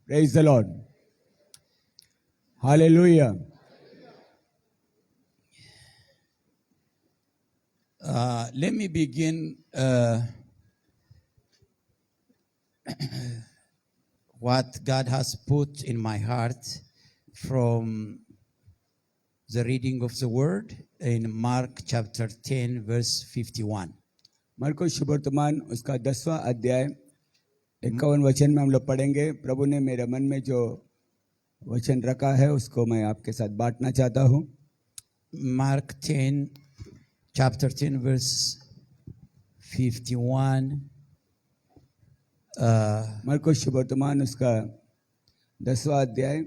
Praise the Lord. Hallelujah. Let me begin what God has put in my heart from the reading of the word in Mark chapter 10 verse 51. मरकुस शुभवर्तमान उसका 10वां अध्याय 51 वचन में हम लोग पढ़ेंगे। प्रभु ने मेरे मन में जो वचन रखा है उसको मैं आपके साथ बांटना चाहता हूँ। Mark 10 chapter 10 verse 51. मरकुस शुभवर्तमान उसका 10वां अध्याय।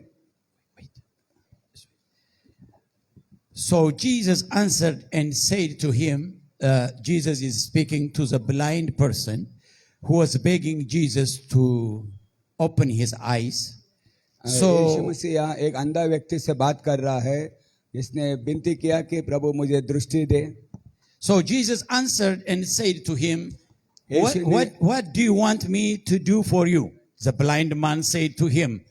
So Jesus answered and said to him, Jesus is speaking to the blind person who was begging Jesus to open his eyes. Yeshu So, मसीह यहाँ एक अंधा व्यक्ति से बात कर रहा है जिसने विनती किया कि प्रभु मुझे दृष्टि दे। so Jesus answered and said to him, what, यीशु ने what do you want me to do for you? The blind man said to him,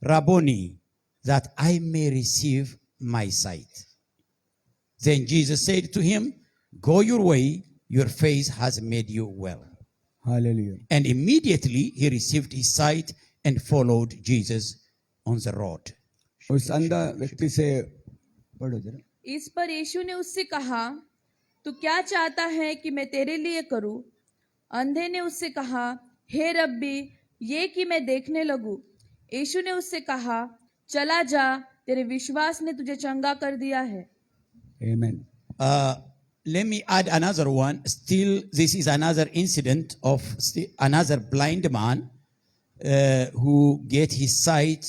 Rabboni, that I may receive my sight. Then Jesus said to him, go your way, your faith has made you well. Hallelujah. And immediately he received his sight and followed Jesus on the road. उस अंधा व्यक्ति से पढ़ो जरा। इस पर यीशु ने उससे कहा, तू क्या चाहता है कि मैं तेरे लिए करूं? अंधे ने उससे कहा, हे रब्बी, ये कि मैं देखने लगूं। यीशु ने उससे कहा, चला जा, तेरे विश्वास ने तुझे चंगा कर दिया है। आमीन। Let me add another one. Still, this is another incident of another blind man who get his sight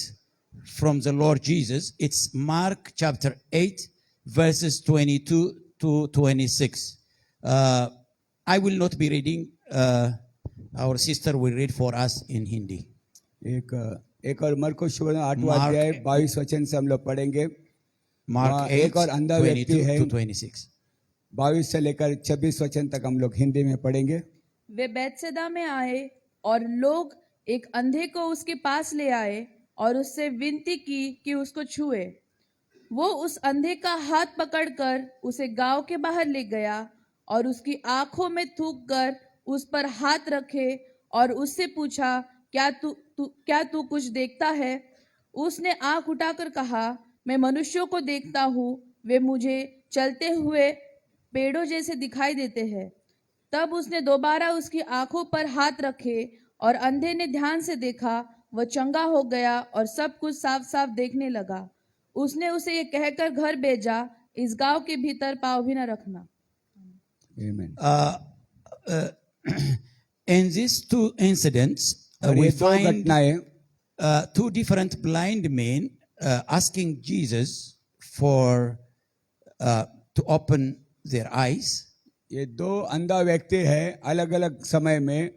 from the Lord Jesus. It's Mark chapter 8, verses 22 to 26. I will not be reading. Our sister will read for us in Hindi. एक और मरकुस शुभवर्तमान 8वां Mark- अध्याय 22 वचन से हम लोग पढ़ेंगे। Mark हाँ, 8, एक और अंधा व्यक्ति 22 है। to 26. 22 से लेकर 26 वचन तक हम लोग हिंदी में पढ़ेंगे। वे बैतसैदा में आए और लोग एक अंधे को उसके पास ले आए और उससे विनती की कि उसको छुए। वो उस अंधे का हाथ पकड़कर उसे गांव के बाहर ले गया और उसकी आंखों में थूक कर उस पर हाथ रखे और उससे पूछा, क्या तू कुछ देखता है? उसने आंख उठाकर कहा, मैं मनुष्यों को देखता हूँ, वे मुझे चलते हुए पेड़ों जैसे दिखाई देते हैं। तब उसने दोबारा उसकी आंखों पर हाथ रखे और अंधे ने ध्यान से देखा, वह चंगा हो गया और सब कुछ साफ साफ देखने लगा। उसने उसे ये कहकर घर भेजा, इस गांव के भीतर पाँव भी न रखना। आमीन। In these two incidents, और we ये दो find घटनाएं two different blind men asking Jesus for to open their eyes. ये दो अंधा व्यक्ति है अलग अलग समय में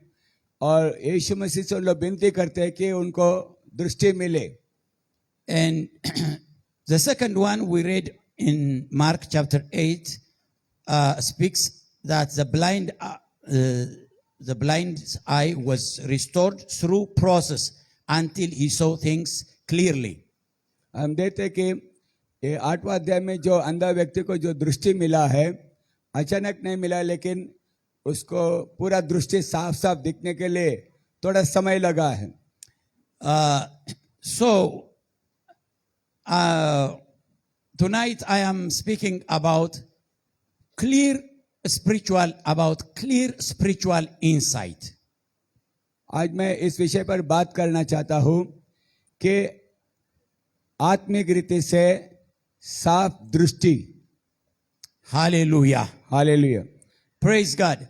और यीशु मसीह से लोग विनती करते हैं कि उनको दृष्टि मिले। And the second one we read in Mark chapter 8 speaks that the blind's eye was restored through process until he saw things clearly. हम देखते हैं कि ये 8वां अध्याय में जो अंधा व्यक्ति को जो दृष्टि मिला है अचानक नहीं मिला, लेकिन उसको पूरा दृष्टि साफ साफ दिखने के लिए थोड़ा समय लगा है। So tonight I am speaking about clear spiritual insight. आज मैं इस विषय पर बात करना चाहता हूँ कि आत्मिक रीति से साफ दृष्टि। Hallelujah. Hallelujah. Praise God.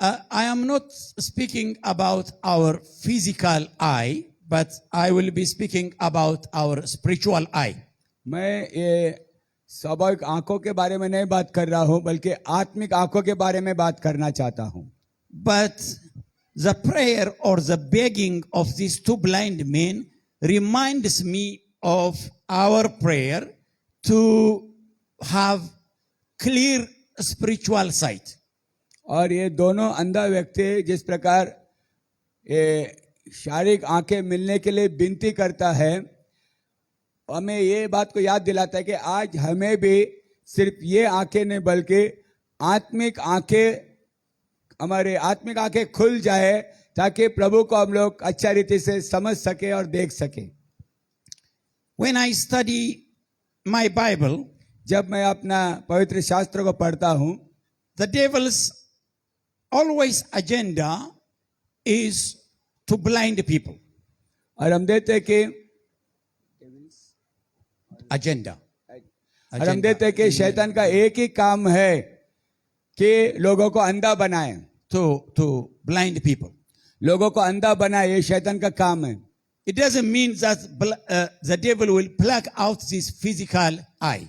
I am not speaking about our physical eye, but I will be speaking about our spiritual eye. मैं ये स्वाभाविक आंखों के बारे में नहीं बात कर रहा हूँ बल्कि आत्मिक आंखों के बारे में बात करना चाहता हूँ। But the prayer or the begging of these two blind men reminds me of our prayer to have clear spiritual sight. और ये दोनों अंधा व्यक्ति जिस प्रकार ये शारीरिक आंखें मिलने के लिए विनती करता है, हमें ये बात को याद दिलाता है कि आज हमें भी सिर्फ ये आंखें नहीं बल्कि आत्मिक आंखें, हमारे आत्मिक आंखें खुल जाए ताकि प्रभु को हम लोग अच्छा रीति से समझ सके और देख सके। When I study my Bible, जब मैं अपना पवित्र शास्त्र को पढ़ता हूं, the devil's always agenda is to blind people. और हम देते हैं कि Agenda. और हम देते हैं कि शैतान का एक ही काम है कि लोगों को अंधा बनाए, To blind people. लोगों को अंधा बनाए, ये शैतान का काम है। It doesn't mean that the devil will pluck out this physical eye.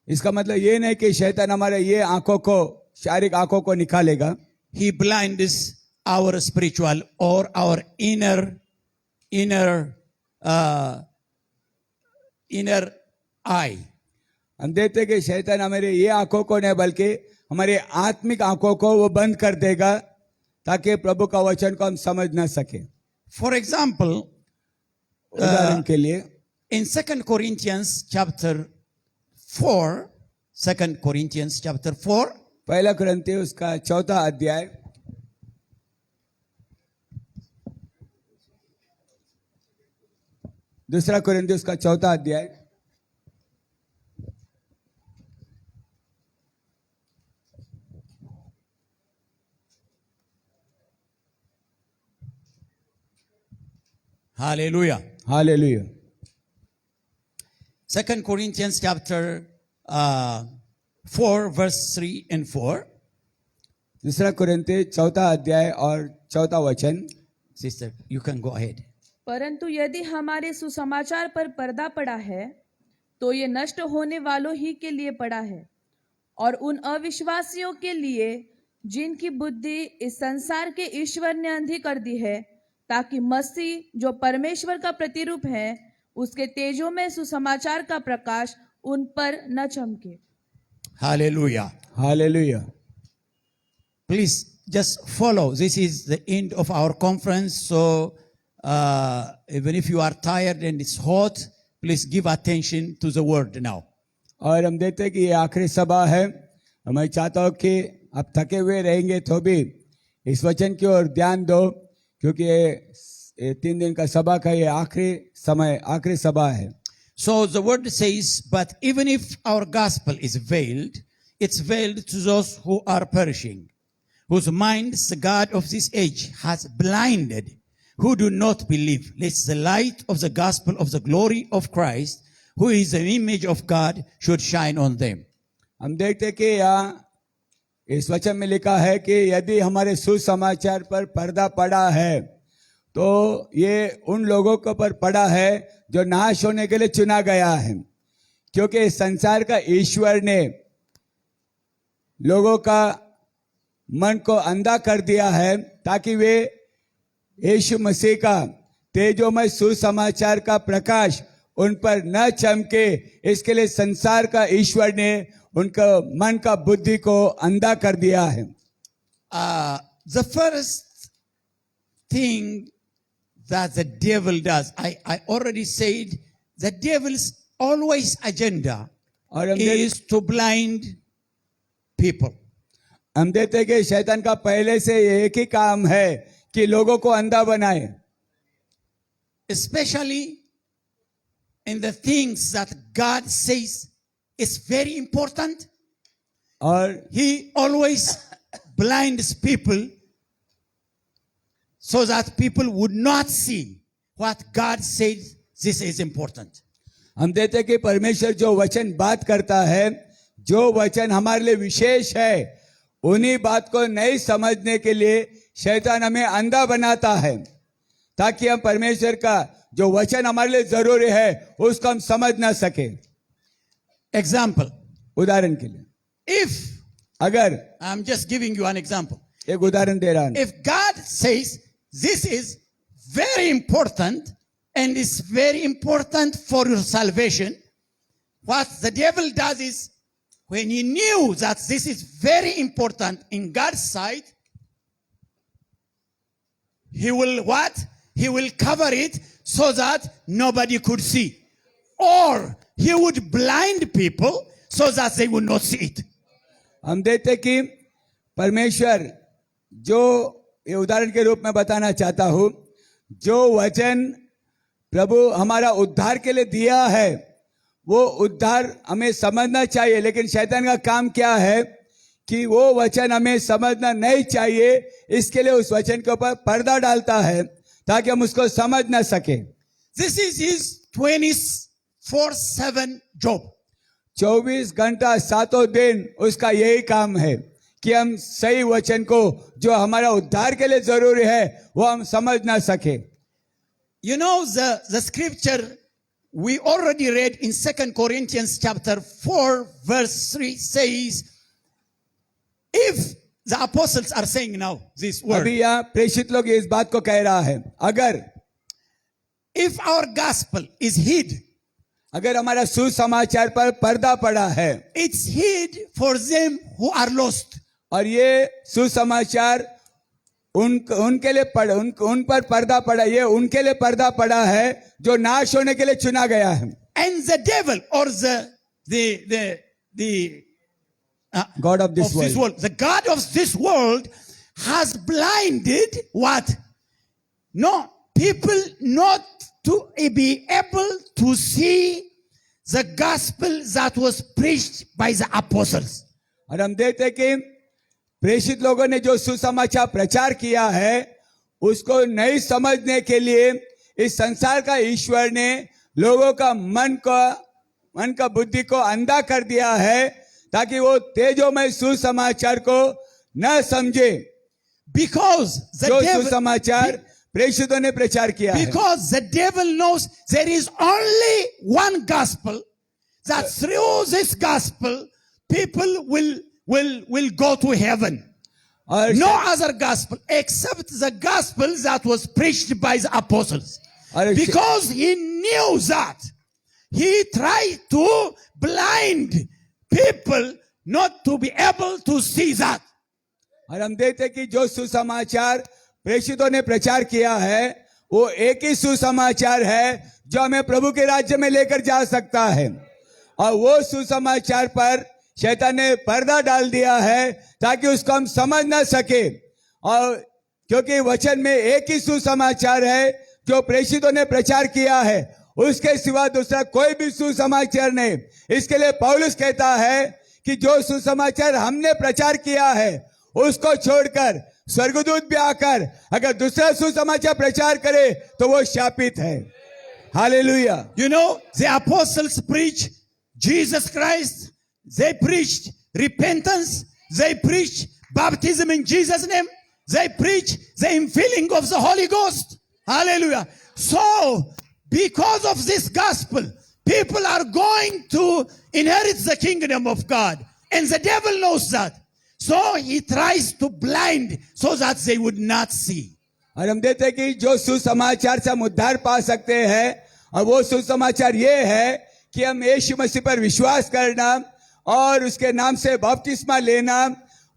इसका मतलब ये नहीं कि शैतान हमारे ये आंखों को, शारीरिक आंखों को निकालेगा। He blinds our spiritual or our inner eye. हम देते हैं कि शैतान हमारे ये आंखों को नहीं बल्कि हमारे आत्मिक आंखों को वो बंद कर देगा ताकि प्रभु का वचन को हम समझ ना सके। For example, उदाहरण के लिए in 2 Corinthians chapter 4, 2 Corinthians chapter 4, पहला कुरिन्थियों उसका 4 अध्याय, दूसरा कुरिन्थियों उसका 4 अध्याय, hallelujah. Hallelujah. 2 Corinthians chapter 4 verse 3 and 4. दूसरा कुरिन्थियों 4 अध्याय और 4 वचन। Sister, you can go ahead. परंतु यदि हमारे सुसमाचार पर पर्दा पड़ा है तो ये नष्ट होने वालों ही के लिए पड़ा है और उन अविश्वासियों के लिए जिनकी बुद्धि इस संसार के ईश्वर ने अंधी कर दी है, ताकि मसीह जो परमेश्वर का प्रतिरूप है उसके तेजों में सुसमाचार का प्रकाश उन पर न चमके। Hallelujah. Hallelujah. Please just follow. This is the end of our conference. So even if you are tired and it's hot, please give attention to the word now. और हम देते हैं कि ये आखिरी सभा है। मैं चाहता हूँ कि आप थके हुए रहेंगे तो भी इस वचन की ओर ध्यान दो, क्योंकि ये 3 दिन का सभा का ये आखिरी समय, आखिरी सभा है। So the word says, but even if our gospel is veiled, it's veiled to those who are perishing, whose minds the God of this age has blinded, who do not believe, lest the light of the gospel of the glory of Christ, who is the image of God, should shine on them. हम देखते हैं कि यहाँ इस वचन में लिखा है कि यदि हमारे सुसमाचार पर पर्दा पड़ा है तो ये उन लोगों के ऊपर पड़ा है जो नाश होने के लिए चुना गया है, क्योंकि इस संसार का ईश्वर ने लोगों का मन को अंधा कर दिया है ताकि वे यीशु मसीह का तेजोमय सुसमाचार का प्रकाश उन पर न चमके। इसके लिए संसार का ईश्वर ने उनका मन का बुद्धि को अंधा कर दिया है। The first thing that the devil does, I already said, the devil's always agenda और हम is to blind people. हम देते हैं कि शैतान का पहले से एक ही काम है कि लोगों को अंधा बनाए, Especially in the things that God says is very important. और He always blinds people so that people would not see what God says this is important. हम देते हैं कि परमेश्वर जो वचन बात करता है, जो वचन हमारे लिए विशेष है, उन्हीं बात को नहीं समझने के लिए शैतान हमें अंधा बनाता है ताकि हम परमेश्वर का जो वचन हमारे लिए जरूरी है उसको हम समझ ना सके। Example, उदाहरण के लिए, if, अगर I'm just giving you an example. एक उदाहरण दे रहा हूं, If God says this is very important and is very important for your salvation, what the devil does is, when he knew that this is very important in God's sight, he will what? he will cover it so that nobody could see. Or he would blind people so that they would not see it. हम देखते कि परमेश्वर जो ये उदाहरण के रूप में बताना चाहता हूं, जो वचन प्रभु हमारा उद्धार के लिए दिया है वो उद्धार हमें समझना चाहिए, लेकिन शैतान का काम क्या है कि वो वचन हमें समझना नहीं चाहिए, इसके लिए उस वचन के ऊपर पर्दा डालता है ताकि हम उसको समझ ना सके। This is his 24/7 job. 24 घंटा 7 दिन उसका यही काम है कि हम सही वचन को जो हमारा उद्धार के लिए जरूरी है वो हम समझ ना सके। You know, the scripture we already read in 2 Corinthians chapter 4 verse 3 says, if the apostles are saying now this word, अभी यहाँ प्रेषित लोग इस बात को कह रहा है, अगर if our gospel is hid, अगर हमारा सुसमाचार पर पर्दा पड़ा है, it's hid for them who are lost. और ये सुसमाचार उनके लिए उन पर पर्दा पड़ा, ये उनके लिए पर्दा पड़ा है जो नाश होने के लिए चुना गया है। And the devil or the God of this world, the God of this world has blinded what? No, people not to be able to see the gospel that was preached by the apostles. और हम देखते हैं कि प्रेषित लोगों ने जो सुसमाचार प्रचार किया है उसको नहीं समझने के लिए इस संसार का ईश्वर ने लोगों का मन का बुद्धि को अंधा कर दिया है ताकि वो तेजोमय सुसमाचार को न समझे। Because the जो devil, सुसमाचार प्रेषितों ने प्रचार किया है, because the devil knows there is only one gospel, that through this gospel people will go to heaven. और No other gospel except the gospel that was preached by the apostles. और Because he knew that, he tried to blind people not to be able to see that. और हम देखते हैं कि जो सुसमाचार प्रेषितों ने प्रचार किया है वो एक ही सुसमाचार है जो हमें प्रभु के राज्य में लेकर जा सकता है, और वो सुसमाचार पर शैतान ने पर्दा डाल दिया है ताकि उसको हम समझ ना सके। और क्योंकि वचन में एक ही सुसमाचार है जो प्रेषितों ने प्रचार किया है, उसके सिवा दूसरा कोई भी सुसमाचार नहीं। इसके लिए पौलुस कहता है कि जो सुसमाचार हमने प्रचार किया है उसको छोड़कर स्वर्गदूत भी आकर अगर दूसरा सुसमाचार प्रचार करे तो वो शापित है। Hallelujah. You know, the apostles preached Jesus Christ. They preached repentance. They preached baptism in Jesus' name. They preached the infilling of the Holy Ghost. Hallelujah. So, because of this gospel, people are going to inherit the kingdom of God. And the devil knows that. So, he tries to blind so that they would not see. और हम देखते हैं कि जो सुसमाचार से हम उद्धार पा सकते हैं, और वो सुसमाचार ये है कि हम यीशु मसीह पर विश्वास करना और उसके नाम से बपतिस्मा लेना,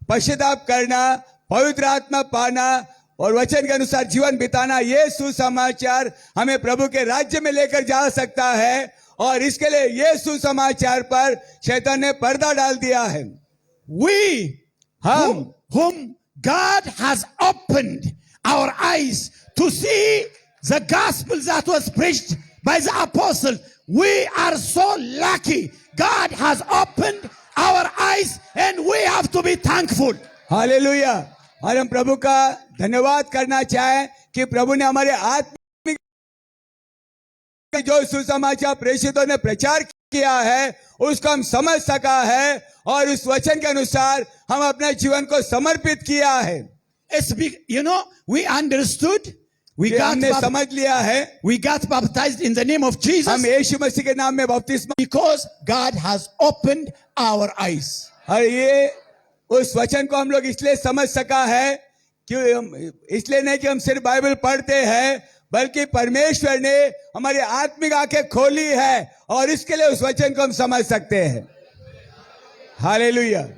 पश्चाताप करना, पवित्र आत्मा पाना और वचन के अनुसार जीवन बिताना, ये सुसमाचार हमें प्रभु के राज्य में लेकर जा सकता है। और इसके लिए ये सुसमाचार पर शैतान ने पर्दा डाल दिया है। We, whom God has opened our eyes to see the gospel that was preached by the apostle, we are so lucky. God has opened our eyes and we have to be thankful. Hallelujah. और हम प्रभु का धन्यवाद करना चाहें कि प्रभु ने हमारे आत्मिक जो सुसमाचार प्रेषितों ने प्रचार किया है उसको हम समझ सका है और उस वचन के अनुसार हम अपने जीवन को समर्पित किया है। It's you know, we understood. We समझ लिया है। We got baptized in the name of Jesus. हम यीशु मसीह के नाम में बपतिस्मा, because God has opened our eyes. और ये उस वचन को हम लोग इसलिए समझ सका है कि इसलिए नहीं कि हम सिर्फ बाइबल पढ़ते हैं, बल्कि परमेश्वर ने हमारी आत्मिक आंखें खोली है और इसके लिए उस वचन को हम समझ सकते हैं। Hallelujah.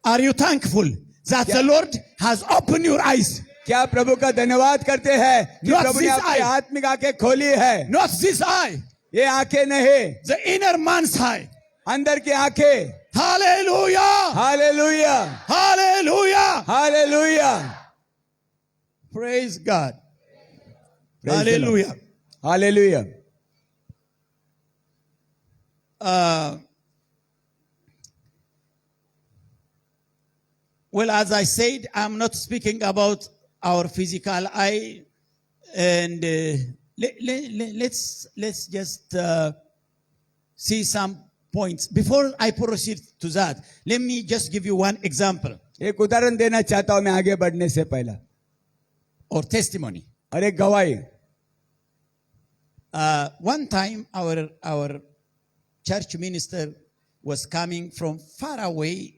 Are you thankful that the Lord has opened your eyes? क्या प्रभु का धन्यवाद करते हैं कि Not प्रभु ने this आपकी eye. आत्मिक आंखें खोली है? Not this eye, ये आंखें नहीं, the inner man's eye. अंदर की आंखें. Hallelujah! Hallelujah, Hallelujah! Hallelujah. Praise God. Praise the Lord. Hallelujah. Hallelujah. Well, as I said, I'm not speaking about our physical eye, and let's just see some points. Before I proceed to that, let me just give you one example एक उदाहरण देना चाहता हूं मैं आगे बढ़ने से पहला, or testimony. और एक गवाही. One time, our church minister was coming from far away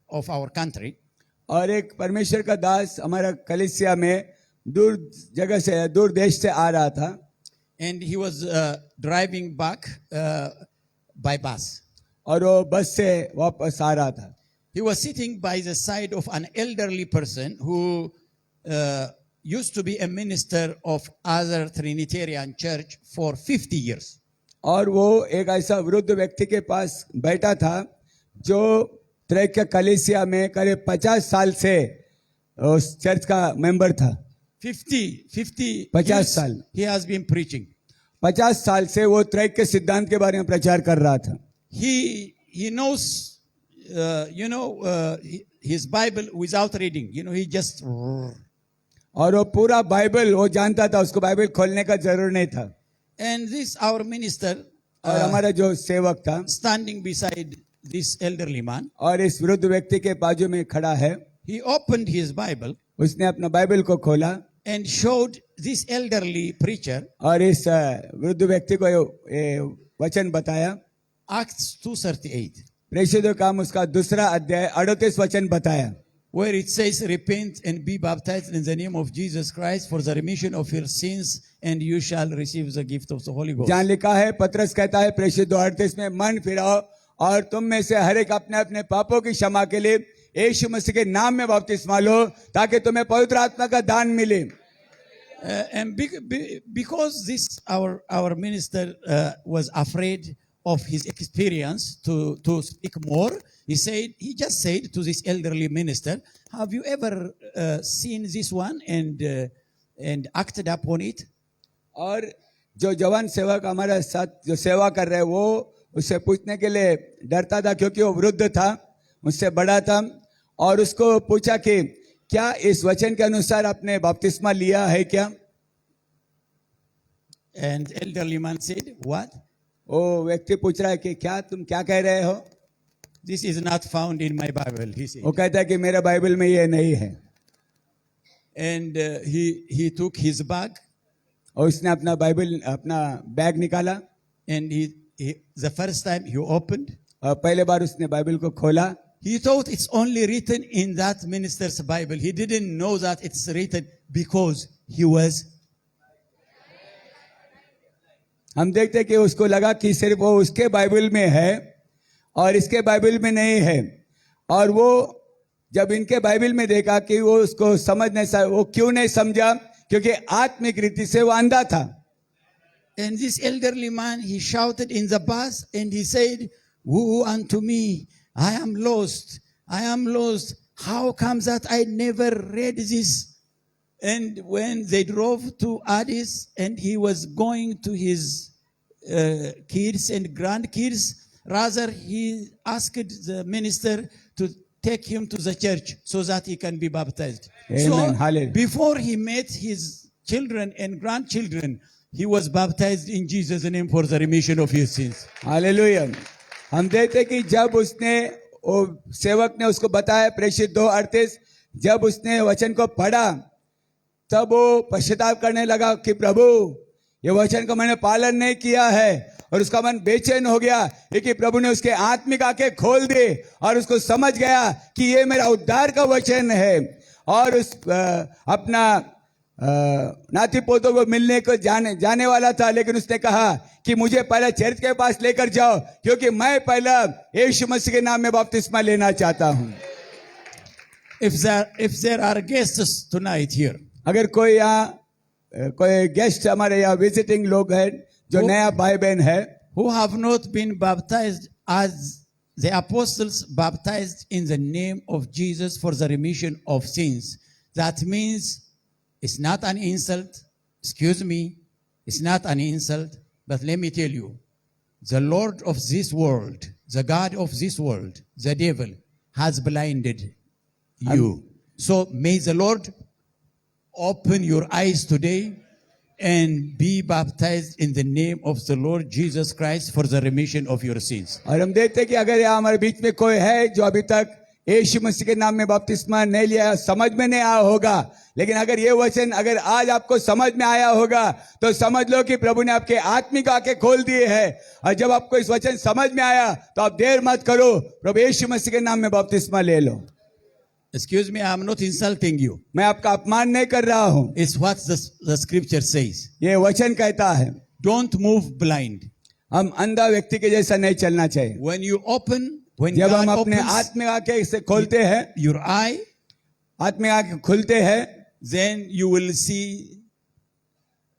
of our country, और एक परमेश्वर का दास हमारा कलीसिया में दूर जगह से, दूर देश से आ रहा था, and he was driving back by bus. और वो बस से वापस आ रहा था. He was sitting by the side of an elderly person who used to be a minister of other Trinitarian church for 50 years. और वो एक ऐसा वृद्ध व्यक्ति के पास बैठा था जो त्रैक्य कलीसिया में करीब 50 साल से उस चर्च का मेंबर था. 50 50 years साल. he has been preaching. 50 साल से वो त्रैक्य सिद्धांत के बारे में प्रचार कर रहा था. He knows his Bible without reading. He just, और वो पूरा बाइबल वो जानता था, उसको बाइबल खोलने का जरूर नहीं था. and this our minister और हमारा जो सेवक था, standing beside this elderly man, और इस वृद्ध व्यक्ति के बाजू में खड़ा है, he opened his Bible उसने अपना बाइबल को खोला and showed this elderly preacher और इस वृद्ध व्यक्ति को ये वचन बताया. Acts 2:38, प्रेषितों का काम उसका दूसरा अध्याय 38 वचन बताया, where it says, repent and be baptized in the name of Jesus Christ for the remission of your sins, and you shall receive the gift of the Holy Ghost. जहाँ लिखा है, पत्रस कहता है प्रेषित 2:38 में, मन फिराओ और तुम में से हर एक अपने अपने पापों की क्षमा के लिए यीशु मसीह के नाम में बपतिस्मा लो ताकि तुम्हें पवित्र आत्मा का दान मिले. And because this our minister was afraid of his experience to speak more, he just said to this elderly minister, have you ever seen this one and acted upon it? और जो जवान सेवक हमारे साथ जो सेवा कर रहे वो उससे पूछने के लिए डरता था क्योंकि वो वृद्ध था, मुझसे बड़ा था, और उसको पूछा कि क्या इस वचन के अनुसार आपने बपतिस्मा लिया है क्या? And elderly man said, what? वो व्यक्ति पूछ रहा है कि क्या तुम क्या कह रहे हो? This is not found in my Bible, he said. वो कहता है कि मेरा बाइबल में ये नहीं है. And he took his bag और उसने अपना बाइबल अपना बैग निकाला and the first time he opened, और पहले बार उसने बाइबल को खोला. he thought it's only written in that minister's Bible. He didn't know that it's written because he was. हम देखते कि उसको लगा कि सिर्फ वो उसके बाइबल में है और इसके बाइबल में नहीं है, और वो जब इनके बाइबल में देखा कि वो उसको समझ नहीं, वो क्यों नहीं समझा? क्योंकि आत्मिक रीति से वो अंधा था. And this elderly man, he shouted in the bus and he said, woe unto me, I am lost, I am lost. How comes that I never read this? And when they drove to Addis and he was going to his kids and grandkids, rather he asked the minister to take him to the church so that he can be baptized. Amen. So Hallelujah. before he met his children and grandchildren, he was baptized in Jesus' name for the remission of his sins. Hallelujah. हम देखते कि जब उसने वो सेवक ने उसको बताया प्रेषित 2:38, जब उसने वचन को पढ़ा तब वो पश्चाताप करने लगा कि प्रभु ये वचन का मैंने पालन नहीं किया है, और उसका मन बेचैन हो गया कि प्रभु ने उसके आत्मिक आंखें खोल दी और उसको समझ गया कि ये मेरा उद्धार का वचन है. और उस अपना नाती पोतों को मिलने को जाने वाला था, लेकिन उसने कहा कि मुझे पहले चर्च के पास लेकर जाओ क्योंकि मैं पहला यीशु मसीह के नाम में बपतिस्मा लेना चाहता हूं. if there are guests tonight here अगर कोई यहाँ कोई गेस्ट हमारे यहाँ विजिटिंग लोग हैं जो वो- नया भाई बहन है who have not been baptized as the apostles baptized in the name of Jesus for the remission of sins, that means it's not an insult. Excuse me, it's not an insult, but let me tell you, the Lord of this world, the God of this world, the devil, has blinded you. So may the Lord open your eyes today and be baptized in the name of the Lord Jesus Christ for the remission of your sins. और हम देखते हैं कि अगर यहाँ हमारे बीच में कोई है जो अभी तक यीशु मसीह के नाम में बपतिस्मा नहीं लिया, समझ में नहीं आया होगा, लेकिन अगर ये वचन अगर आज आपको समझ में आया होगा तो समझ लो कि प्रभु ने आपके आत्मिक आंखें खोल दिए हैं। और जब आपको इस वचन समझ में आया तो आप देर मत करो, प्रभु यीशु मसीह के नाम में बपतिस्मा ले लो। Excuse me, I'm not insulting you. मैं आपका अपमान नहीं कर रहा हूँ, It's what the scripture says. ये वचन कहता है Don't move blind. हम अंधा व्यक्ति के जैसा नहीं चलना चाहिए। When जब God हम अपने opens आत्मिक आंखें से खोलते हैं, your eye, आत्मिक आंखें खुलते हैं, then you will see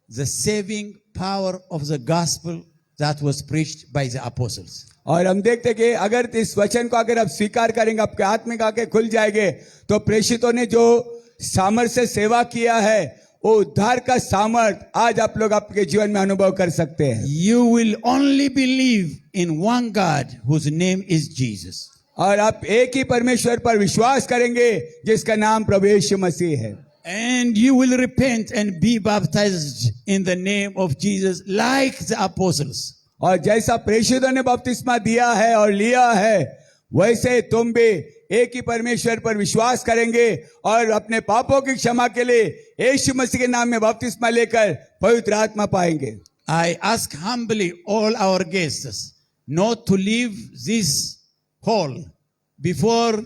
the saving power of the gospel that was preached by the apostles. और हम देखते कि अगर इस वचन को अगर आप स्वीकार करेंगे, आपके आत्मिक आंखें खुल जाएंगे, तो प्रेषितों ने जो सामर्थ से सेवा किया है वो उद्धार का सामर्थ आज आप लोग आपके जीवन में अनुभव कर सकते हैं। You will only believe in one God whose name is Jesus. और आप एक ही परमेश्वर पर विश्वास करेंगे जिसका नाम प्रभु यीशु मसीह है। And you will repent and be baptized in the name of Jesus like the apostles. और जैसा प्रेषितों ने बपतिस्मा दिया है और लिया है, वैसे तुम भी एक ही परमेश्वर पर विश्वास करेंगे और अपने पापों की क्षमा के लिए यीशु मसीह के नाम में बपतिस्मा लेकर पवित्र आत्मा पाएंगे। I ask humbly all our guests not to leave this hall before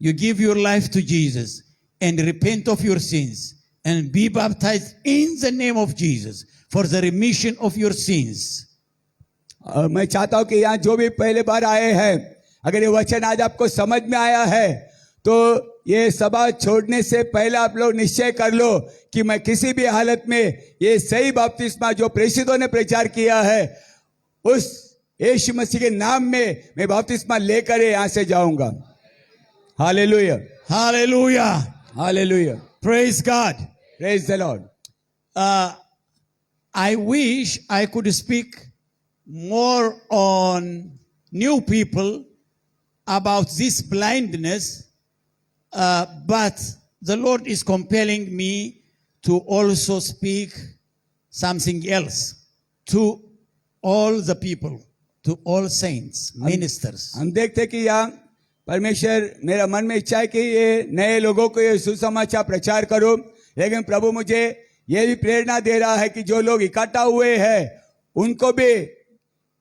you give your life to Jesus and repent of your sins and be baptized in the name of Jesus for the remission of your sins. और मैं चाहता हूं कि यहाँ जो भी पहले बार आए हैं, अगर ये वचन आज आपको समझ में आया है तो ये सभा छोड़ने से पहले आप लोग निश्चय कर लो कि मैं किसी भी हालत में ये सही बपतिस्मा जो प्रेषितों ने प्रचार किया है उस यीशु मसीह के नाम में मैं बपतिस्मा लेकर यहाँ से जाऊंगा। Hallelujah, Hallelujah. Hallelujah, Praise God. Praise the Lord. I wish I could speak more on new people about this blindness, but the Lord is compelling me to also speak something else to all the people, to all saints, ministers. हम देखते हैं कि यहाँ परमेश्वर, मेरा मन में इच्छा है कि ये नए लोगों को ये सुसमाचार प्रचार करो, लेकिन प्रभु मुझे ये भी प्रेरणा दे रहा है कि जो लोग इकट्ठा हुए हैं उनको भी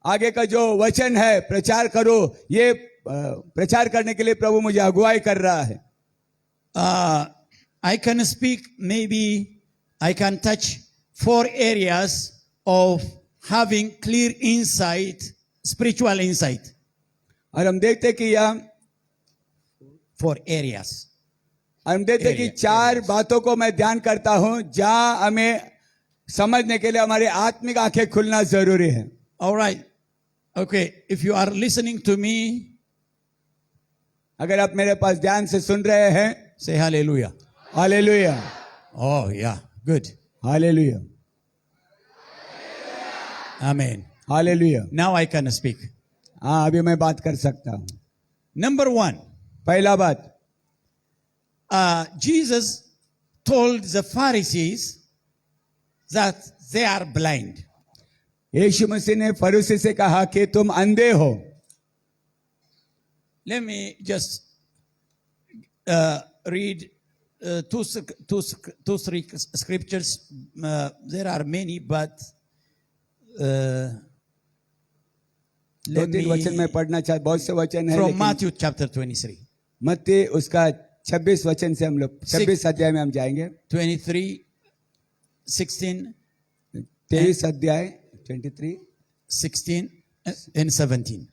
आगे का जो वचन है प्रचार करो। ये प्रचार करने के लिए प्रभु मुझे अगुवाई कर रहा है। I can speak, maybe I can touch 4 areas of having clear insight, spiritual insight. और हम देखते हैं कि यहाँ 4 areas. हम देखते हैं कि 4 बातों को मैं ध्यान करता हूँ जहां हमें समझने के लिए हमारी आत्मिक आंखें खुलना जरूरी है। All right. Okay. If you are listening to me, अगर आप मेरे पास ध्यान से सुन रहे हैं, say hallelujah. Hallelujah, Oh, yeah. Good. Hallelujah, Amen. Hallelujah. Now I can speak. हाँ, अभी मैं बात कर सकता हूँ। Number 1. पहला बात, Jesus told the Pharisees that they are blind. यीशु मसीह ने फरीसी से कहा कि तुम अंधे हो। Let me just read 3 scriptures. There are many, but let 2-3 वचन me मैं पढ़ना चाहता, बहुत से वचन है, from लेकिन Matthew chapter 23. मत्ती उसका 26 वचन से हम लोग 26 अध्याय में हम जाएंगे। 23, 16, 23 अध्याय 23, 16, and 17.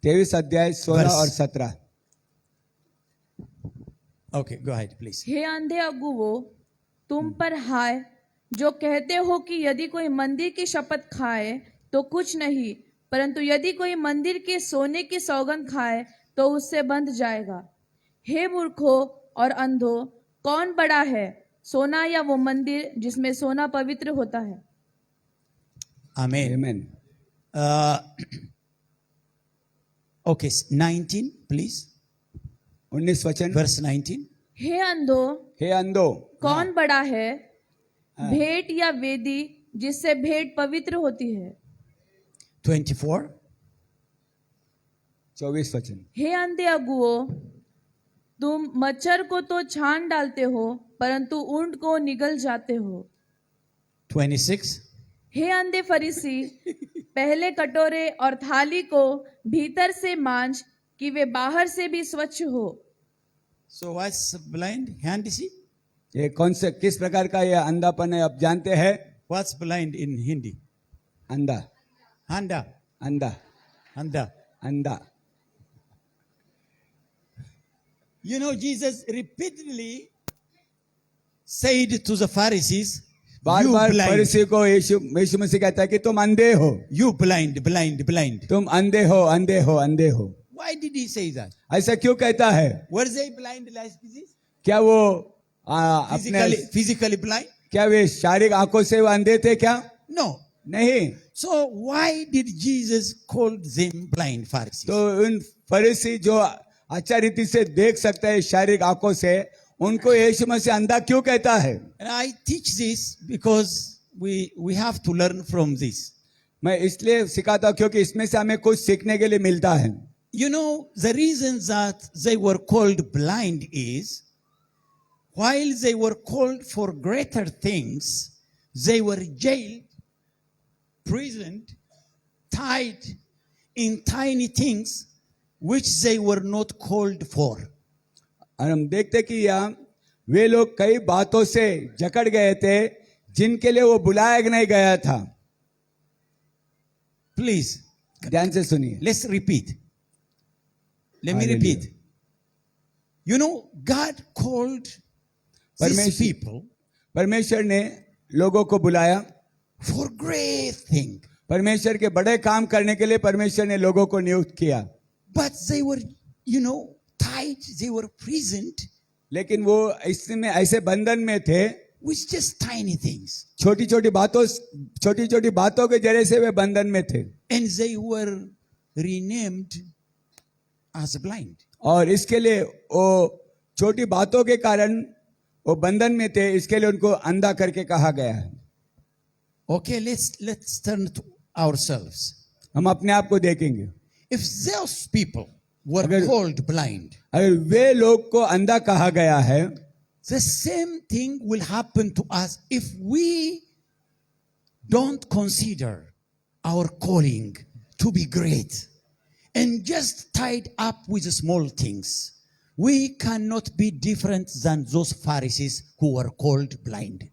23 अध्याय 16 Verse. और 17। Okay, go ahead, please. हे अंधे अगुवो, तुम पर हाय, जो कहते हो कि यदि कोई मंदिर की शपथ खाए तो कुछ नहीं, परंतु यदि कोई मंदिर के सोने की सौगंध खाए तो उससे बंध जाएगा। हे मूर्खों और अंधो, कौन बड़ा है, सोना या वो मंदिर जिसमें सोना पवित्र होता है? Amen. Amen. Uh, okay, 19, please. 19 वचन। Verse 19. हे अंधो, हे अंधो, कौन बड़ा है, भेंट या वेदी जिससे भेंट पवित्र होती है? 24. 24 वचन। हे अंधे अगुओ, तुम मच्छर को तो छान डालते हो, परंतु ऊंट को निगल जाते हो। 26. हे अंधे फरीसी, पहले कटोरे और थाली को भीतर से मांझ कि वे बाहर से भी स्वच्छ हो। So what's blind? Hand see? ये कौन से किस प्रकार का ये अंधापन है आप जानते हैं? What's blind in Hindi? अंधा, Handa. अंधा, Handa. अंधा। You know, Jesus repeatedly said to the Pharisees, bar you bar blind, फरीसी को यीशु मसीह कहता है कि तुम अंधे हो, you blind, blind, blind. तुम अंधे हो, अंधे हो, अंधे हो। Why did he say that? ऐसा क्यों कहता है? Were they blind like this? क्या वो अपने Physically blind? क्या वे शारीरिक आंखों से वो अंधे थे क्या? No. नहीं। So why did Jesus call them blind Pharisees? तो उन फरीसी जो अच्छा रीति से देख सकते हैं शारीरिक आंखों से, उनको यीशु मसीह अंधा क्यों कहता है? And I teach this because we have to learn from this. मैं इसलिए सिखाता हूं क्योंकि इसमें से हमें कुछ सीखने के लिए मिलता है। You know, the reason that they were called blind is, while they were called for greater things, they were jailed, imprisoned, tied in tiny things which they were not called for. और हम देखते कि यहाँ वे लोग कई बातों से जकड़ गए थे जिनके लिए वो बुलाया नहीं गया था। Please, ध्यान से सुनिए। let's repeat. Let me Hallelujah. repeat. You know, God called these Parmeshwar- people परमेश्वर ने लोगों को बुलाया, for great thing. परमेश्वर के बड़े काम करने के लिए परमेश्वर ने लोगों को नियुक्त किया, But they were, you know, tied, they were prisoned लेकिन वो इसमें ऐसे बंधन में थे, with just tiny things. छोटी छोटी बातों के जरिए से वे बंधन में थे, And they were renamed as blind. और इसके लिए वो छोटी बातों के कारण वो बंधन में थे, इसके लिए उनको अंधा करके कहा गया है। Okay, let's turn to ourselves. हम अपने आप को देखेंगे। If those people were अगर- called blind, अगर वे लोग को अंधा कहा गया है, the same thing will happen to us if we don't consider our calling to be great and just tied up with small things. We cannot be different than those Pharisees who were called blind.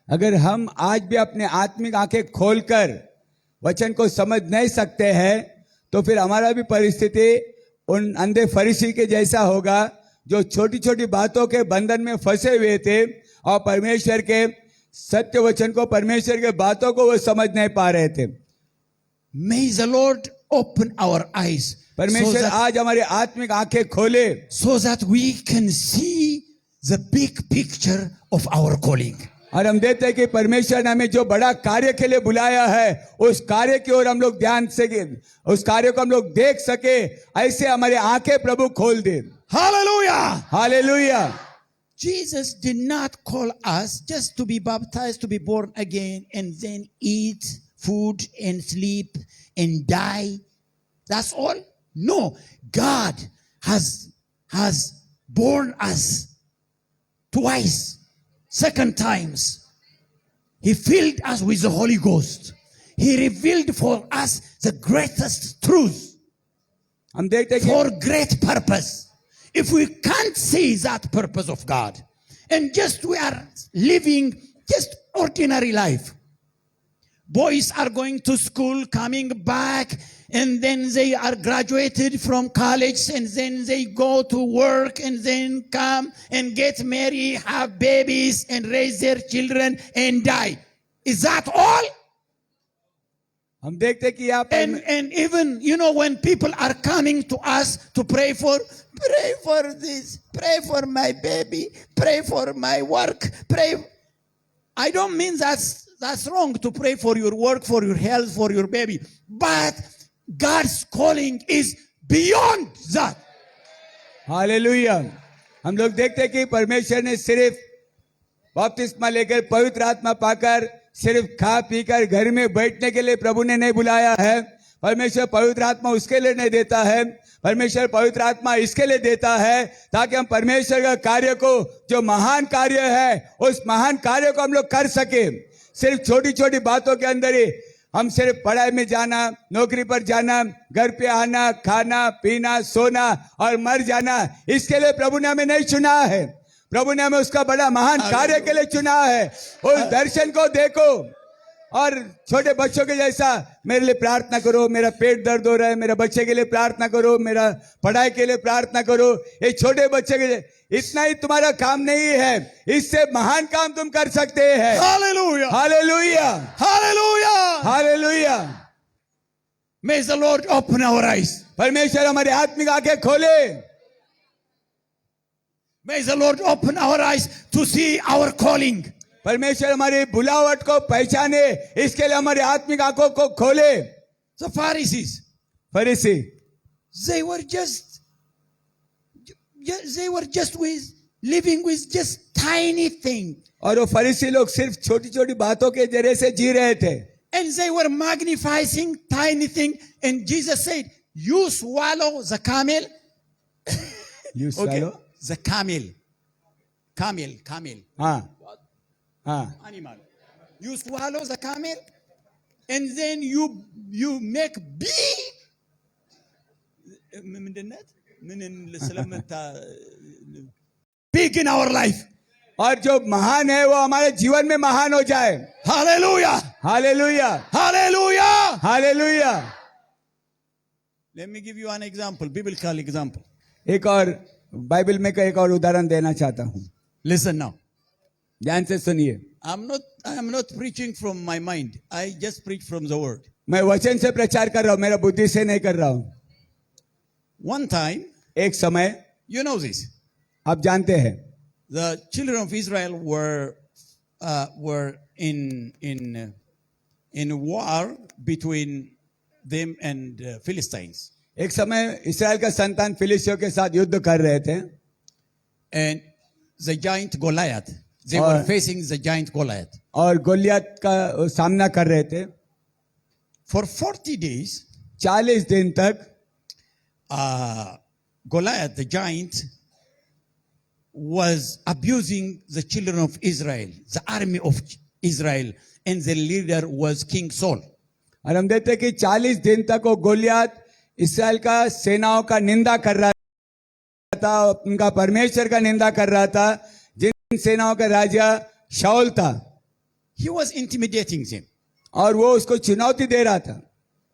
अगर हम आज भी अपने आत्मिक आंखें खोलकर वचन को समझ नहीं सकते हैं, तो फिर हमारा भी परिस्थिति उन अंधे फरीसी के जैसा होगा जो छोटी छोटी बातों के बंधन में फंसे हुए थे और परमेश्वर के सत्य वचन को, परमेश्वर के बातों को वो समझ नहीं पा रहे थे। May the Lord open our eyes so परमेश्वर that, आज हमारी आत्मिक आंखें खोले so that we can see the big picture of our calling. और हम देते हैं कि परमेश्वर ने हमें जो बड़ा कार्य के लिए बुलाया है, उस कार्य की ओर हम लोग ध्यान से, उस कार्य को हम लोग देख सके, ऐसे हमारी आंखें प्रभु खोल दे। Hallelujah! Hallelujah. Jesus did not call us just to be baptized, to be born again, and then eat food and sleep and die. That's all? No. God has born us twice, second times. He filled us with the Holy Ghost. He revealed for us the greatest truth हम देखते हैं कि for great purpose. If we can't see that purpose of God and just we are living just ordinary life, boys are going to school, coming back, and then they are graduated from college, and then they go to work, and then come and get married, have babies, and raise their children and die. Is that all? हम देखते कि यहाँ पर And even, when people are coming to us to pray for this, pray for my baby, pray for my work, pray. I don't mean that's wrong to pray for your work, for your health, for your baby. But God's calling is beyond that. Hallelujah. हम लोग देखते हैं कि परमेश्वर ने सिर्फ बपतिस्मा लेकर पवित्र आत्मा पाकर सिर्फ खा पीकर घर में बैठने के लिए प्रभु ने नहीं बुलाया है। परमेश्वर पवित्र आत्मा उसके लिए नहीं देता है। परमेश्वर पवित्र आत्मा इसके लिए देता है ताकि हम परमेश्वर का कार्य को, जो महान कार्य है, उस महान कार्य को हम लोग कर सके। सिर्फ छोटी छोटी बातों के अंदर ही हम सिर्फ पढ़ाई में जाना, नौकरी पर जाना, घर पे आना, खाना पीना, सोना और मर जाना, इसके लिए प्रभु ने हमें नहीं चुना है। प्रभु ने हमें उसका बड़ा महान कार्य के लिए चुना है। उस दर्शन को देखो और छोटे बच्चों के जैसा मेरे लिए प्रार्थना करो, मेरा पेट दर्द हो रहा है, मेरे बच्चे के लिए प्रार्थना करो, मेरा पढ़ाई के लिए प्रार्थना करो। ये छोटे बच्चे के लिए इतना ही तुम्हारा काम नहीं है, इससे महान काम तुम कर सकते हैं। Hallelujah. Hallelujah, Hallelujah. Hallelujah. May the Lord open our eyes. परमेश्वर हमारे आत्मिक आंखें खोले। May the Lord open our eyes to see our calling. परमेश्वर हमारी बुलावट को पहचाने, इसके लिए हमारी आत्मिक आंखों को खोले। The Pharisees, फरीसी they were just living with just tiny thing. और वो फरीसी लोग सिर्फ छोटी छोटी बातों के जरिए से जी रहे थे। And they were magnifying tiny thing. And Jesus said, you swallow the camel. You Okay. swallow? The camel. हाँ हाँ Animal. You swallow the camel. And then you make big in our life. और जो महान है वो हमारे जीवन में महान हो जाए। Hallelujah. Hallelujah, Hallelujah. Hallelujah. Let me give you an example, biblical example. एक और बाइबल में का एक और उदाहरण देना चाहता हूँ। Listen now. ध्यान से सुनिए। I'm not preaching from my mind. I just preach from the word. मैं वचन से प्रचार कर रहा हूँ, मेरा बुद्धि से नहीं कर रहा हूँ। One time, एक समय, you know this, आप जानते हैं, the children of Israel were in war between them and Philistines. एक समय इस्राएल का संतान फिलिस्तियों के साथ युद्ध कर रहे थे। And the giant Goliath, they were facing the giant Goliath. और गोलियत का सामना कर रहे थे। For 40 days, 40 दिन तक Goliath, the giant, was abusing the children of Israel, the army of Israel, and the leader was King Saul. और हम देखते हैं कि 40 दिन तक वो गोलियत इस्राएल का सेनाओं का निंदा कर रहा था, उनका परमेश्वर का निंदा कर रहा था, जिन सेनाओं का राजा शाऊल था। He was intimidating them, और वो उसको चुनौती दे रहा था।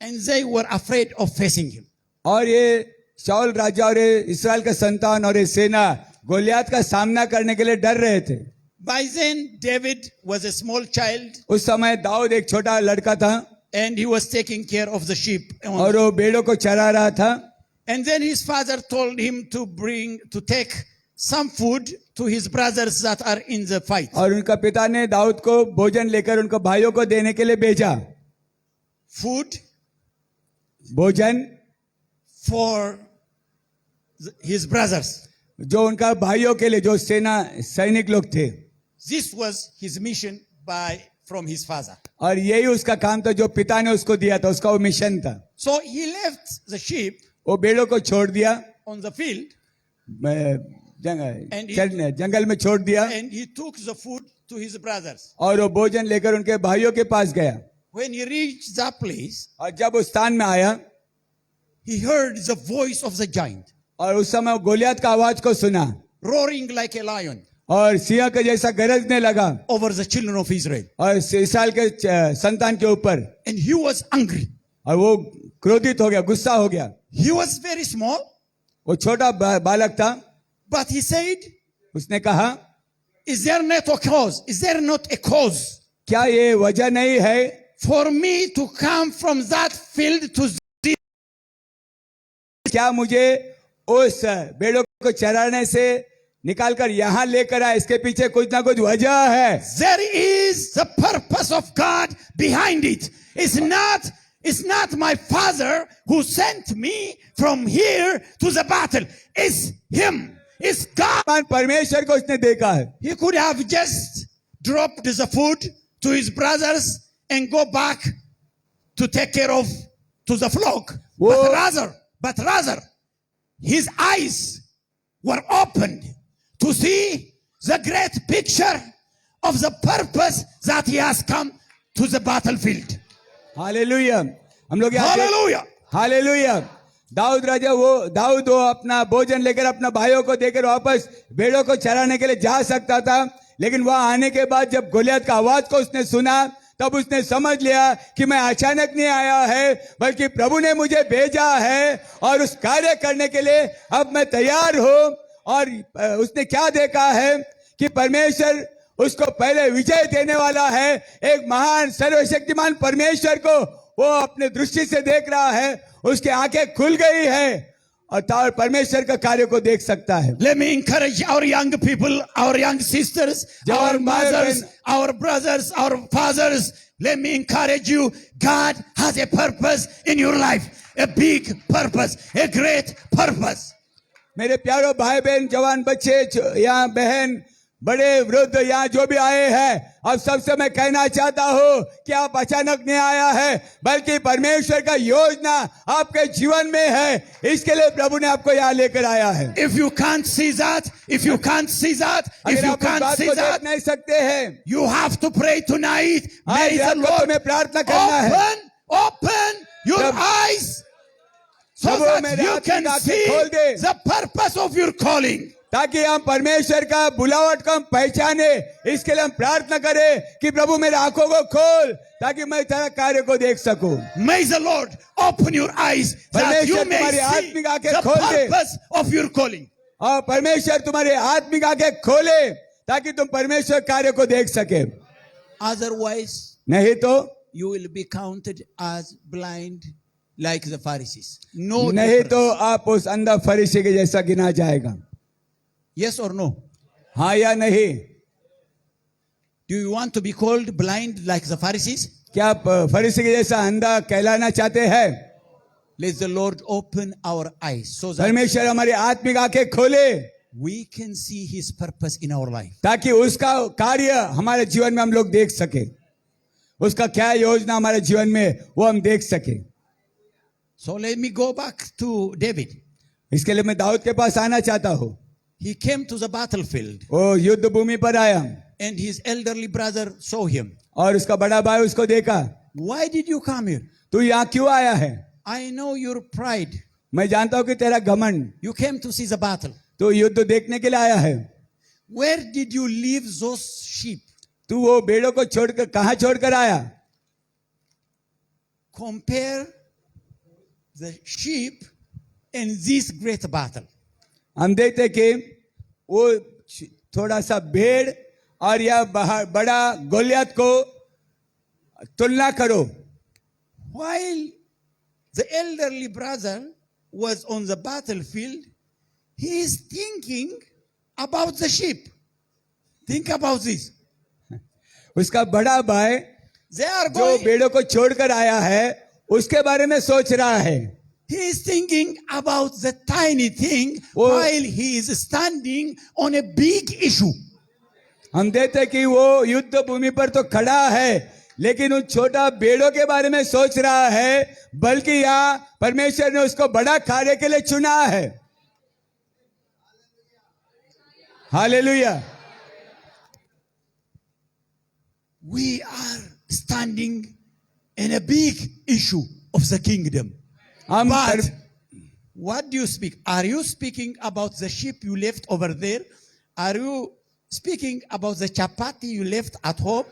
and they were afraid of facing him. और ये शाऊल राजा और ये इस्राएल का संतान और ये सेना गोलियत का सामना करने के लिए डर रहे थे। By then, David was a small child, उस समय दाऊद एक छोटा लड़का था and he was taking care of the sheep. और वो भेड़ों को चरा रहा था। And then his father told him to take some food to his brothers that are in the fight. और उनका पिता ने दाऊद को भोजन लेकर उनको भाइयों को देने के लिए भेजा। Food भोजन for his brothers. जो उनका भाइयों के लिए, जो सेना सैनिक लोग थे। This was his mission from his father. और यही उसका काम था जो पिता ने उसको दिया था, उसका वो मिशन था। So he left the sheep वो भेड़ों को छोड़ दिया, on the field, जंगल में छोड़ दिया and he took the food to his brothers. और वो भोजन लेकर उनके भाइयों के पास गया। When he reached that place, और जब उस स्थान में आया, he heard the voice of the giant, और उस समय वो गोलियत का आवाज को सुना, roaring like a lion. और सिंह के जैसा गरजने लगा over the children of Israel. और इस्राएल के संतान के ऊपर, And he was angry. और वो क्रोधित हो गया, गुस्सा हो गया. He was very small, वो छोटा बालक था. but he said, उसने कहा, is there not a cause? Is there not a cause क्या ये वजह नहीं है for me to come from that field to this? क्या मुझे उस भेड़ों को चराने से निकालकर यहाँ लेकर आए? इसके पीछे कुछ ना कुछ वजह है. There is the purpose of God behind it. It's not my father who sent me from here to the battle. It's him. It's God. परमेश्वर को उसने देखा है. He could have just dropped the food to his brothers and go back to take care of to the flock. Whoa. But rather, his eyes were opened to see the great picture of the purpose that he has come to the battlefield. Hallelujah. हम लोग यहाँ Hallelujah. Hallelujah. Dawood वो अपना भोजन लेकर अपना भाइयों को देकर वापस भेड़ों को चराने के लिए जा सकता था, लेकिन वहां आने के बाद जब गोलियत का आवाज को उसने सुना, तब उसने समझ लिया कि मैं अचानक नहीं आया है, बल्कि प्रभु ने मुझे भेजा है और उस कार्य करने के लिए अब मैं तैयार हूं. और उसने क्या देखा है कि परमेश्वर उसको पहले विजय देने वाला है. एक महान सर्वशक्तिमान परमेश्वर को वो अपने दृष्टि से देख रहा है. उसकी आंखें खुल गई है और परमेश्वर का कार्य को देख सकता है. Let me encourage our young people, our young sisters, our mothers, our brothers, our fathers. Let me encourage you. God has a purpose in your life. A big purpose. A great purpose. मेरे प्यारो भाई बहन, जवान बच्चे, यहाँ बहन, बड़े वृद्ध, यहाँ जो भी आए हैं, अब सबसे मैं कहना चाहता हूँ कि आप अचानक नहीं आया है, बल्कि परमेश्वर का योजना आपके जीवन में है. इसके लिए प्रभु ने आपको यहाँ लेकर आया है. If you can't see that, if you can't see that, if अगर you आप इस can't बात see को देख that, नहीं सकते हैं, you have to pray tonight. May आज the आपको Lord तुम्हें प्रार्थना करना है. open your Prabhu- eyes so Prabhu that मेरे you आत्मिक can आंखें see खोल दे. the purpose of your calling. ताकि हम परमेश्वर का बुलावट को हम पहचाने. इसके लिए हम प्रार्थना करें कि प्रभु मेरे आंखों को खोल, ताकि मैं तेरा कार्य को देख सकूं. May the Lord open your eyes that you परमेश्वर may तुम्हारी see आत्मिक आंखें the खोल दे. purpose of your calling. और परमेश्वर तुम्हारे आत्मिक आंखें खोले ताकि तुम परमेश्वर कार्य को देख सके. Otherwise, नहीं तो you will be counted as blind like the Pharisees. No नहीं difference. तो आप उस अंधा फरीसी के जैसा गिना जाएगा. Yes or no? हाँ या नहीं? Do you want to be called blind like the Pharisees? क्या आप फरीसी के जैसा अंधा कहलाना चाहते हैं? Let the Lord open our eyes so that परमेश्वर हमारी आत्मिक आंखें खोले we can see His purpose in our life. ताकि उसका कार्य हमारे जीवन में हम लोग देख सके. उसका क्या योजना हमारे जीवन में वो हम देख सके. So let me go back to David. इसके लिए मैं दाऊद के पास आना चाहता हूँ. He came to the battlefield वो युद्ध भूमि पर आया and his elderly brother saw him. और उसका बड़ा भाई उसको देखा. Why did you come here? तू यहाँ क्यों आया है? I know your pride. मैं जानता हूँ कि तेरा घमंड. You came to see the battle. तू युद्ध देखने के लिए आया है. Where did you leave those sheep? तू वो भेड़ों को छोड़कर कहाँ छोड़कर आया? Compare the sheep in this great battle. हम देखते कि वो थोड़ा सा भेड़ और यह बड़ा गोलियत को तुलना करो. While the elderly brother was on the battlefield, he is thinking about the sheep. Think about this. उसका बड़ा भाई They are जो going, भेड़ों को छोड़कर आया है उसके बारे में सोच रहा है. he is thinking about the tiny thing while he is standing on a big issue. हम देखते कि वो युद्ध भूमि पर तो खड़ा है, लेकिन उन छोटा भेड़ों के बारे में सोच रहा है, बल्कि यहाँ परमेश्वर ने उसको बड़ा कार्य के लिए चुना है. Hallelujah. We are standing in a big issue of the kingdom. हम But what do you speak? Are you speaking about the sheep you left over there? Are you speaking about the chapati you left at home?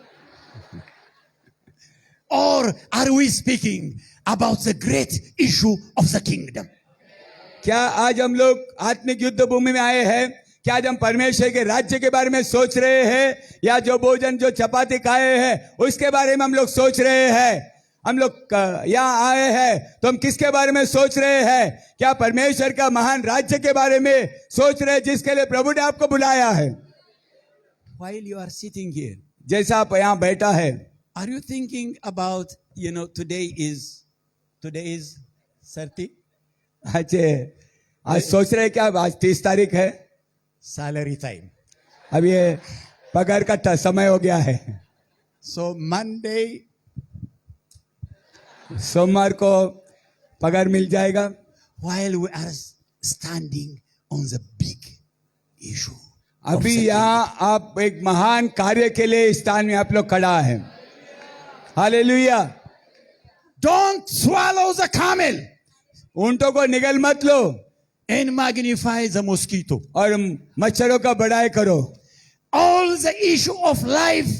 Or are we speaking about the great issue of the kingdom? क्या आज हम लोग आत्मिक युद्ध भूमि में आए हैं? क्या आज हम परमेश्वर के राज्य के बारे में सोच रहे हैं, या जो भोजन जो चपाती खाए हैं उसके बारे में हम लोग सोच रहे हैं? हम लोग यहाँ आए हैं तो हम किसके बारे में सोच रहे हैं? क्या परमेश्वर का महान राज्य के बारे में सोच रहे हैं जिसके लिए प्रभु ने आपको बुलाया है? While you are sitting here, जैसा आप यहाँ बैठा है, are you thinking about, today is 30? आज सोच रहे हैं क्या आज 30 तारीख है, Salary time. अब ये पगार का समय हो गया है. So Monday, सोमवार को पगार मिल जाएगा. while we are standing on the big issue. अभी यहाँ आप एक महान कार्य के लिए इस स्थान में आप लोग खड़ा है. Hallelujah. Don't swallow the camel ऊंटों को निगल मत लो and magnify the mosquito. और मच्छरों का बड़ाई करो. All the issue of life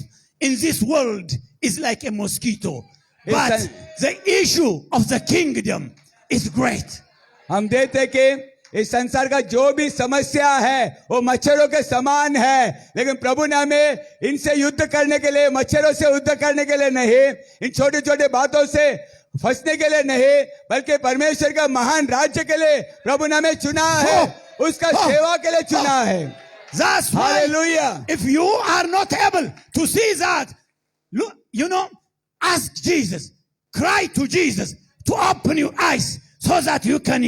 in this world is like a mosquito. But the issue of the kingdom is great. हम देखते कि इस संसार का जो भी समस्या है वो मच्छरों के समान है, लेकिन प्रभु ने हमें इनसे युद्ध करने के लिए, मच्छरों से युद्ध करने के लिए नहीं, इन छोटे छोटे बातों से फंसने के लिए नहीं, बल्कि परमेश्वर का महान राज्य के लिए प्रभु ने हमें चुना है, उसका सेवा के लिए चुना है. That's why, Hallelujah. if you are not able to see that, look, ask Jesus, cry to Jesus to open your eyes so that you can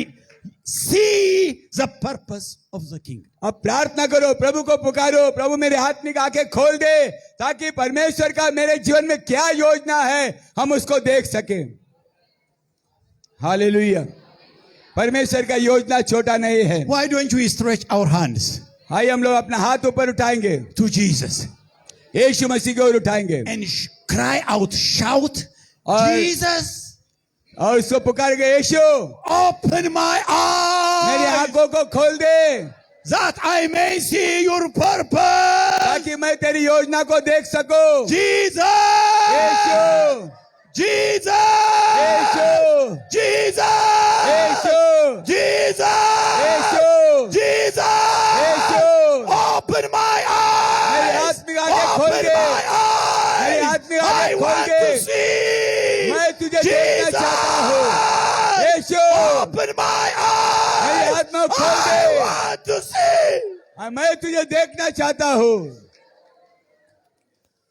see the purpose of the kingdom. अब प्रार्थना करो, प्रभु को पुकारो, प्रभु मेरे आत्मिक आंखें खोल दे ताकि परमेश्वर का मेरे जीवन में क्या योजना है हम उसको देख सके. हालेलुया. परमेश्वर का योजना छोटा नहीं है. Why don't we stretch our hands आइए हम लोग अपना हाथ ऊपर उठाएंगे, to Jesus यीशु मसीह की ओर उठाएंगे and cry out, shout, और- Jesus, और उसको पुकारेंगे, यीशु open my मेरी eyes आंखों को खोल दे that I may see your purpose. ताकि मैं तेरी योजना को देख सकूं. Jesus, Yeshu Jesus, Yeshu Jesus, Yeshu Jesus, Yeshu Jesus, Yeshu open my मेरी eyes, आत्मिक आंखें खोल open दे. my मेरी eyes. आत्मिक I आंखें खोल want दे. to see. मैं तुझे देखना चाहता हूँ. Jesus, यीशु open my मेरी eyes. आत्मा को खोल I they. want to see. मैं तुझे देखना चाहता हूँ.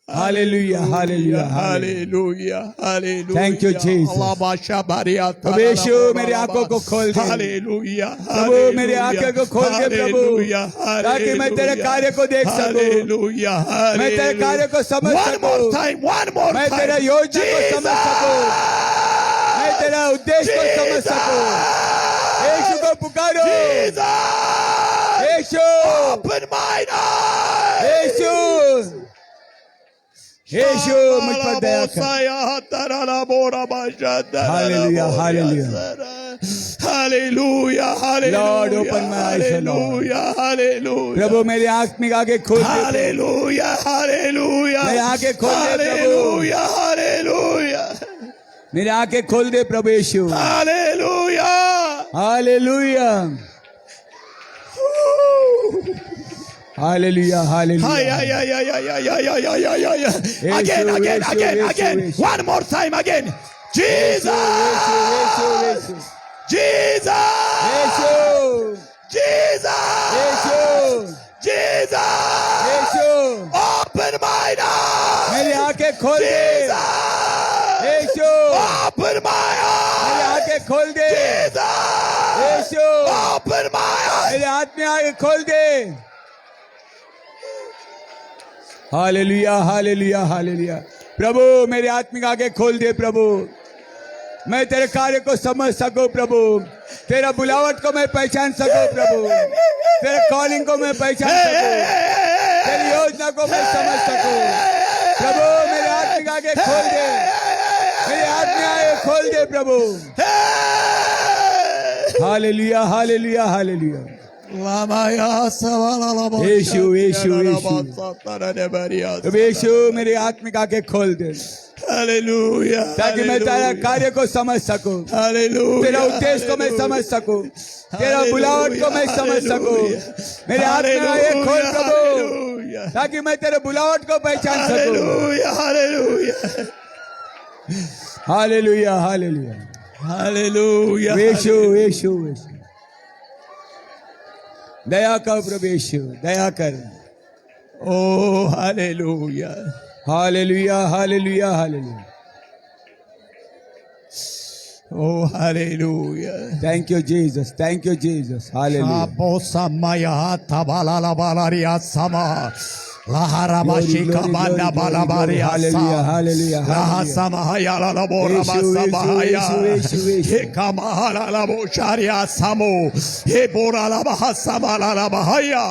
Hallelujah, hallelujah, Hallelujah, hallelujah. Thank you, Jesus. प्रभु यीशु मेरी आंखों को खोल दे. Hallelujah. प्रभु मेरी आंखों को खोल दे प्रभु, ताकि मैं तेरे कार्य को देख सकूं, Hallelujah. मैं तेरे कार्य को समझ One more सकूं, time, one more मैं time. तेरा योजना को समझ सकूं, मैं तेरा उद्देश्य को समझ सकूं. यीशु को पुकारो, Jesus, यीशु open mine eyes. यीशु यीशु मुझ पर दया कर. Hallelujah, hallelujah. Hallelujah, hallelujah. Lord, open my eyes, O Lord. Hallelujah, hallelujah. प्रभु मेरी आंखें आगे खोल दे. Hallelujah, hallelujah. मेरी आंखें खोल दे प्रभु. Hallelujah, hallelujah. मेरी आंखें खोल दे प्रभु यीशु. Hallelujah. Hallelujah, hallelujah, hallelujah. Again, again, again, again. One more time, again. Jesus, Jesus, Jesus, Jesus. Open my eyes. मेरी आंखें खोल दे. Jesus, यीशु open my मेरी eyes. आंखें खोल दे. Jesus, Yeshu open my eyes. मेरे हाथ में आंखें खोल दे. Hallelujah, hallelujah, hallelujah. प्रभु मेरी आत्मिक आंखें खोल दे प्रभु, मैं तेरे कार्य को समझ सकूं प्रभु, तेरा बुलावट को मैं पहचान सकूं प्रभु, तेरे कॉलिंग को मैं पहचान सकूं, तेरी योजना को मैं समझ सकूं. प्रभु मेरे आत्मिक आंखें खोल दे, मेरे आत्मिक आंखें खोल दे प्रभु. Hallelujah, hallelujah, hallelujah. यीशु यीशु यीशु अब यीशु मेरी आत्मिक आंखें खोल दे Hallelujah. ताकि मैं तेरा कार्य को समझ सकूं, तेरा उद्देश्य को मैं समझ सकूं, तेरा बुलावट को मैं समझ सकूं। मेरे हाथ में आए खोल प्रभु, ताकि मैं तेरे बुलावट को पहचान सकूं। Hallelujah hallelujah Hallelujah. यीशु यीशु यीशु दया कर प्रभु यीशु दया कर। Oh, hallelujah. Hallelujah hallelujah hallelujah Oh, hallelujah. Thank you Jesus thank you Jesus hallelujah Abosamaya tabalala balaria sama. Laharabashika banda balabaria hallelujah hallelujah Lahasamahaya la bora basabahaya. Hekamahala la bosharia samo. He bora la bahasama la bahaya.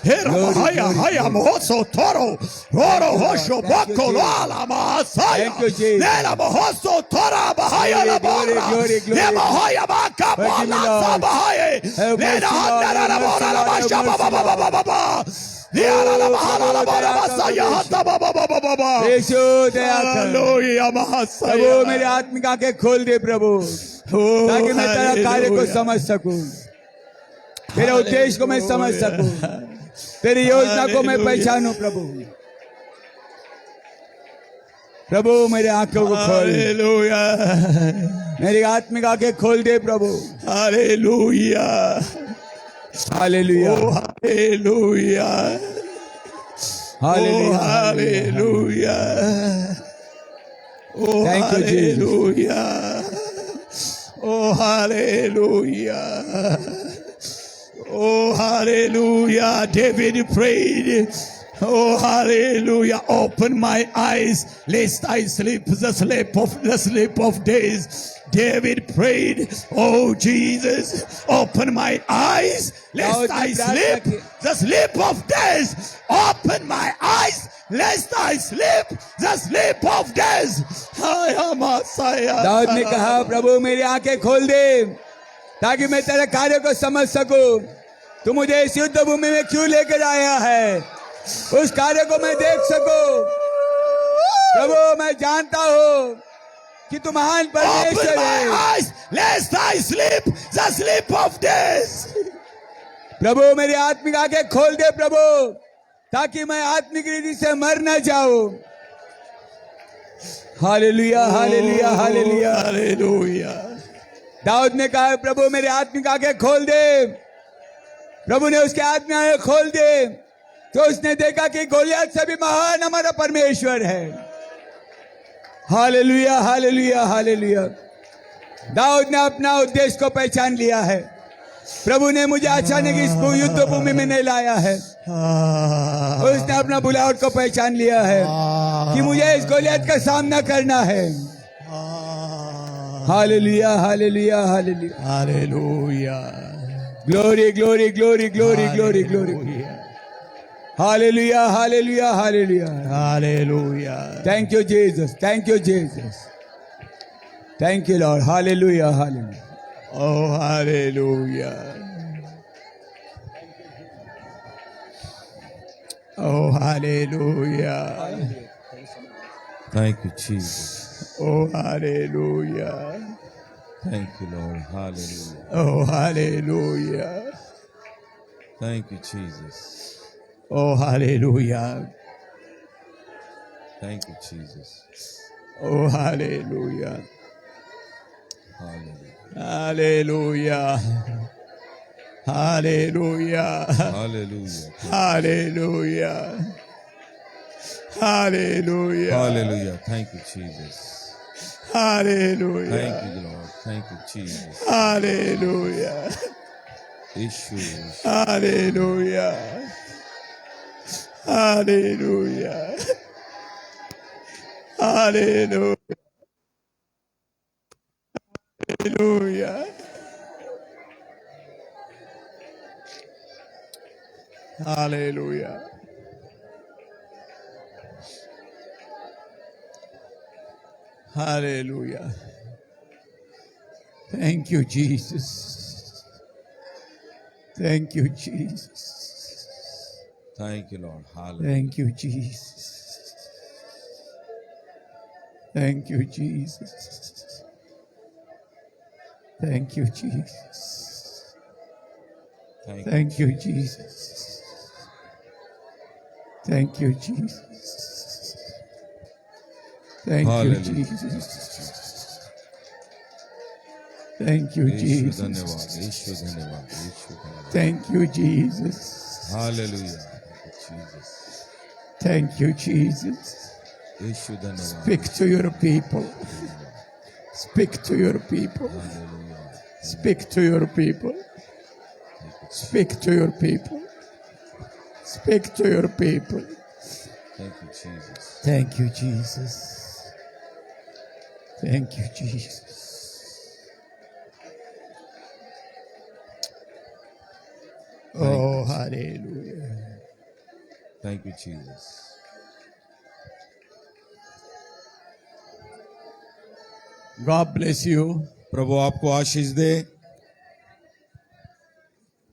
He bahaya haya mohoso toro. Roro hosho bako la mahasaya. Thank you, Jesus. Nela mohoso tora bahaya la bora. Glory, glory, He glory. bahaya baka Forgive me, bala Lord. sabahaya. Have mercy, Nela Lord. handara la Have bora mercy, la Lord. basha Have ba ba mercy, ba ba ba ba. Yala la bahala la bora basaya hata ba ba ba ba ba ba. यीशु दया कर Hallelujah, Mahasaya. प्रभु मेरी आत्मिक आंखें खोल दे प्रभु Oh, ताकि मैं तेरा कार्य को hallelujah. समझ सकूं, तेरे उद्देश्य को मैं समझ सकूं, तेरी योजना को मैं पहचानूं प्रभु। प्रभु मेरे आंखों को खोल, Hallelujah. मेरी आत्मिक आंखें खोल दे प्रभु। Hallelujah. Hallelujah Oh, hallelujah. Oh, hallelujah hallelujah. Oh, Thank you, Jesus. hallelujah. Oh, hallelujah. Oh, hallelujah. David prayed. Oh, hallelujah. Open my eyes, lest I sleep the sleep of days. David prayed, oh Jesus, open my eyes, lest I sleep the sleep of days. Open my eyes, lest I sleep the sleep of days. I am Messiah. दाऊद ने कहा प्रभु मेरी आंखें खोल दे ताकि मैं तेरे कार्य को समझ सकूं। तू मुझे इस युद्ध भूमि में क्यों लेकर आया है, उस कार्य को मैं देख सकूं। प्रभु मैं जानता हूं कि तू महान Open परमेश्वर my है। eyes, lest I sleep the sleep of days. प्रभु मेरी आत्मिक आंखें खोल दे प्रभु ताकि मैं आत्मिक रीति से मर न जाऊं। Hallelujah hallelujah hallelujah. Hallelujah. दाऊद ने कहा प्रभु मेरी आत्मिक आंखें खोल दे। प्रभु ने उसके आत्मिक आंखें खोल दे तो उसने देखा कि गोलियत से भी महान हमारा परमेश्वर है। Hallelujah hallelujah hallelujah. दाऊद ने अपना उद्देश्य को पहचान लिया है। प्रभु ने मुझे अचानक इस युद्ध भूमि में नहीं लाया है, उसने अपना बुलावट को पहचान लिया है कि मुझे इस गोलियत का सामना करना है। Hallelujah hallelujah hallelujah. Hallelujah. Glory glory glory glory glory glory. Hallelujah hallelujah hallelujah. Hallelujah. Thank you Jesus thank you Jesus thank you Lord. Hallelujah hallelujah. Oh, hallelujah. Oh, hallelujah. Thank you, Jesus. Oh, hallelujah. Thank you, Lord. Hallelujah. Oh, hallelujah. Thank you, Jesus. Oh, hallelujah. Thank you, Jesus. Oh, hallelujah. Hallelujah. Hallelujah. Hallelujah. Hallelujah. Hallelujah. Hallelujah. Hallelujah. Thank you, Jesus. Hallelujah. Thank you, Lord. Thank you, Jesus. Hallelujah. Issues. Hallelujah. Hallelujah. Hallelujah. Hallelujah. Hallelujah. Hallelujah. Thank you, Jesus. Thank you, Jesus. Thank you, Lord. Hallelujah. Thank you, Jesus. Thank you, Jesus. Thank you, Jesus. Thank you. Thank you, Jesus. Thank you, Jesus. Thank you, Hallelujah. Jesus. Thank you, यीशु Jesus. धन्यवाद, यीशु धन्यवाद, यीशु धन्यवाद। Thank you, Jesus. Hallelujah. Jesus. Thank you, Jesus. यीशु धन्यवाद। Speak to your people. Speak to your people. Hallelujah. Speak to your people. Speak to your people. Speak to your people. Thank you, Jesus. Thank you, Jesus. Thank you, Jesus. Oh, hallelujah. Thank you, Jesus. God bless you. प्रभु आपको आशीष दे।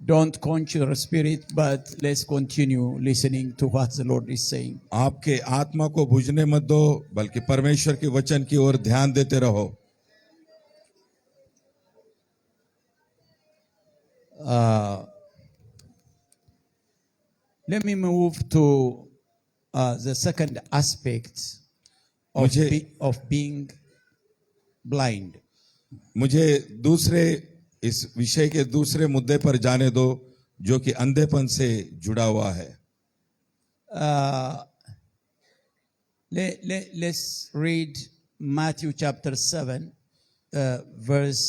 Don't quench your spirit, but let's continue listening to what the Lord is saying. आपके आत्मा को बुझने मत दो, बल्कि परमेश्वर के वचन की ओर ध्यान देते रहो। Let me move to the second aspect of, मुझे- of being blind. मुझे दूसरे इस विषय के दूसरे मुद्दे पर जाने दो, जो कि अंधेपन से जुड़ा हुआ है। Let's read Matthew chapter 7, verse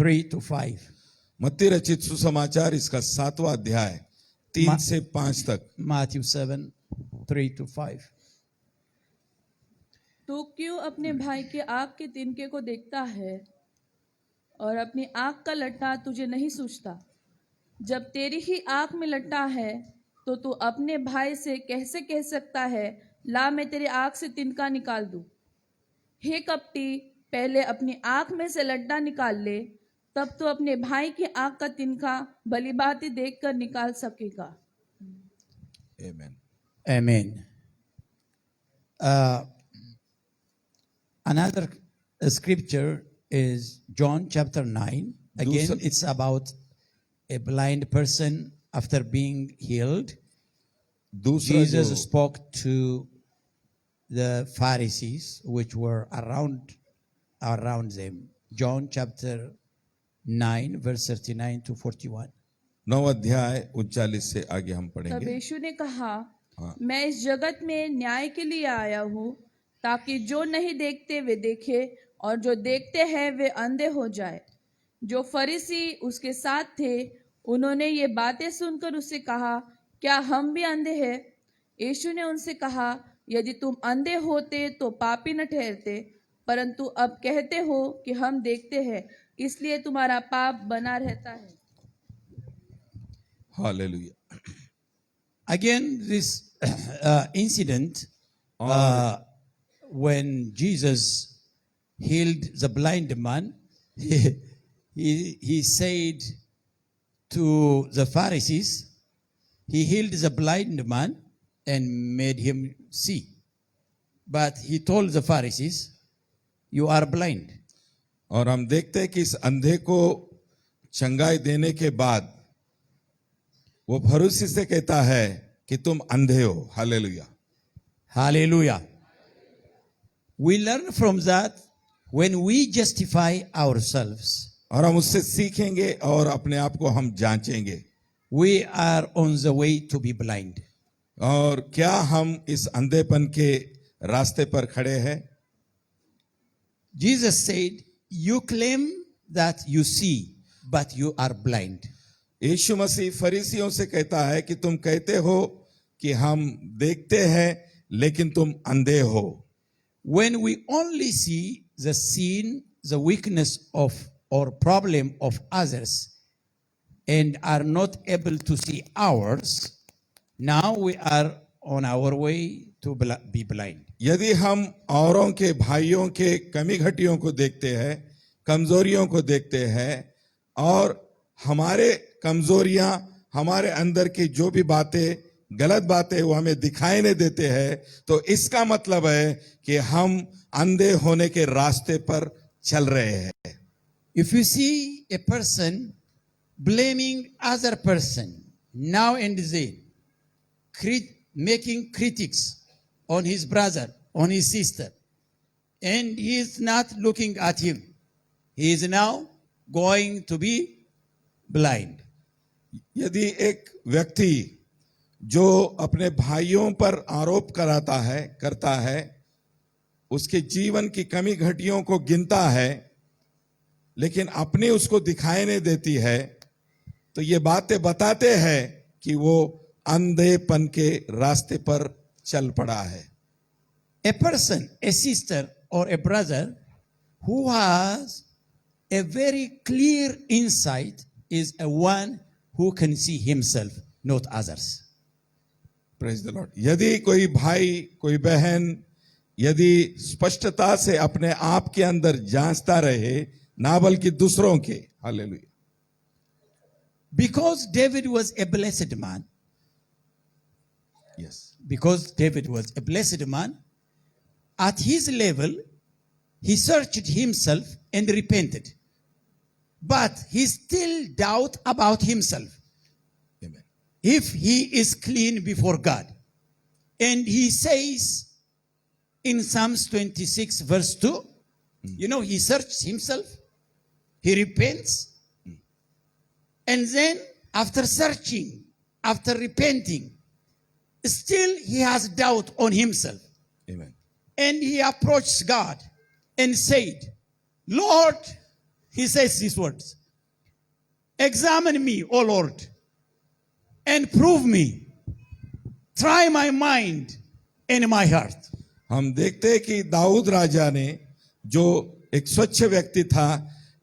3 to 5. मत्ती रचित सुसमाचार इसका 7वां अध्याय 3 से 5 तक। Matthew 7, 3 to 5. तू क्यों अपने भाई के आँख के तिनके को देखता है और अपनी आँख का लट्टा तुझे नहीं सूझता? जब तेरी ही आँख में लट्टा है तो तू अपने भाई से कैसे कह सकता है, ला मैं तेरी आँख से तिनका निकाल दूं? हे कपटी, पहले अपनी आँख में से लट्टा निकाल ले, तब तो अपने भाई की आँख का तिनका भली भांति देखकर निकाल सकेगा। Amen. Amen. Another scripture is John chapter 9. Again, दूसरा- it's about a blind person after being healed. दूसरा Jesus जो spoke to the Pharisees, which were around them. John chapter 9, verse 39 to 41. 9 अध्याय 39 से आगे हम तब पढ़ेंगे। यीशु ने कहा, हाँ। मैं इस जगत में न्याय के लिए आया हूँ, ताकि जो नहीं देखते वे देखे और जो देखते हैं वे अंधे हो जाए। जो फरीसी उसके साथ थे, उन्होंने ये बातें सुनकर उससे कहा, क्या हम भी अंधे हैं? यीशु ने उनसे कहा, यदि तुम अंधे होते तो पापी न ठहरते, परंतु अब कहते हो कि हम देखते हैं, इसलिए तुम्हारा पाप बना रहता है। Hallelujah. Again, this incident when Jesus healed the blind man, he said to the Pharisees, he healed the blind man and made him see. But he told the Pharisees, you are blind. और हम देखते हैं कि इस अंधे को चंगाई देने के बाद वो फरीसी से कहता है कि तुम अंधे हो। Hallelujah. Hallelujah. We learn from that when we justify ourselves, और हम उससे सीखेंगे और अपने आप को हम जांचेंगे। we are on the way to be blind. और क्या हम इस अंधेपन के रास्ते पर खड़े हैं? Jesus said, you claim that you see, but you are blind. यीशु मसीह फरीसियों से कहता है कि तुम कहते हो कि हम देखते हैं, लेकिन तुम अंधे हो। When we only see the sin, the weakness of or problem of others and are not able to see ours, now we are on our way to be blind. यदि हम औरों के भाइयों के कमी घटियों को देखते हैं, कमजोरियों को देखते हैं और हमारे कमजोरियां, हमारे अंदर की जो भी बातें, गलत बातें वो हमें दिखाई नहीं देते हैं, तो इसका मतलब है कि हम अंधे होने के रास्ते पर चल रहे हैं। If you see a person blaming other person now and then, making critics on his brother, on his sister, and he is not looking at him, he is now going to be blind. यदि एक व्यक्ति जो अपने भाइयों पर आरोप करता है, उसके जीवन की कमी घटियों को गिनता है, लेकिन अपनी उसको दिखाई नहीं देती है, तो ये बातें बताते हैं कि वो अंधेपन के रास्ते पर चल पड़ा है। A person, a sister or a brother who has a very clear insight is a one who can see himself, not others. Praise the Lord. यदि कोई भाई, कोई बहन यदि स्पष्टता से अपने आप के अंदर जांचता रहे, ना बल्कि दूसरों के। Hallelujah. Because David was a blessed man, yes, because David was a blessed man, at his level, he searched himself and repented. But he still doubt about himself. आमीन। If he is clean before God. And he says in Psalms 26 verse 2, you know, he searches himself, he repents, and then after searching, after repenting, still he has doubt on himself. आमीन। And he approached God and said, Lord, he says these words, examine me, O Lord, and prove me. Try my mind and my heart. हम देखते हैं कि दाऊद राजा ने, जो एक स्वच्छ व्यक्ति था,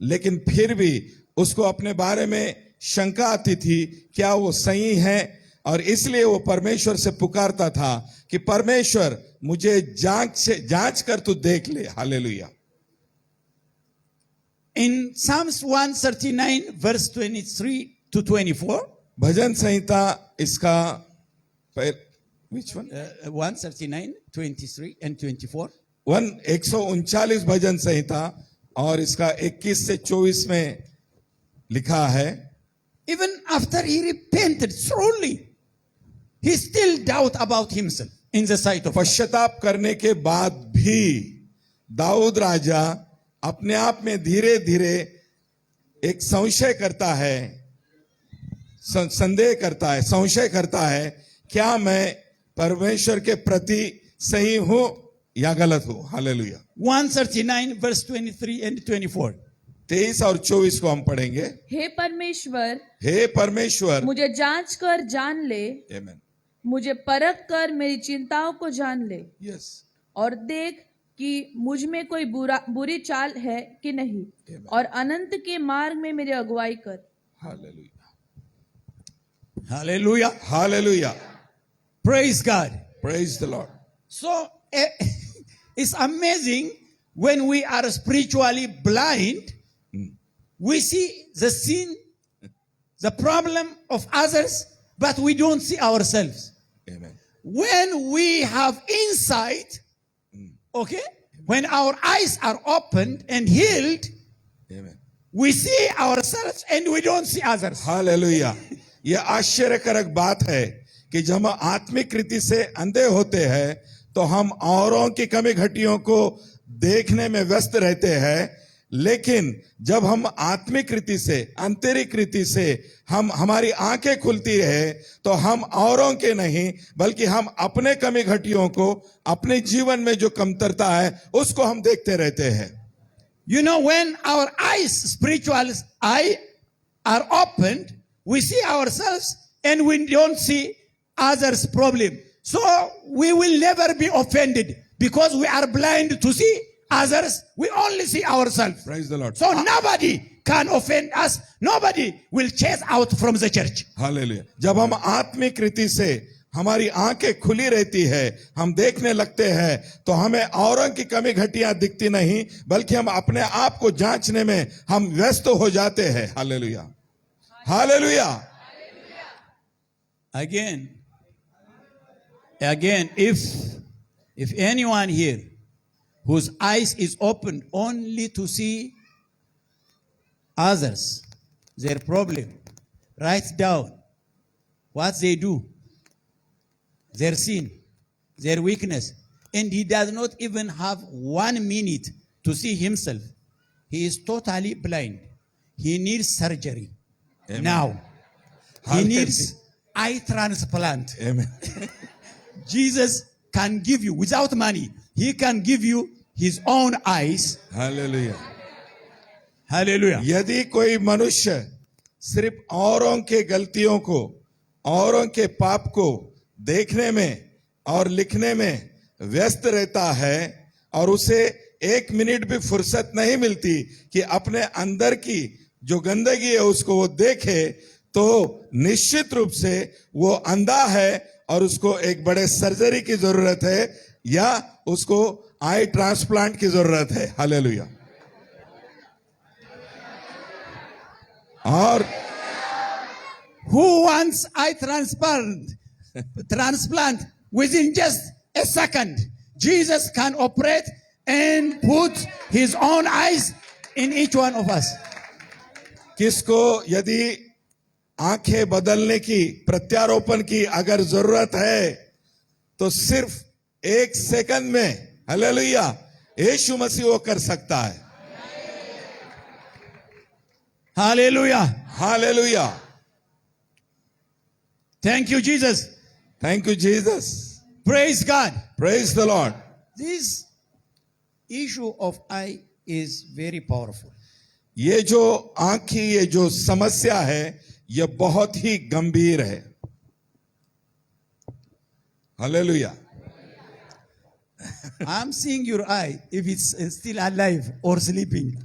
लेकिन फिर भी उसको अपने बारे में शंका आती थी, क्या वो सही है, और इसलिए वो परमेश्वर से पुकारता था कि परमेश्वर मुझे जांच कर तू देख ले। Hallelujah. In Psalms 139 verse 23 to 24, भजन संहिता इसका which one? 139, 23 and 24. 139 भजन संहिता और इसका 21 से 24 में लिखा है, Even after he repented thoroughly, he still doubt about himself in the sight of God. पश्चाताप करने के बाद भी दाऊद राजा अपने आप में धीरे धीरे एक संशय करता है, संदेह करता है, संशय करता है, क्या मैं परमेश्वर के प्रति सही हूं या गलत हूं। हालेलुया। 139 verse 23 and 24. 23 और 24 को हम पढ़ेंगे। हे परमेश्वर, हे परमेश्वर, मुझे जांच कर जान ले, आमीन। मुझे परख कर मेरी चिंताओं को जान ले, यस, और देख कि मुझ में कोई बुरी चाल है कि नहीं, और अनंत के मार्ग में मेरी अगुवाई कर। Hallelujah, Hallelujah. Hallelujah. Praise God. Praise the Lord. So it's amazing when we are spiritually blind, we see the sin, the problem of others, but we don't see ourselves. आमीन। When we have insight, okay, when our eyes are opened and healed, आमीन। we see ourselves and we don't see others. Hallelujah. यह आश्चर्यकारक बात है कि जब हम आत्मिक रीति से अंधे होते हैं तो हम औरों की कमी घटियों को देखने में व्यस्त रहते हैं, लेकिन जब हम आत्मिक रीति से, आंतरिक रीति से हमारी आंखें खुलती है तो हम औरों के नहीं बल्कि हम अपने कमी घटियों को, अपने जीवन में जो कमतरता है उसको हम देखते रहते हैं। You know, when our eyes, spiritual eye, are opened, we see ourselves and we don't see others' problem. So we will never be offended because we are blind to see others. We only see ourselves. Praise the Lord. So nobody can offend us. Nobody will chase out from the church. Hallelujah. जब हम आत्मिक रीति से हमारी आंखें खुली रहती है, हम देखने लगते हैं, तो हमें औरों की कमी घटियां दिखती नहीं बल्कि हम अपने आप को जांचने में हम व्यस्त हो जाते हैं। Hallelujah. Hallelujah. Again, if anyone here whose eyes is opened only to see others, their problem, write down what they do, their sin, their weakness, and he does not even have 1 minute to see himself, he is totally blind. He needs surgery. Amen. Now. He Hallelujah. needs eye transplant. Amen. Jesus can give you, without money, he can give you his own eyes. Hallelujah. Hallelujah. यदि कोई मनुष्य सिर्फ औरों के गलतियों को, औरों के पाप को देखने में और लिखने में व्यस्त रहता है और उसे 1 मिनट भी फुर्सत नहीं मिलती कि अपने अंदर की जो गंदगी है उसको वो देखे, तो निश्चित रूप से वो अंधा है और उसको एक बड़े सर्जरी की जरूरत है या उसको आई ट्रांसप्लांट की जरूरत है। हालेलुया। और Who wants eye transplant? Transplant within just a second. Jesus can operate and put his own eyes in each one of us. किसको यदि आंखें बदलने की, प्रत्यारोपण की अगर जरूरत है तो सिर्फ 1 सेकंड में, हालेलुया, यीशु मसीह वो कर सकता है। Hallelujah. Hallelujah. Thank you, Jesus. Thank you Jesus. Praise God. Praise the Lord. This issue of eye is very powerful. ये जो आंख की ये जो समस्या है ये बहुत ही गंभीर है। Hallelujah. I'm seeing your eye if it's still alive or sleeping.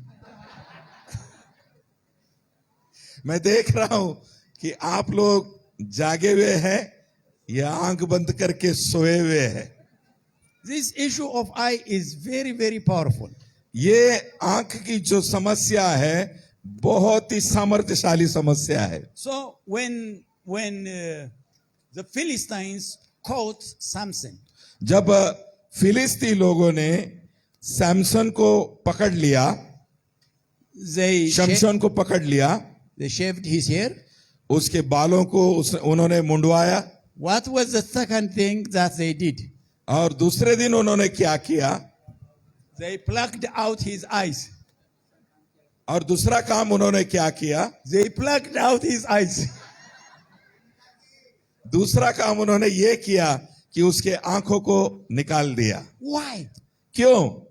मैं देख रहा हूं कि आप लोग जागे हुए हैं या आंख बंद करके सोए हुए हैं। This issue of eye is very, very powerful. ये आंख की जो समस्या है बहुत ही सामर्थ्यशाली समस्या है। So when the Philistines caught Samson, जब फिलिस्ती लोगों ने सैमसन को पकड़ लिया, शमशोन को पकड़ लिया, they shaved his hair. उसके बालों को उन्होंने मुंडवाया। What was the second thing that they did? और दूसरे दिन उन्होंने क्या किया? They plucked out his eyes. और दूसरा काम उन्होंने क्या किया? They plucked out his eyes. दूसरा काम उन्होंने ये किया कि उसके आंखों को निकाल दिया। Why? क्यों?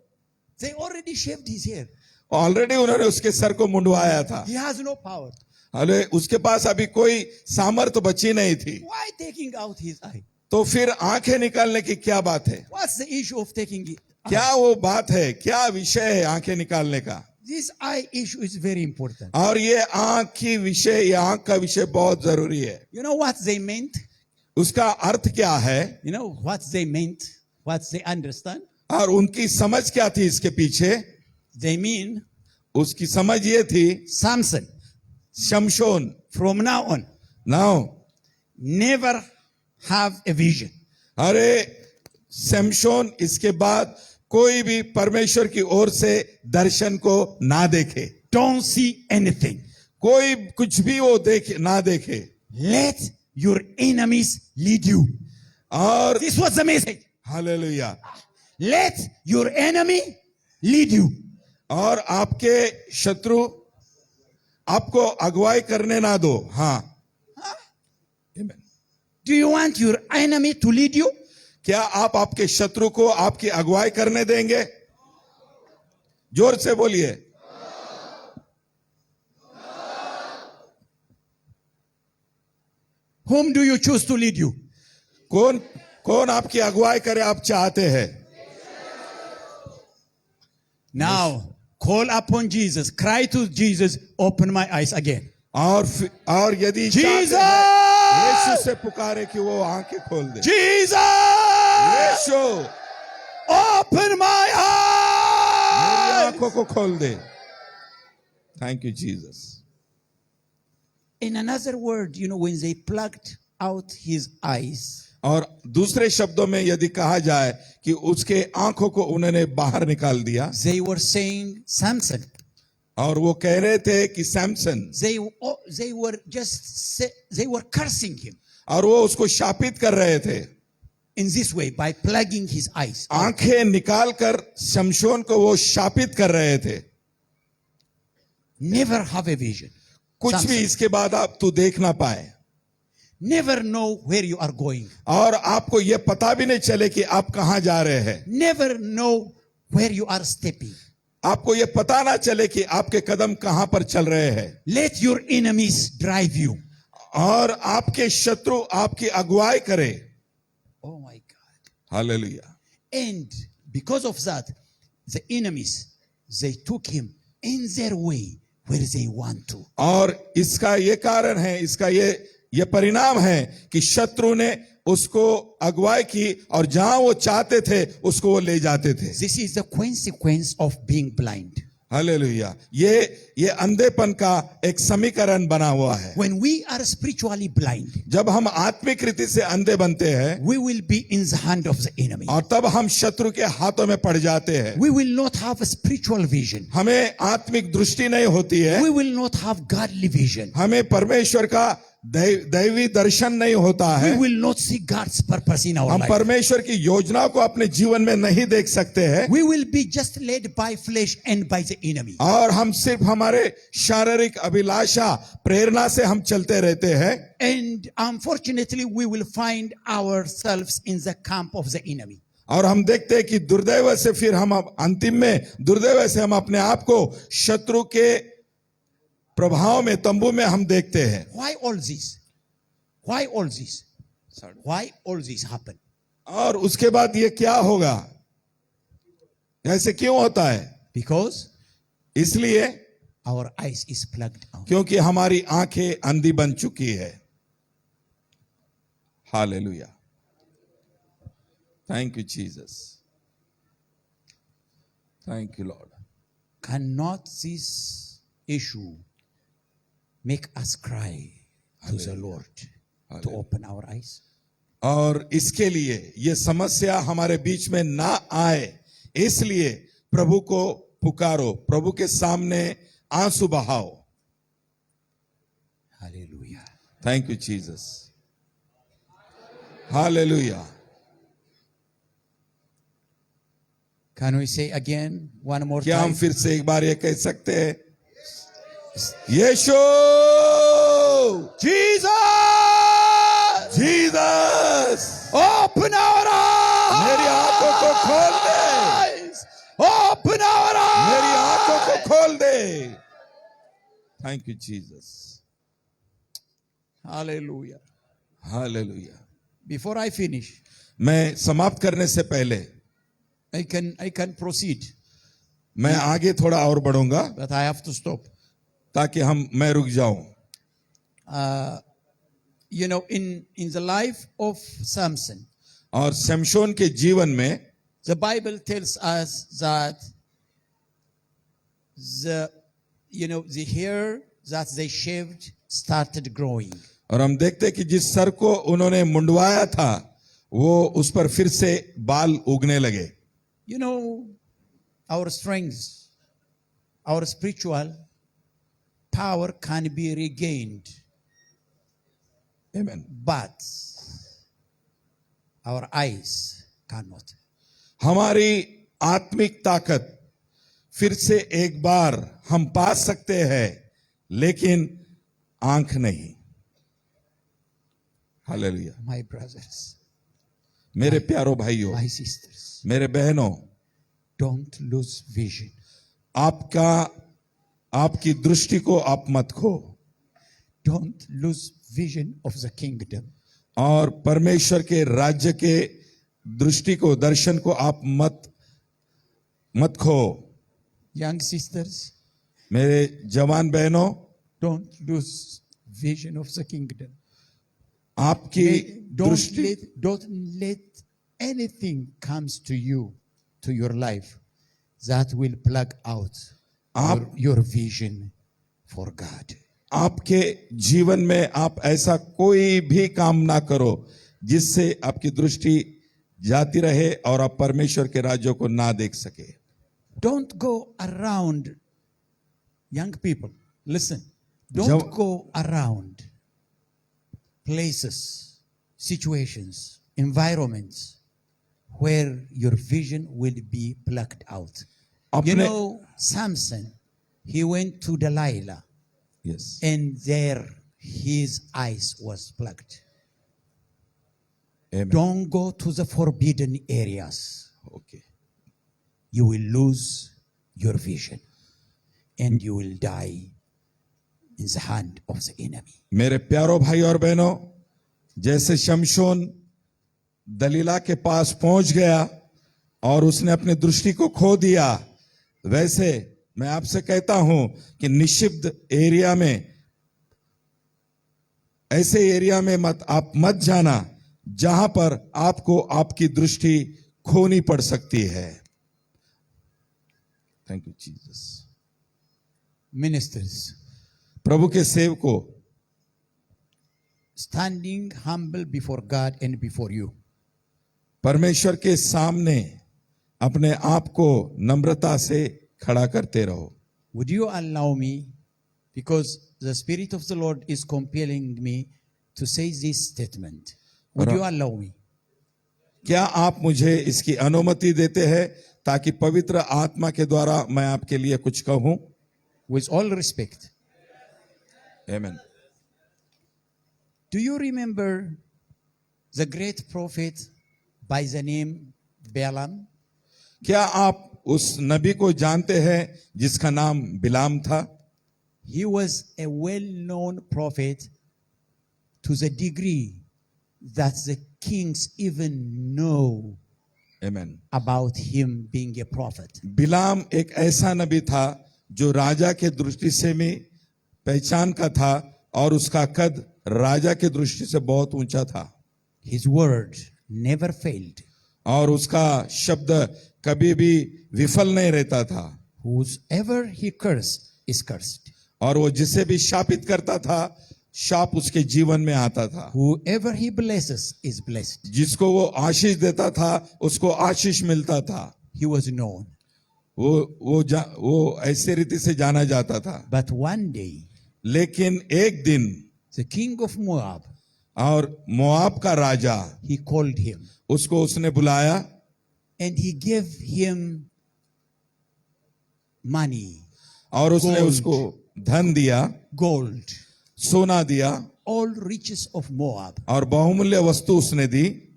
They already shaved his hair. Already उन्होंने उसके सर को मुंडवाया था। He has no power. अरे उसके पास अभी कोई सामर्थ्य बची नहीं थी, Why taking out his eye? तो फिर आंखें निकालने की क्या बात है? What's the issue of taking it? क्या वो बात है, क्या विषय है आंखें निकालने का? This eye issue is very important. और ये आंख की विषय, ये आंख का विषय बहुत जरूरी है। You know what they meant? उसका अर्थ क्या है You know what they meant? What they understand? और उनकी समझ क्या थी इसके पीछे? They mean उसकी समझ ये थी, Samson, शमशोन, from now on, now, never have a vision. अरे शमशोन इसके बाद कोई भी परमेश्वर की ओर से दर्शन को ना देखे, Don't see anything. कोई कुछ भी वो देखे ना देखे। Let your enemies lead you. और This was the message. Hallelujah. Let your enemy lead you. और आपके शत्रु आपको अगुवाई करने ना दो। हाँ, Amen. Do you want your enemy to lead you? क्या आप आपके शत्रु को आपकी अगुवाई करने देंगे? जोर से बोलिए। Whom do you choose to lead you? कौन कौन आपकी अगुवाई करे आप चाहते हैं? Now, call upon Jesus. Cry to Jesus, open my eyes again. और यदि Jesus! चाहते हैं, यीशु से पुकारे कि वो आंखें खोल दे। Jesus! यीशु Open my मेरी eyes! आंखों को खोल दे। Thank you Jesus. in another word, when they plugged out his eyes, और दूसरे शब्दों में यदि कहा जाए कि उसके आंखों को उन्होंने बाहर निकाल दिया, they were saying, Samson. और वो कह रहे थे कि Samson, They were cursing him और वो उसको शापित कर रहे थे in this way by plugging his eyes. आंखें निकाल कर शमशोन को वो शापित कर रहे थे, Never have a vision. कुछ भी Samson, इसके बाद आप तू देख ना पाए, never know where you are going. और आपको ये पता भी नहीं चले कि आप कहां जा रहे हैं, Never know where you are stepping. आपको ये पता ना चले कि आपके कदम कहां पर चल रहे हैं, Let your enemies drive you. और आपके शत्रु आपकी अगुवाई करे। Oh my God. Hallelujah. And because of that, the enemies, they took him in their way where they want to. और इसका ये कारण है, इसका ये परिणाम है कि शत्रु ने उसको अगुवाई की और जहां वो चाहते थे उसको वो ले जाते थे। This is the consequence of being blind. Hallelujah. ये अंधेपन का एक समीकरण बना हुआ है। When we are spiritually blind, जब हम आत्मिक रीति से अंधे बनते हैं we will be in the hand of the enemy. और तब हम शत्रु के हाथों में पड़ जाते हैं, We will not have a spiritual vision. हमें आत्मिक दृष्टि नहीं होती है, We will not have godly vision. हमें परमेश्वर का दैवी दर्शन नहीं होता है, We will not see God's purpose in our हम life. परमेश्वर की योजना को अपने जीवन में नहीं देख सकते हैं, We will be just led by flesh and by the enemy. और हम सिर्फ हमारे शारीरिक अभिलाषा प्रेरणा से हम चलते रहते हैं, And unfortunately, we will find ourselves in the camp of the enemy. और हम देखते हैं कि दुर्दैव से फिर हम अंतिम में दुर्दैव से हम अपने आप को शत्रु के प्रभाव में, तंबू में हम देखते हैं। Why all this? Why all this? Why all this happen? और उसके बाद ये क्या होगा, ऐसे क्यों होता है? Because इसलिए our eyes is plugged out. क्योंकि हमारी आंखें अंधी बन चुकी है। Hallelujah. Thank you Jesus, thank you Lord. Cannot this issue make us cry to the Lord to open our eyes? और इसके लिए ये समस्या हमारे बीच में ना आए, इसलिए प्रभु को पुकारो, प्रभु के सामने आंसू बहाओ। Hallelujah. Thank you Jesus, hallelujah. Can we say again one more क्या हम time? फिर से एक बार ये कह सकते हैं, यीशु, Jesus! Jesus, Open our eyes! मेरी आंखों को खोल दे, Open our eyes! मेरी आंखों को खोल दे। Thank you Jesus, Hallelujah. Hallelujah. Before I finish, मैं समाप्त करने से पहले I can proceed, मैं आगे थोड़ा और बढ़ूंगा, but I have to stop. ताकि मैं रुक जाऊं। In the life of Samson, और शमशोन के जीवन में the Bible tells us that the hair that they shaved started growing. और हम देखते हैं कि जिस सर को उन्होंने मुंडवाया था वो उस पर फिर से बाल उगने लगे। Our strength, our spiritual power can be regained, Amen. but our eyes cannot. हमारी आत्मिक ताकत फिर से एक बार हम पा सकते हैं, लेकिन आंख नहीं। हालेलुया। My brothers, मेरे प्यारो भाइयों, my sisters, मेरे बहनों, don't lose vision. आपकी दृष्टि को आप मत खो, Don't lose vision of the kingdom. और परमेश्वर के राज्य के दृष्टि को, दर्शन को आप मत खो। Young sisters, मेरे जवान बहनों, don't lose vision of the kingdom. आपकी दृष्टि, Don't let anything comes to you, to your life, that will plug out your vision for God. आपके जीवन में आप ऐसा कोई भी काम ना करो जिससे आपकी दृष्टि जाती रहे और आप परमेश्वर के राज्य को ना देख सके। Don't go around, young people, listen. Don't जब- go around places, situations, environments where your vision will be plucked out. You अपने- know, Samson, he went to Delilah yes and there his eyes was plucked. Don't go to the forbidden areas. Okay You will lose your vision and you will die in the hand of the enemy. मेरे प्यारो भाई और बहनों, जैसे शमशोन दलीला के पास पहुंच गया और उसने अपनी दृष्टि को खो दिया, वैसे मैं आपसे कहता हूं कि निषिद्ध एरिया में, ऐसे एरिया में आप मत जाना जहां पर आपको आपकी दृष्टि खोनी पड़ सकती है। Thank you Jesus. Ministers, प्रभु के सेवकों, standing humble before God and before you. परमेश्वर के सामने अपने आप को नम्रता से खड़ा करते रहो। Would you allow me, because the Spirit of the Lord is compelling me to say this statement. Would you allow me? क्या आप मुझे इसकी अनुमति देते हैं ताकि पवित्र आत्मा के द्वारा मैं आपके लिए कुछ कहूं? With all respect, आमीन। do you remember the great prophet by the name Balaam? क्या आप उस नबी को जानते हैं जिसका नाम बिलाम था? He was a well-known prophet to the degree that the kings even know आमीन। about him being a prophet. बिलाम एक ऐसा नबी था जो राजा के दृष्टि से भी पहचान का था और उसका कद राजा के दृष्टि से बहुत ऊंचा था His word never failed. और उसका शब्द कभी भी विफल नहीं रहता था Whosoever he cursed is cursed. और वो जिसे भी शापित करता था, शाप उसके जीवन में आता था। Whoever he blesses is blessed. जिसको वो आशीष देता था उसको आशीष मिलता था। He was known. वो ऐसे रीति से जाना जाता था। But one day, लेकिन एक दिन the king of Moab, और मोआब का राजा he called him उसको उसने बुलाया and he gave him money, और उसने Gold. उसको धन दिया, gold, सोना दिया all riches of Moab. और बहुमूल्य वस्तु उसने दी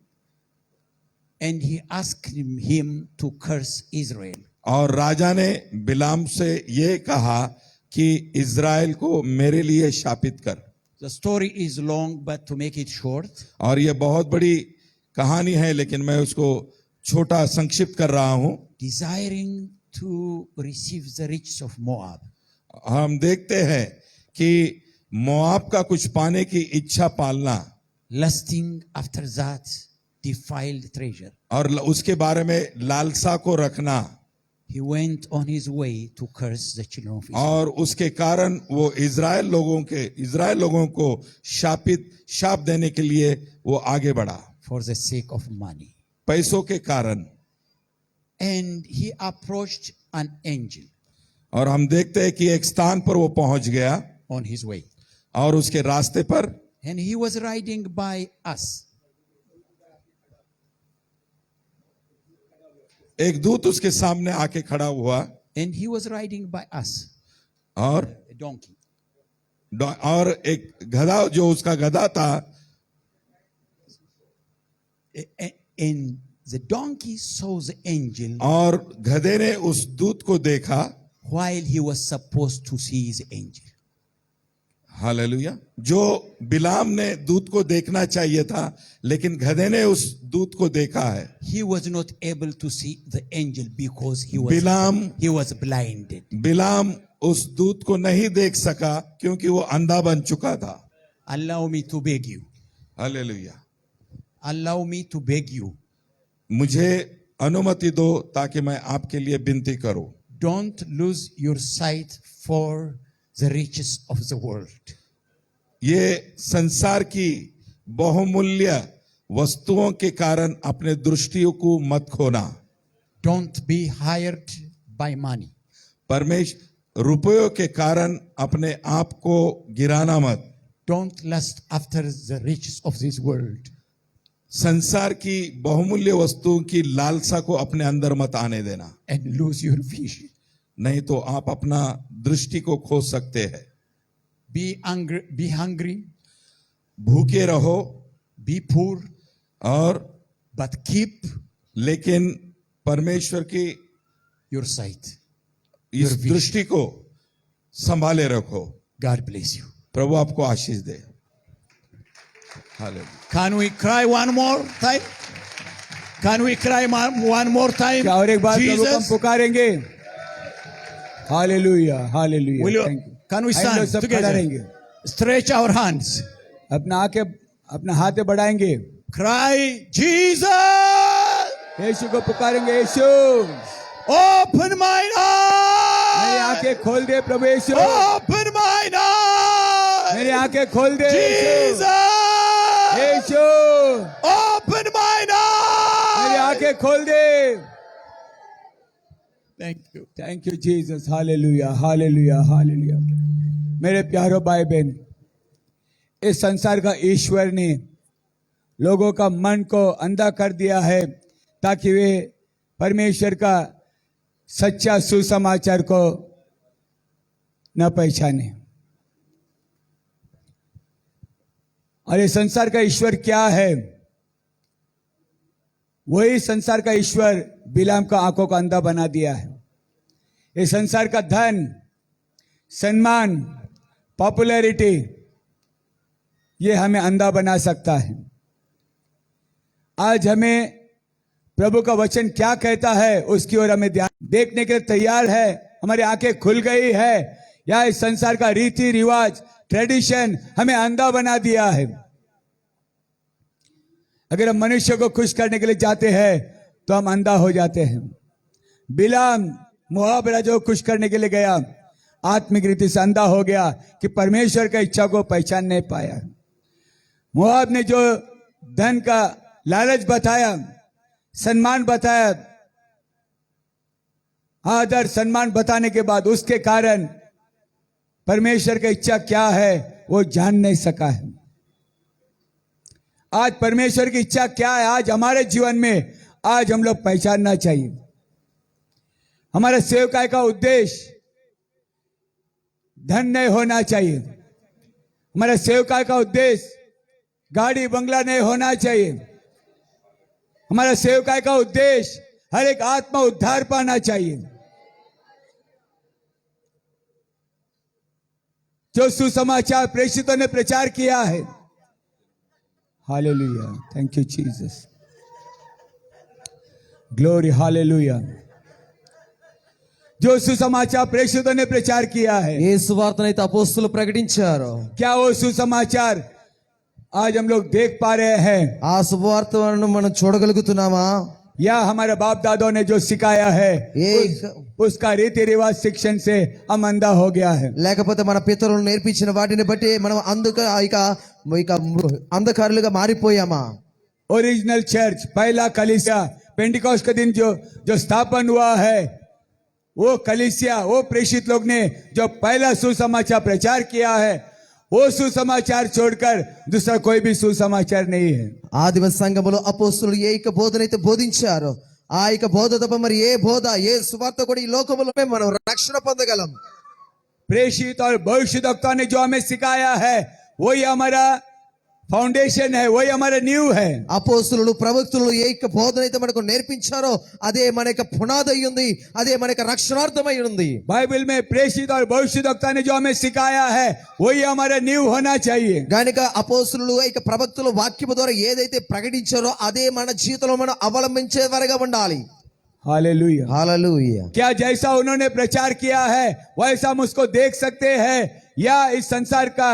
And he asked him to curse Israel. और राजा ने बिलाम से ये कहा कि इज़राइल को मेरे लिए शापित कर। The story is long, but to make it short, और ये बहुत बड़ी कहानी है लेकिन मैं उसको छोटा संक्षिप्त कर रहा हूं। desiring to receive the riches of Moab, हम देखते हैं कि मोआब का कुछ पाने की इच्छा पालना lusting after that defiled treasure, और उसके बारे में लालसा को रखना, he went on his way to curse the children of Israel. और उसके कारण वो इज़राइल लोगों को शाप देने के लिए वो आगे बढ़ा For the sake of money. पैसों के कारण। And he approached an angel और हम देखते हैं कि एक स्थान पर वो पहुंच गया on his way. और उसके रास्ते पर And he was riding by us. एक दूत उसके सामने आके खड़ा हुआ And he was riding by us, और a donkey. एक गधा, जो उसका गधा था, And the donkey saw the angel और गधे ने उस दूत को देखा। while he was supposed to see the angel. Hallelujah. जो बिलाम ने दूत को देखना चाहिए था लेकिन गधे ने उस दूत को देखा है। He was not able to see the angel because he was blinded. बिलाम उस दूत को नहीं देख सका क्योंकि वो अंधा बन चुका था। Allow me to beg you. Hallelujah. Allow me to beg you. मुझे अनुमति दो ताकि मैं आपके लिए विनती करूं। Don't lose your sight for the riches of the world. ये संसार की बहुमूल्य वस्तुओं के कारण अपने दृष्टियों को मत खोना. Don't be hired by money. परमेश्वर रुपयों के कारण अपने आप को गिराना मत. Don't lust after the riches of this world. संसार की बहुमूल्य वस्तुओं की लालसा को अपने अंदर मत आने देना, And lose your vision. नहीं तो आप अपना दृष्टि को खो सकते हैं. Be hungry, भूखे रहो be poor, और but keep लेकिन परमेश्वर की your sight. इस Your vision. दृष्टि को संभाले रखो. God bless you. प्रभु आपको आशीष दे. Hallelujah. Can we cry one more time? Can we cry one more time? क्या और एक बार प्रभु को हम Jesus, पुकारेंगे? Hallelujah, hallelujah. will you, Thank you. can we हम लोग stand सब खड़ा together? रहेंगे. Stretch our hands. अपना हाथ बढ़ाएंगे. Cry, Jesus, यीशु को पुकारेंगे. यीशु, open mine मेरी eyes. आंखें खोल दे प्रभु यीशु. Open mine मेरी eyes. आंखें खोल दे. Jesus, यीशु, open mine मेरी eyes. आंखें खोल दे. Thank you. Thank you Jesus. Hallelujah, hallelujah, hallelujah. मेरे प्यारो भाई बहन, इस संसार का ईश्वर ने लोगों का मन को अंधा कर दिया है ताकि वे परमेश्वर का सच्चा सुसमाचार को न पहचाने. और ये संसार का ईश्वर क्या है? वही संसार का ईश्वर बिलाम का आंखों का अंधा बना दिया है. ये संसार का धन, सम्मान, पॉपुलैरिटी, ये हमें अंधा बना सकता है. आज हमें प्रभु का वचन क्या कहता है उसकी ओर हमें ध्यान देखने के लिए तैयार है. हमारी आंखें खुल गई है या इस संसार का रीति रिवाज, ट्रेडिशन हमें अंधा बना दिया है? अगर हम मनुष्य को खुश करने के लिए जाते हैं तो हम अंधा हो जाते हैं. बिलाम मोआब राजा को खुश करने के लिए गया, आत्मिक रीति से अंधा हो गया कि परमेश्वर का इच्छा को पहचान नहीं पाया. मोआब ने जो धन का लालच बताया, सम्मान बताया, आदर सम्मान बताने के बाद उसके कारण परमेश्वर की इच्छा क्या है वो जान नहीं सका है. आज परमेश्वर की इच्छा क्या है आज हमारे जीवन में, आज हम लोग पहचानना चाहिए. हमारे सेवकाई का उद्देश्य धन नहीं होना चाहिए. हमारे सेवकाई का उद्देश्य गाड़ी बंगला नहीं होना चाहिए. हमारा सेवकाई का उद्देश्य हर एक आत्मा उद्धार पाना चाहिए. जो सुसमाचार प्रेषितों ने प्रचार किया है. Hallelujah, thank you Jesus, glory, hallelujah. जो सुसमाचार प्रेषितों ने प्रचार किया है, ఏ సువార్తనైతే అపోస్తులు ప్రకటించారో क्या वो सुसमाचार आज हम लोग देख पा रहे हैं? ఆ సువార్తను మనం చూడగలుగుతున్నామా? या हमारे बाप दादों ने जो सिखाया है उसका रीति रिवाज शिक्षण से हम अंधा हो गया है. లేకపోతే మన పితరులు నేర్పించిన వాటిని బట్టి మనం ఇక అంధకారులుగా మారిపోయామా? ओरिजिनल चर्च, पहला कलीसिया, पेंटिकॉस्ट के दिन जो स्थापन हुआ है, वो कलीसिया, वो प्रेषित लोग ने जो पहला सुसमाचार प्रचार किया है, वो सुसमाचार छोड़कर दूसरा कोई भी सुसमाचार नहीं है. ఆదిమ సంఘములో అపోస్తులు ఏ ఇక బోధనైతే బోధించారో ఆ ఇక బోధ తప్ప మరి ఏ బోధ, ఏ సువార్త కూడా ఈ లోకములో మనం రక్షణ పొందగలం. प्रेषित और भविष्यद्वक्ता ने जो हमें सिखाया है वही हमारा फाउंडेशन है, वही हमारा न्यू है. అపోస్తులు ప్రవక్తలు ఏ ఇక బోధనైతే మనకు నేర్పించారో అదే మన యొక్క పునాది అయి ఉంది, అదే మన యొక్క రక్షణార్థమై ఉంది. बाइबल में प्रेषित और भविष्यद्वक्ता ने जो हमें सिखाया है वही हमारा न्यू होना चाहिए. గనుక అపోస్తులు ఇక ప్రవక్తలు వాక్యము ద్వారా ఏదైతే ప్రకటించారో అదే మన జీవితంలో మనం అవలంబించే వారిగా ఉండాలి. हालेलुया. హల్లెలూయా. क्या जैसा उन्होंने प्रचार किया है वैसा हम उसको देख सकते हैं या इस संसार का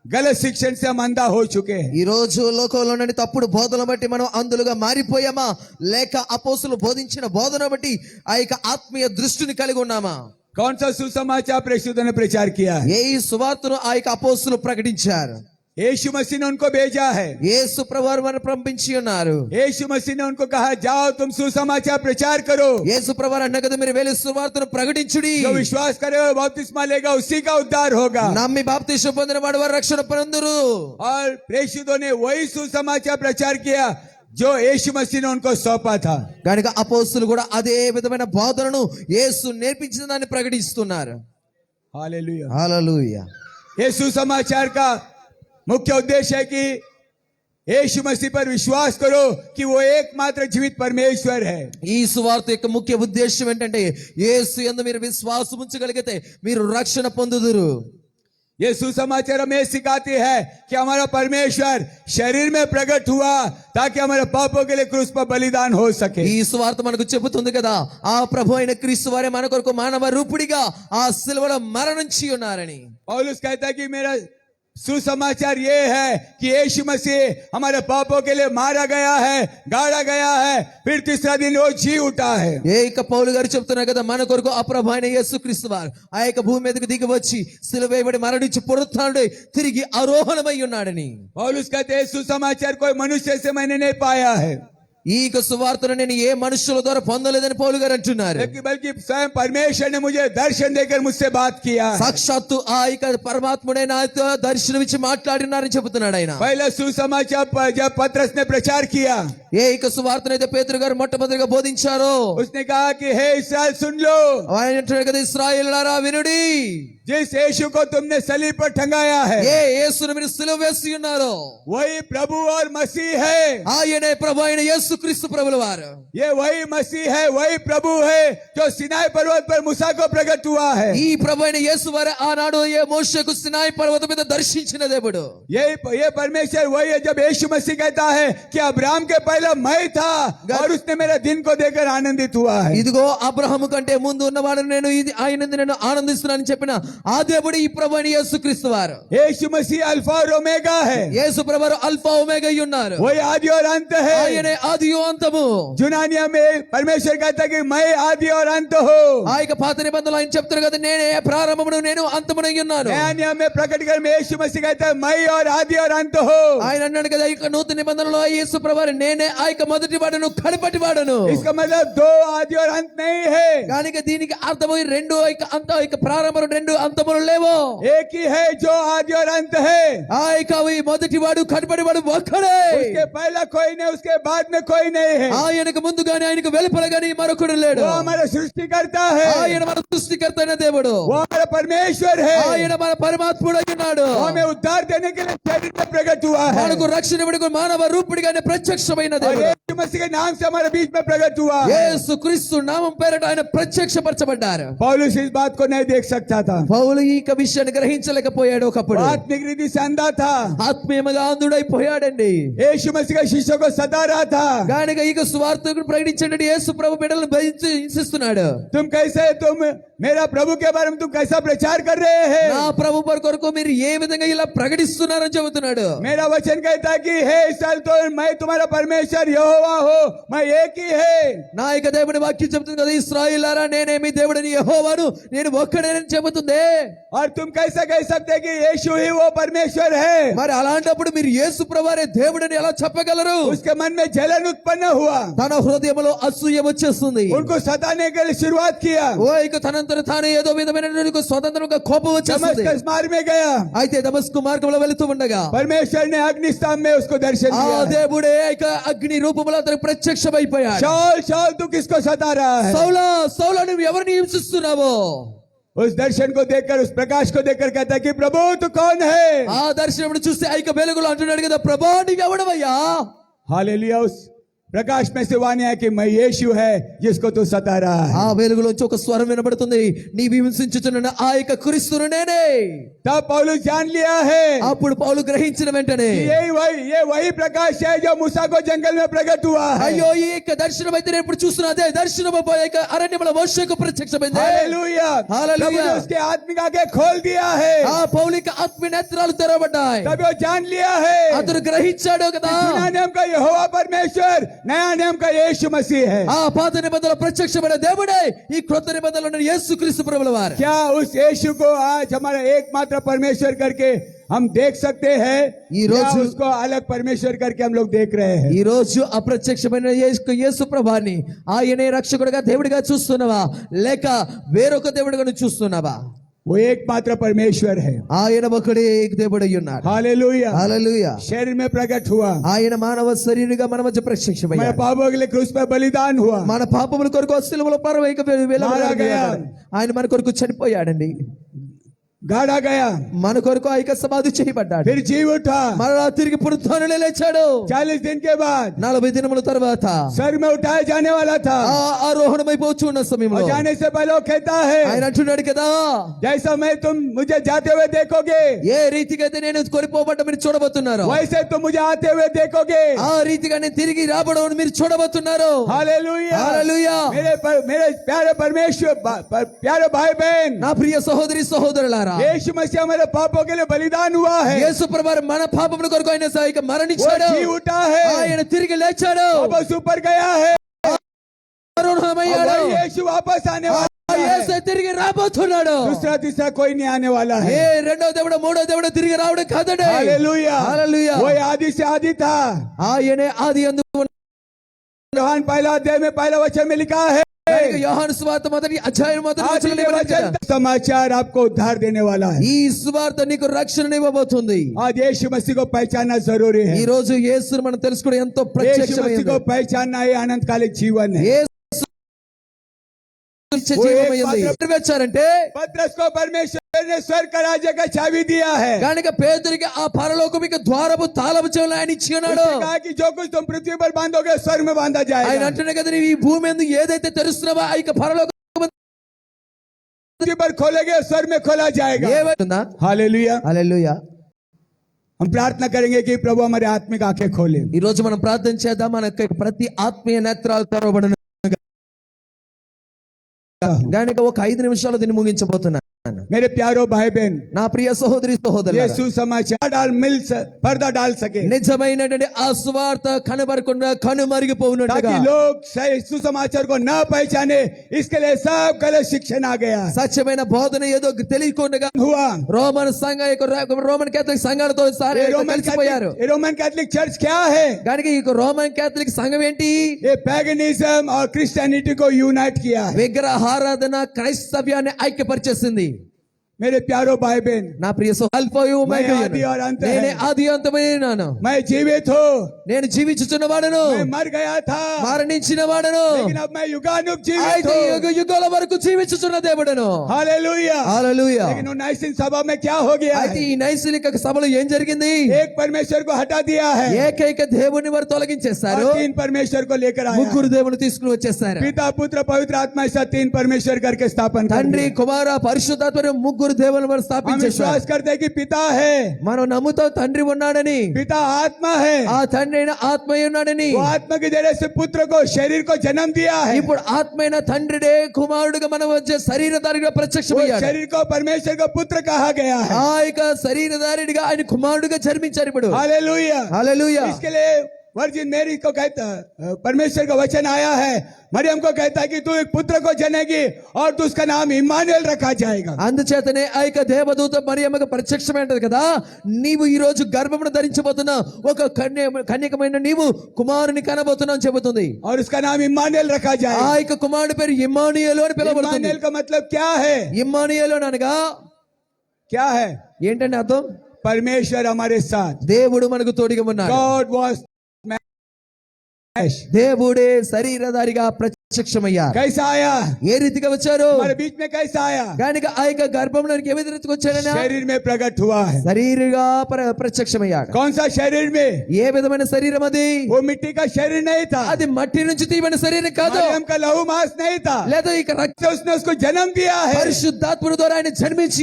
गलत शिक्षण से हम अंधा हो चुके हैं? ఈ రోజు లోకంలోని తప్పుడు బోధనలు బట్టి మనం అందులుగా మారిపోయామా, లేక అపోస్తులు బోధించిన బోధన బట్టి ఆ యొక్క ఆత్మీయ దృష్టిని కలిగి ఉన్నామా? कौन सा सुसमाचार प्रेषितों ने प्रचार किया है? ఏ ఈ సువార్తను ఆ యొక్క అపోస్తులు ప్రకటించారు. यीशु मसीह ने उनको भेजा है. యేసు ప్రభువారు వారిని పంపించి ఉన్నారు. यीशु मसीह ने उनको कहा जाओ तुम सुसमाचार प्रचार करो. యేసు ప్రభువారు అన్న కదా మీరు వెళ్ళి సువార్తను ప్రకటించుడి. जो विश्वास करेगा बपतिस्मा लेगा उसी का उद्धार होगा. నమ్మి బాప్తిస్మం పొందిన వాడు వారు రక్షణ పొందురు. और प्रेषितों ने वही सुसमाचार प्रचार किया जो यीशु मसीह ने उनको सौंपा था. కనుక అపోస్తులు కూడా అదే విధమైన బోధనను యేసు నేర్పించిన దాన్ని ప్రకటిస్తున్నారు. हालेलुया. హల్లెలూయా. ये सुसमाचार का मुख्य उद्देश्य है कि यीशु मसीह पर विश्वास करो कि वो एकमात्र जीवित परमेश्वर है. ఈ సువార్త యొక్క ముఖ్య ఉద్దేశం ఏంటంటే యేసు యందు మీరు విశ్వాసం ఉంచగలిగితే మీరు రక్షణ పొందుదురు. ये सुसमाचार हमें सिखाती है कि हमारा परमेश्वर शरीर में प्रकट हुआ ताकि हमारे पापों के लिए क्रूस पर बलिदान हो सके. ఈ సువార్త మనకు చెబుతుంది కదా ఆ ప్రభు అయిన క్రీస్తు వారే మన కొరకు మానవ రూపుడిగా ఆ సిలువలో మరణించి ఉన్నారని. पौलुस कहता है कि मेरा सुसमाचार ये है कि यीशु मसीह हमारे पापों के लिए मारा गया है, गाड़ा गया है, फिर तीसरा दिन वो जी उठा है. ఏ ఇక పౌలు గారు చెప్తున్నారు కదా మన కొరకు ఆ ప్రభు అయిన యేసుక్రీస్తు వారు ఆ యొక్క భూమి మీదకి దిగి వచ్చి సిలువ వేయబడి మరణించి పునరుత్థానుడై తిరిగి ఆరోహణమై ఉన్నాడని. पौलुस कहते हैं सुसमाचार कोई मनुष्य से मैंने नहीं पाया है, ఈ యొక్క సువార్తను నేను ఏ మనుషుల ద్వారా పొందలేదని పౌలు గారు అంటున్నారు. बल्कि स्वयं परमेश्वर ने मुझे दर्शन देकर मुझसे बात किया है. సాక్షాత్తు ఆ యొక్క పరమాత్ముడైన ఆయనతో దర్శనమిచ్చి మాట్లాడినారని చెబుతున్నాడు ఆయన. पहला सुसमाचार जब पतरस ने प्रचार किया ఏ యొక్క సువార్తనైతే పేతురు గారు మొట్టమొదటిగా బోధించారో उसने कहा कि हे इस्राएल सुन लो, ఆయన అంటున్నాడు కదా ఇశ్రాయేలులారా వినుడి. जिस यीशु को तुमने सलीब पर टंगाया है ఏ యేసును మీరు సిలువ వేసి ఉన్నారో वही प्रभु और मसीह है. ఆయనే ప్రభు అయిన యేసుక్రీస్తు ప్రభుల వారు. ये वही मसीह है, वही प्रभु है जो सिनाई पर्वत पर मूसा को प्रकट हुआ है. ఈ ప్రభు అయిన యేసు వారే ఆనాడు ఏ మోషేకు సినాయి పర్వతం మీద దర్శించిన దేవుడు. ये परमेश्वर वही है जब यीशु मसीह कहता है कि अब्राहम के पहले मैं था और उसने मेरे दिन को देखकर आनंदित हुआ है. ఇదిగో అబ్రహాము కంటే ముందు ఉన్నవాడు నేను ఇది ఆయనందు నేను ఆనందిస్తున్నానని చెప్పిన ఆ దేవుడు ఈ ప్రభు అయిన యేసుక్రీస్తు వారు. यीशु मसीह अल्फा और ओमेगा है, యేసు ప్రభువారు అల్ఫా ఒమేగా అయి ఉన్నారు. वही आदि और अंत है. ఆయనే ఆదియు అంతము. यूनानिया में परमेश्वर कहता है कि मैं आदि और अंत हूँ. ఆ యొక్క పాత నిబంధనలో ఆయన చెప్తారు కదా నేనే ప్రారంభమును నేను అంతమునై ఉన్నాను. नया नियम में प्रकटीकरण में यीशु मसीह कहता है मैं और आदि और अंत हूँ. ఆయన అన్నాడు కదా ఇక నూతన నిబంధనలో యేసు ప్రభువారు నేనే ఆ యొక్క మొదటి వాడను కడపటి వాడను. इसका मतलब दो आदि और अंत नहीं है, కనుక దీనికి అర్థము రెండు అంత ప్రారంభము రెండు అంతములు లేవు. एक ही है जो आदि और अंत है. ఆ యొక్క మొదటి వాడు కడపటి వాడు ఒక్కడే. उसके पहला कोई नहीं, उसके बाद में कोई नहीं है. ఆయనకు ముందు గాని ఆయనకు వెలుపల గాని మరొకడు లేడు. वो हमारा सृष्टिकर्ता है, ఆయన మన సృష్టికర్త అయిన దేవుడు. वो हमारा परमेश्वर है. ఆయన మన పరమాత్ముడు అయి ఉన్నాడు. वो हमें उद्धार देने के लिए शरीर में प्रकट हुआ है మనకు రక్షణ ఇవ్వడానికి మానవ రూపుడిగానే ప్రత్యక్షమైన और దేవుడు. यीशु मसीह के नाम से हमारे बीच में प्रकट हुआ है. యేసు క్రీస్తు నామం పేరట ఆయన ప్రత్యక్షపరచబడ్డారు. पौलुस इस बात को नहीं देख सकता था, పౌలు ఈ విషయాన్ని గ్రహించలేకపోయాడు. ఒకప్పుడు आत्मिक रीति से अंधा था. ఆత్మీయముగా అంధుడైపోయాడండి. यीशु मसीह के शिष्यों को सता रहा था. గానిగా ఈ సువార్తను ప్రకటించండి యేసు ప్రభు బిడ్డలను హింసిస్తున్నాడు. तुम कैसे, तुम मेरा प्रभु के बारे में तुम कैसा प्रचार कर रहे हैं? నా ప్రభు కొరకు మీరు ఏ విధంగా ఇలా ప్రకటిస్తున్నారని చెబుతున్నాడు. मेरा वचन कहता है कि हे इस्राएल तो मैं तुम्हारा परमेश्वर यहोवा हो, मैं एक ही है. నా యొక్క దేవుని వాక్యం చెబుతుంది కదా ఇశ్రాయేలులారా నేనే మీ దేవుడిని యెహోవాను నేను ఒక్కడేనని చెబుతుంది. और तुम कैसे कह सकते कि यीशु ही वो परमेश्वर है? మరి అలాంటప్పుడు మీరు యేసు ప్రభువారే దేవుడని ఎలా చెప్పగలరు? उसके मन में जलन उत्पन्न हुआ, తన హృదయంలో అసూయ వచ్చేస్తుంది. उनको सताने के लिए शुरुआत किया. ఓ ఇక తనంతట తాను ఏదో విధమైన స్వతంత్రంగా కోపం వచ్చేస్తుంది. दमस्कस मार्ग में गया, అయితే దమస్కు మార్గంలో వెళుతూ ఉండగా परमेश्वर ने अग्निस्तंभ में उसको दर्शन ఆ दिया. దేవుడే ఇక అగ్ని రూపంలో అతనికి ప్రత్యక్షమైపోయాడు. शाऊल शाऊल तू किसको सता रहा है? సౌలా సౌలా నువ్వు ఎవరిని హింసిస్తున్నావో? उस दर्शन को देखकर, उस प्रकाश को देखकर कहता है कि प्रभु तू कौन है? ఆ దర్శనం చూస్తే ఆ యొక్క వెలుగులో అంటున్నాడు కదా ప్రభా నీవెవడవయ్యా? हालेलुया. उस प्रकाश में से वाणी है कि मैं यीशु है जिसको तू सता रहा है. ఆ వెలుగులోంచి ఒక స్వరం వినబడుతుంది నీవు హింసించుచున్న ఆ యొక్క క్రీస్తును నేనే. तब पौलुस जान लिया है అప్పుడు పౌలు గ్రహించిన వెంటనే कि ये वही प्रकाश है जो मूसा को जंगल में प्रकट हुआ है. అయ్యో ఈ యొక్క దర్శనం అయితే నేను ఇప్పుడు చూస్తున్నా అదే దర్శనం అరణ్యంలో మోషేకు ప్రత్యక్షమైంది. हालेलुया. हालेलुया. प्रभु ने उसके आत्मिक आंखें खोल दिया है. ఆ పౌలిక ఆత్మ నేత్రాలు తెరవబడ్డాయి. तब वो जान लिया है అతను గ్రహించాడు కదా यूनानियम का यहोवा परमेश्वर नया नियम का यीशु मसीह है। ఆ పాత నిబంధనలో ప్రత్యక్షమైన దేవుడే ఈ క్రొత్త నిబంధనలో ఉన్న యేసుక్రీస్తు ప్రభుల వారు. क्या उस यीशु को आज हमारा एकमात्र परमेश्वर करके हम देख सकते हैं ये या रोज- उसको अलग परमेश्वर करके हम लोग देख रहे हैं? ఈ రోజు అప్రత్యక్షమైన యేసు ప్రభాని ఆయనే రక్షకుడిగా దేవుడిగా చూస్తున్నావా లేక వేరొక దేవుడిగా నువ్వు చూస్తున్నావా? वो एकमात्र परमेश्वर है। ఆయన ఒకడే దేవుడై ఉన్నాడు. हालेलूया। హల్లెలూయా. शरीर में प्रकट हुआ, ఆయన మానవ శరీరుగా మన మధ్య हमारे ప్రత్యక్షమయ్యాడు. पापों के लिए क्रूस पर बलिदान हुआ, మన పాపముల కొరకు శిలువలో పరవైక మారా గయా. ఆయన మన కొరకు చనిపోయాడండి. गाड़ा गया, మన కొరకు ఐక సమాధి చేయబడ్డాడు. फिर जी उठा। మరలా తిరిగి పునరుత్థానంలో లేచాడు. 40 दिन के बाद 40 దినముల తర్వాత स्वर्ग में उठाया जाने वाला था। ఆ ఆరోహణమైపోవచ్చు ఉన్న और సమయంలో जाने से पहले वो कहता ఆయన है, అంటున్నాడు కదా, जैसा मैं तुम मुझे जाते हुए देखोगे, ఏ రీతిగా అయితే నేను కొనిపోబడ్డ మీరు చూడబోతున్నారు, वैसे तुम मुझे आते हुए देखोगे। ఆ రీతిగా నేను తిరిగి రాబడవని మీరు చూడబోతున్నారు. हालेलुया। హల్లెలూయా. मेरे प्यारे परमेश्वर, प्यारे भाई बहन, నా ప్రియ సహోదరి సహోదరులారా, यीशु मसीह हमारे पापों के लिए बलिदान हुआ है। యేసు ప్రభువు మన పాపముల కొరకు ఆయన సహాయక वो మరణించాడు. जी उठा है, ఆయన తిరిగి లేచాడు. वापस ऊपर गया है। ఆరోహణమయ్యాడు. और वही यीशु वापस आने वाला ఆ యేసు है। తిరిగి రాబోతున్నాడు. दूसरा तीसरा कोई नहीं आने वाला ఏ है। రెండో దేవుడు మూడో దేవుడు తిరిగి రావడం కాదండి. हालेलुया। హల్లెలూయా. वही आदि से आदि था। ఆయనే ఆది యందు యోహాन पहला अध्याय में पहला वचन में लिखा है, యోహాను సువార్త మొదటి అధ్యాయం మొదటి आदि వచనంలో के ఇవ్వబడింది కదా, वचन समाचार आपको उद्धार देने वाला है। ఈ సువార్త నీకు రక్షణ ఇవ్వబోతుంది. आज यीशु मसीह को पहचानना जरूरी है। ఈ రోజు యేసును మనం తెలుసుకోవడం ఎంతో यीशु मसीह ప్రత్యక్షమైంది. को पहचानना ये अनंतकालिक जीवन है। యేసు ఇచ్చే జీవమైంది. నెరవేర్చారంటే पतरस को परमेश्वर ने स्वर्ग का राज्य का चाबी दिया है। కనుక పేతురికి ఆ పరలోకమిక ద్వారపు తాళపు చెవులు ఆయన ఇచ్చి ఉన్నాడు. उसने कहा कि जो कुछ तुम पृथ्वी पर बांधोगे स्वर्ग में बांधा ఆయన जाएगा, అంటున్నా కదా, నీవు ఈ భూమి మీద ఏదైతే తెరుస్తున్నావో ఆ యొక్క పరలోకం पृथ्वी पर खोलेगे स्वर्ग में खोला जाएगा। ఏమవుతుందా? हालेलुया। హల్లెలూయా. हम प्रार्थना करेंगे कि प्रभु हमारे आत्मिक आंखें खोले। ఈ రోజు మనం ప్రార్థన చేద్దాం, మన యొక్క ప్రతి ఆత్మీయ నేత్రాలు తెరవబడును. కనుక ఒక 5 నిమిషాలు దీన్ని ముగించబోతున్నాను. मेरे प्यारो भाई बहन, నా ప్రియ సహోదరి ये సహోదరులారా, सुसमाचार पर्दा डाल सके, నిజమైనటువంటి ఆ సువార్త కనబడకుండా కనుమరిగిపోవునట్టుగా, ताकि लोग सही सुसमाचार को न पहचाने, इसके लिए सब गलत शिक्षण आ गया సత్యమైన బోధన ఏదో తెలియకుండా हुआ। రోమన్ సంఘ రోమన్ కేథలిక్ సంఘాలతో ये కలిసిపోయారు. रोमन कैथलिक चर्च क्या है? కనుక ఈ రోమన్ కేథలిక్ సంఘం ఏంటి? ये पैगनिज्म और क्रिश्चियनिटी को यूनाइट किया है। విగ్రహారాధన క్రైస్తవ్యాన్ని ఐక్యపరిచేసింది. मेरे प्यारो भाई बहन, నా ప్రియ సహోదరులారా, मैं आदि और अंत है। నేనే ఆది అంతమైనాను. मैं जीवित हूँ, నేను జీవించుచున్న వాడను, मैं मर गया था, మరణించిన వాడను, लेकिन अब मैं युगानुग जीवित అయితే हूँ। యుగ యుగాల వరకు జీవించుచున్న దేవుడను. हालेलुया। హల్లెలూయా. लेकिन उन नैतिक सभा में क्या हो गया అయితే है? ఈ నైసర్గిక సభలో ఏం జరిగింది? एक परमेश्वर को हटा दिया है, ఏకైక దేవుని వారు తొలగించేశారు, और 3 परमेश्वर को लेकर आया। ముగ్గురు దేవుని తీసుకుని వచ్చేసారు. पिता पुत्र पवित्र आत्मा ऐसा 3 परमेश्वर करके स्थापन कर తండ్రి दिया। కుమార పరిశుద్ధాత్మ ముగ్గురు దేవుని వారు हम స్థాపించేశారు. विश्वास करते हैं कि पिता है, మనం నమ్ముతాం తండ్రి ఉన్నాడని, पिता आत्मा है, ఆ తండ్రి అయిన ఆత్మయ్య ఉన్నాడని. वो आत्मा के जरिए से पुत्र को शरीर को जन्म दिया है। ఇప్పుడు ఆత్మైన తండ్రిడే కుమారుడుగా మన మధ్య శరీరధారిగా वो ప్రత్యక్షమయ్యాడు. शरीर को परमेश्वर को पुत्र कहा गया है। ఆ యొక్క శరీరధారిగా ఆయన కుమారుడుగా జన్మించారు. ఇప్పుడు हालेलुया। హల్లెలూయా. इसके लिए वर्जिन मेरी को कहता, परमेश्वर का वचन आया है, मरियम को कहता है कि तू एक पुत्र को जनेगी और तो उसका नाम इम्मानुएल रखा जाएगा। అందుచేతనే ఆ యొక్క దేవదూత మరియమ్మకు ప్రత్యక్షమైనది కదా, నీవు ఈ రోజు గర్భమును ధరించబోతున్న ఒక కన్యకమైన నీవు కుమారుని కనబోతున్నావు చెబుతుంది. और उसका नाम इम्मानुएल रखा ఆ जाएगा। యొక్క కుమారుడి పేరు ఇమ్మానుయేలు అని పిలువబడుతుంది. इम्मानुएल का मतलब क्या है? ఇమ్మానుయేలు అనగా क्या है? ఏంటంటే అర్థం? परमेश्वर हमारे साथ। దేవుడు మనకు తోడుగా ఉన్నాడు. God was దేవుడే శరీరధారిగా ప్రత్యక్షమయ్యారు. कैसा आया? ఏ రీతిగా వచ్చారు? हमारे बीच में कैसा आया? కనుక ఆ యొక్క గర్భంలోనికి ఏ విధంగా వచ్చాడనా? शरीर में प्रकट हुआ है। శరీరగా ప్రత్యక్షమయ్యాడు. कौन सा शरीर में? ఏ విధమైన శరీరం అది? वो मिट्टी का शरीर नहीं था, అది మట్టి నుంచి తీయబడిన శరీరం కాదు, मरियम का लहू मांस नहीं था, లేదా ఇక రక్త तो उसने उसको जन्म दिया है। పరిశుద్ధాత్ముడి ద్వారా ఆయన జన్మించి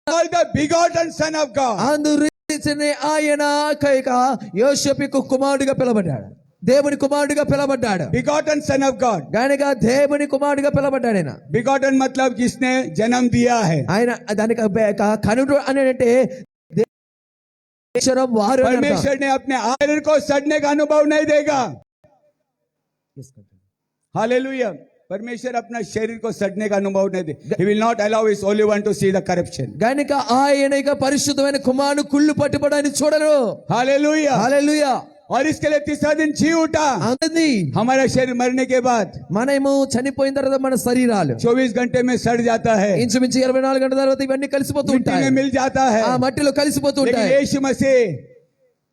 Called the begotten son of God. అందురీతినే ఆయన యోసేపుకు కుమారుడిగా పిలవబడ్డాడు. దేవుని కుమారుడిగా పిలవబడ్డాడు. Begotten son of God. గనుక దేవుని కుమారుడిగా పిలవబడ్డాడు ఆయన. Begotten मतलब जिसने जन्म दिया है। ఆయన దానికి కనుడు అని అంటే వారు అని అర్థం. परमेश्वर ने अपने शरीर को सड़ने का अनुभव नहीं देगा। हालेलुया। परमेश्वर अपना शरीर को सड़ने का अनुभव नहीं दे। He will not allow his only one to see the corruption. గనుక ఆయన ఇక పరిశుద్ధమైన కుమారుని కుళ్ళు పట్టుబడని చూడరు. हालेलुया। హల్లెలూయా. और इसके लिए तीसरा दिन जी उठा అవునండి. हमारा शरीर मरने के बाद మనము చనిపోయిన తర్వాత మన శరీరాలు 24 घंटे में सड़ जाता है, ఇంచుమించు 24 గంటల తర్వాత ఇవన్నీ కలిసిపోతూ मिट्टी ఉంటాయి. में मिल जाता है। ఆ మట్టిలో కలిసిపోతూ लेकिन ఉంటాయి. यीशु मसीह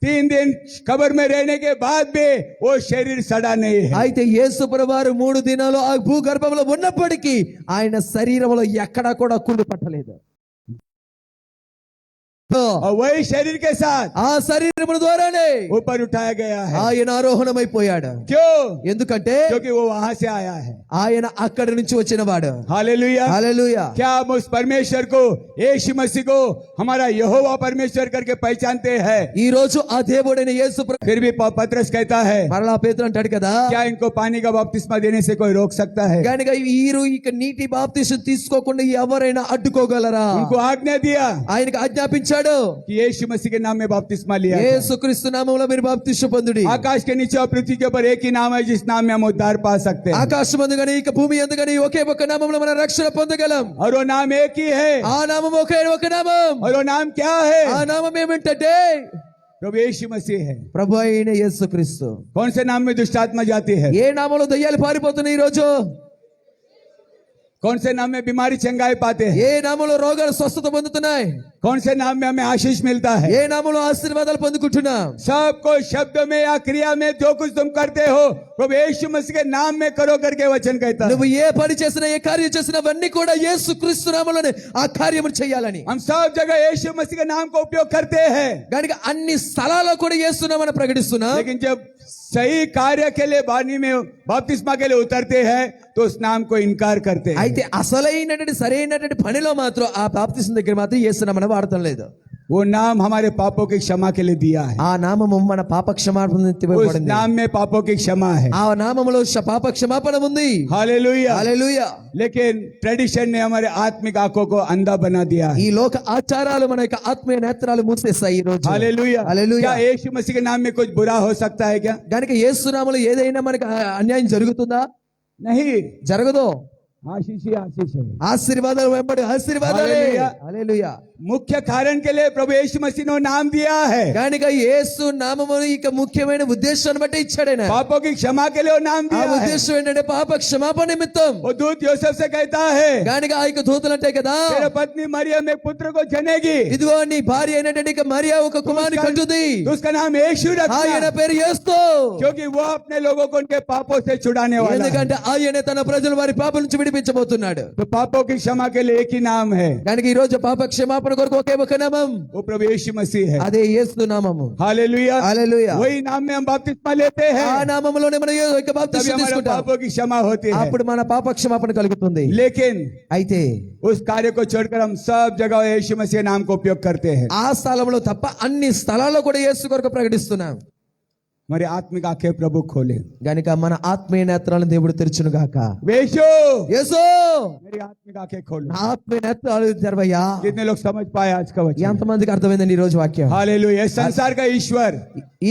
3 दिन कब्र में रहने के बाद भी वो शरीर सड़ा नहीं है। అయితే యేసు ప్రభువారు 3 దినాలు ఆ భూగర్భంలో ఉన్నప్పటికీ ఆయన శరీరంలో ఎక్కడా కూడా కుళ్ళు పట్టలేదు. और वही शरीर के साथ ఆ శరీరము ద్వారానే ऊपर उठाया गया है। ఆయన ఆరోహణమైపోయాడు. क्यों? ఎందుకంటే क्योंकि वो वहां से आया है। ఆయన అక్కడి నుంచి వచ్చినవాడు. हालेलुया। హల్లెలూయా. क्या हम उस परमेश्वर को, यीशु मसीह को हमारा यहोवा परमेश्वर करके पहचानते हैं? ఈ రోజు ఆ దేవుడైన యేసు फिर भी पतरस कहता है, మరలా పేతురు అంటాడు కదా, क्या इनको पानी का बपतिस्मा देने से कोई रोक सकता है? గనుక వీరు ఇక నీటి బాప్తిసం తీసుకోకుండా ఎవరైనా అడ్డుకోగలరా? उनको आज्ञा दिया ఆయనకు ఆజ్ఞాపించాడు कि यीशु मसीह के नाम में बपतिस्मा लिया जाए। యేసుక్రీస్తు నామములో మీరు బాప్తిసం పొందుడి. आकाश के नीचे और पृथ्वी के ऊपर एक ही नाम है जिस नाम में हम उद्धार पा सकते हैं, ఆకాశం అందుగని ఇక భూమి అందుగని ఒకే ఒక నామములో మన రక్షణ పొందగలం. और वो नाम एक ही है। ఆ నామం ఒకే ఒక నామం. और वो नाम क्या है? ఆ నామం ఏమిటంటే प्रभु यीशु मसीह है। ప్రభు అయిన యేసుక్రీస్తు. कौन से नाम में दुष्ट आत्मा जाती है? ఏ నామంలో దయ్యాలు పారిపోతున్నాయి ఈ రోజు? कौन से नाम में बीमारी चंगाई पाते हैं? ఏ నామంలో రోగాలు స్వస్థత పొందుతున్నాయి? कौन से नाम में हमें आशीष मिलता है? ఏ నామంలో ఆశీర్వాదాలు పొందుకుంటున్నాం? सबको शब्दों में या क्रिया में जो कुछ तुम करते हो प्रभु यीशु मसीह के नाम में करो करके वचन कहता है। నువ్వు ఏ పని చేసినా ఏ కార్యం చేసినా అవన్నీ కూడా యేసుక్రీస్తు నామములోనే ఆ కార్యము చేయాలని. हम सब जगह यीशु मसीह के नाम का उपयोग करते हैं, గనుక అన్ని స్థలాల్లో కూడా యేసు నామమును ప్రకటిస్తున్నాం. लेकिन जब सही कार्य के लिए पानी में बपतिस्मा के लिए उतरते हैं तो उस नाम को इनकार करते हैं। అయితే అసలైనటువంటి సరైనటువంటి పనిలో మాత్రం ఆ బాప్తిసం దగ్గర మాత్రం యేసు నామమును వాడటం లేదు. वो नाम हमारे पापों की क्षमा के लिए दिया है। ఆ నామము మన పాప క్షమాపణ उस ఇవ్వబడింది. नाम में पापों की क्षमा है। ఆ నామములో పాప క్షమాపణ ఉంది. हालेलुया। హల్లెలూయా. लेकिन ट्रेडिशन ने हमारे आत्मिक आंखों को अंधा बना दिया है। ఈ లోక ఆచారాలు మన యొక్క ఆత్మీయ నేత్రాలు మూసేస్తాయి ఈ రోజు. हालेलुया। హల్లెలూయా. क्या यीशु मसीह के नाम में कुछ बुरा हो सकता है क्या? గనుక యేసు నామములో ఏదైనా మనకు అన్యాయం జరుగుతుందా? नहीं, జరగదు. आशीष ही आशीष है। ఆశీర్వాదాలు వెంబడి ఆశీర్వాదాలే. హల్లెలూయా. హల్లెలూయా. मुख्य कारण के लिए प्रभु यीशु मसीह ने नाम दिया है। కనుక యేసు నామమును ఇక ముఖ్యమైన ఉద్దేశాన్ని బట్టి ఇచ్చాడు ఆయన. पापों की क्षमा के लिए वो नाम ఆ दिया है। ఉద్దేశం ఏంటంటే పాప క్షమాపణ నిమిత్తం. वो दूत యోసేఫ్ से कहता है, కనుక ఆ యొక్క దూతలు అంటాయి కదా, तेरा पत्नी मरियम एक पुत्र को जनेगी, ఇదిగో నీ భార్య అయినటువంటి ఇక మరియా ఒక కుమారుని కంటుంది. तो उसका नाम यीशु ఆయన रखना, పేరు యేసు. क्योंकि वो अपने लोगों को उनके पापों से छुड़ाने वाला है। ఎందుకంటే ఆయన తన ప్రజలు వారి పాపల నుంచి విడిపించబోతున్నాడు. तो पापों की क्षमा के लिए एक ही नाम है, కనుక ఈ రోజు పాప క్షమాపణ కొరకు ఒకే ఒక నామం, वो प्रभु यीशु मसीह है। అదే యేసు నామము. हालेलुया। హల్లెలూయా. वही नाम में हम बपतिस्मा लेते ఆ हैं, నామములోనే మనం ఈ యొక్క तभी బాప్తిసం हमारे తీసుకుంటాం. पापों की क्षमा होती है। అప్పుడు మన పాప క్షమాపణ కలుగుతుంది. लेकिन అయితే उस कार्य को छोड़कर हम सब जगह यीशु मसीह नाम को उपयोग करते हैं। ఆ స్థలంలో తప్ప అన్ని స్థలాల్లో కూడా యేసు కొరకు ప్రకటిస్తున్నాం. हमारे आत्मिक आंखें प्रभु खोले। గనుక మన ఆత్మీయ నేత్రాలను దేవుడు తెరచును గాక. यीशु, యేసు मेरी आत्मिक आंखें खोलो। నా ఆత్మీయ నేత్రాలు తెరవయ్యా. कितने लोग समझ पाए आज का वचन? ఎంతమందికి అర్థమైందండి ఈ రోజు వాక్యం? हालेलुया। संसार का ईश्वर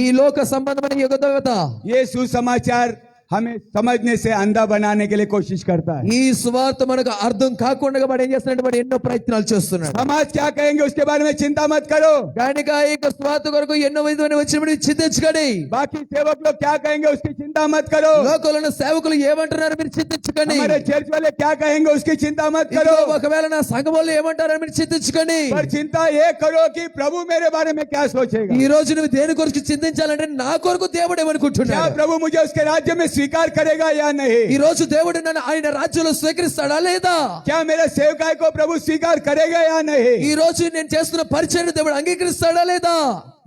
ఈ లోక సంబంధమైన యుగ దేవత ये सुसमाचार हमें समझने से अंधा बनाने के लिए कोशिश करता है। ఈ సువార్త మనకు అర్థం కాకుండా వాడు ఏం చేస్తున్నాడు? వాడు ఎన్నో ప్రయత్నాలు చేస్తున్నాడు. समाज क्या कहेंगे उसके बारे में चिंता मत करो, కనుక ఈ యొక్క సువార్త కొరకు ఎన్నో విధమైన వచ్చినప్పుడు చింతించకండి. बाकी सेवक लोग क्या कहेंगे उसकी चिंता मत करो, లోకంలో ఉన్న సేవకులు ఏమంటున్నారు మీరు చింతించకండి. हमारे चर्च वाले क्या कहेंगे उसकी चिंता मत ఇదిగో करो, ఒకవేళ నా సంఘం వాళ్ళు ఏమంటారని మీరు చింతించకండి. पर चिंता ये करो कि प्रभु मेरे बारे में क्या सोचेगा। ఈ రోజు నువ్వు దేని కొరకు చింతించాలంటే నా కొరకు దేవుడు क्या ఏమనుకుంటున్నాడు? प्रभु मुझे उसके राज्य में स्वीकार करेगा या ఈ नहीं? రోజు దేవుడు నన్ను ఆయన రాజ్యంలో స్వీకరిస్తాడా లేదా? क्या मेरे सेवकाई को प्रभु स्वीकार करेगा या नहीं? ఈ రోజు నేను చేస్తున్న పరిచయం దేవుడు అంగీకరిస్తాడా లేదా?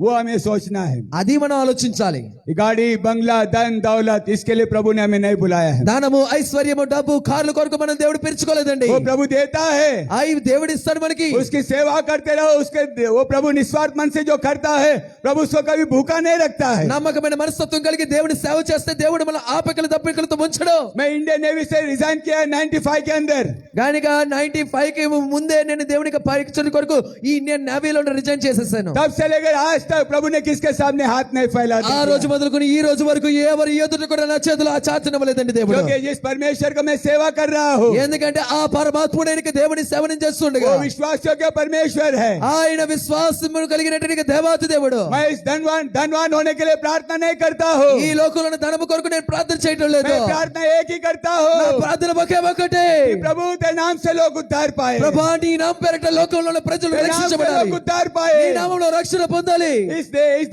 वो हमें सोचना है। అది మనం ఆలోచించాలి. गाड़ी, बंगला, धन, दौलत, इसके लिए प्रभु ने हमें नहीं बुलाया है। దానము, ఐశ్వర్యము, డబ్బు, కార్ల కొరకు మనం దేవుడు పిలుచుకోలేదండి. वो प्रभु देता है, అవి దేవుడు ఇస్తాడు మనకి. उसकी सेवा करते रहो। उसके वो प्रभु निस्वार्थ मन से जो करता है प्रभु उसको कभी भूखा नहीं रखता है। నమ్మకమైన మనస్తత్వం కలిగి దేవుని సేవ చేస్తే దేవుడు మన ఆపకలు దప్పికలతో ముంచడు. मैं इंडियन नेवी से रिजाइन किया 95 के अंदर। గనుక 95 కి ముందే నేను దేవునికి పరీక్షల కొరకు ఈ ఇండియన్ నేవీలో రిజైన్ చేసేసాను. तब से लेकर आज तक प्रभु ने किसके सामने हाथ नहीं फैला ఆ రోజు మొదలుకొని ఈ రోజు వరకు ఎవరి ఎదుట కూడా నా చేతులు చాచనివ్వలేదండి దేవుడు. क्योंकि जिस परमेश्वर को मैं सेवा कर रहा हूँ ఎందుకంటే ఆ పరమాత్ముడానికి దేవుని సేవనం చేస్తుండగా वो विश्वासियों के परमेश्वर है. ఆయన విశ్వాసము కలిగినటువంటి దేవాతి దేవుడు. मैं इस धनवान होने के लिए प्रार्थना नहीं करता हूँ. ఈ లోకంలో ధనము కొరకు నేను ప్రార్థన చేయటం లేదు. मैं प्रार्थना एक ही करता నా हूँ ప్రార్థన ఒకే ఒకటే, कि प्रभु तेरे नाम से लोग उद्धार पाए, ప్రభా నీ నామం పేరిట లోకంలో ఉన్న ప్రజలు तेरे नाम से రక్షించబడాలి, लोग उद्धार నీ पाए. నామములో రక్షణ పొందాలి. इस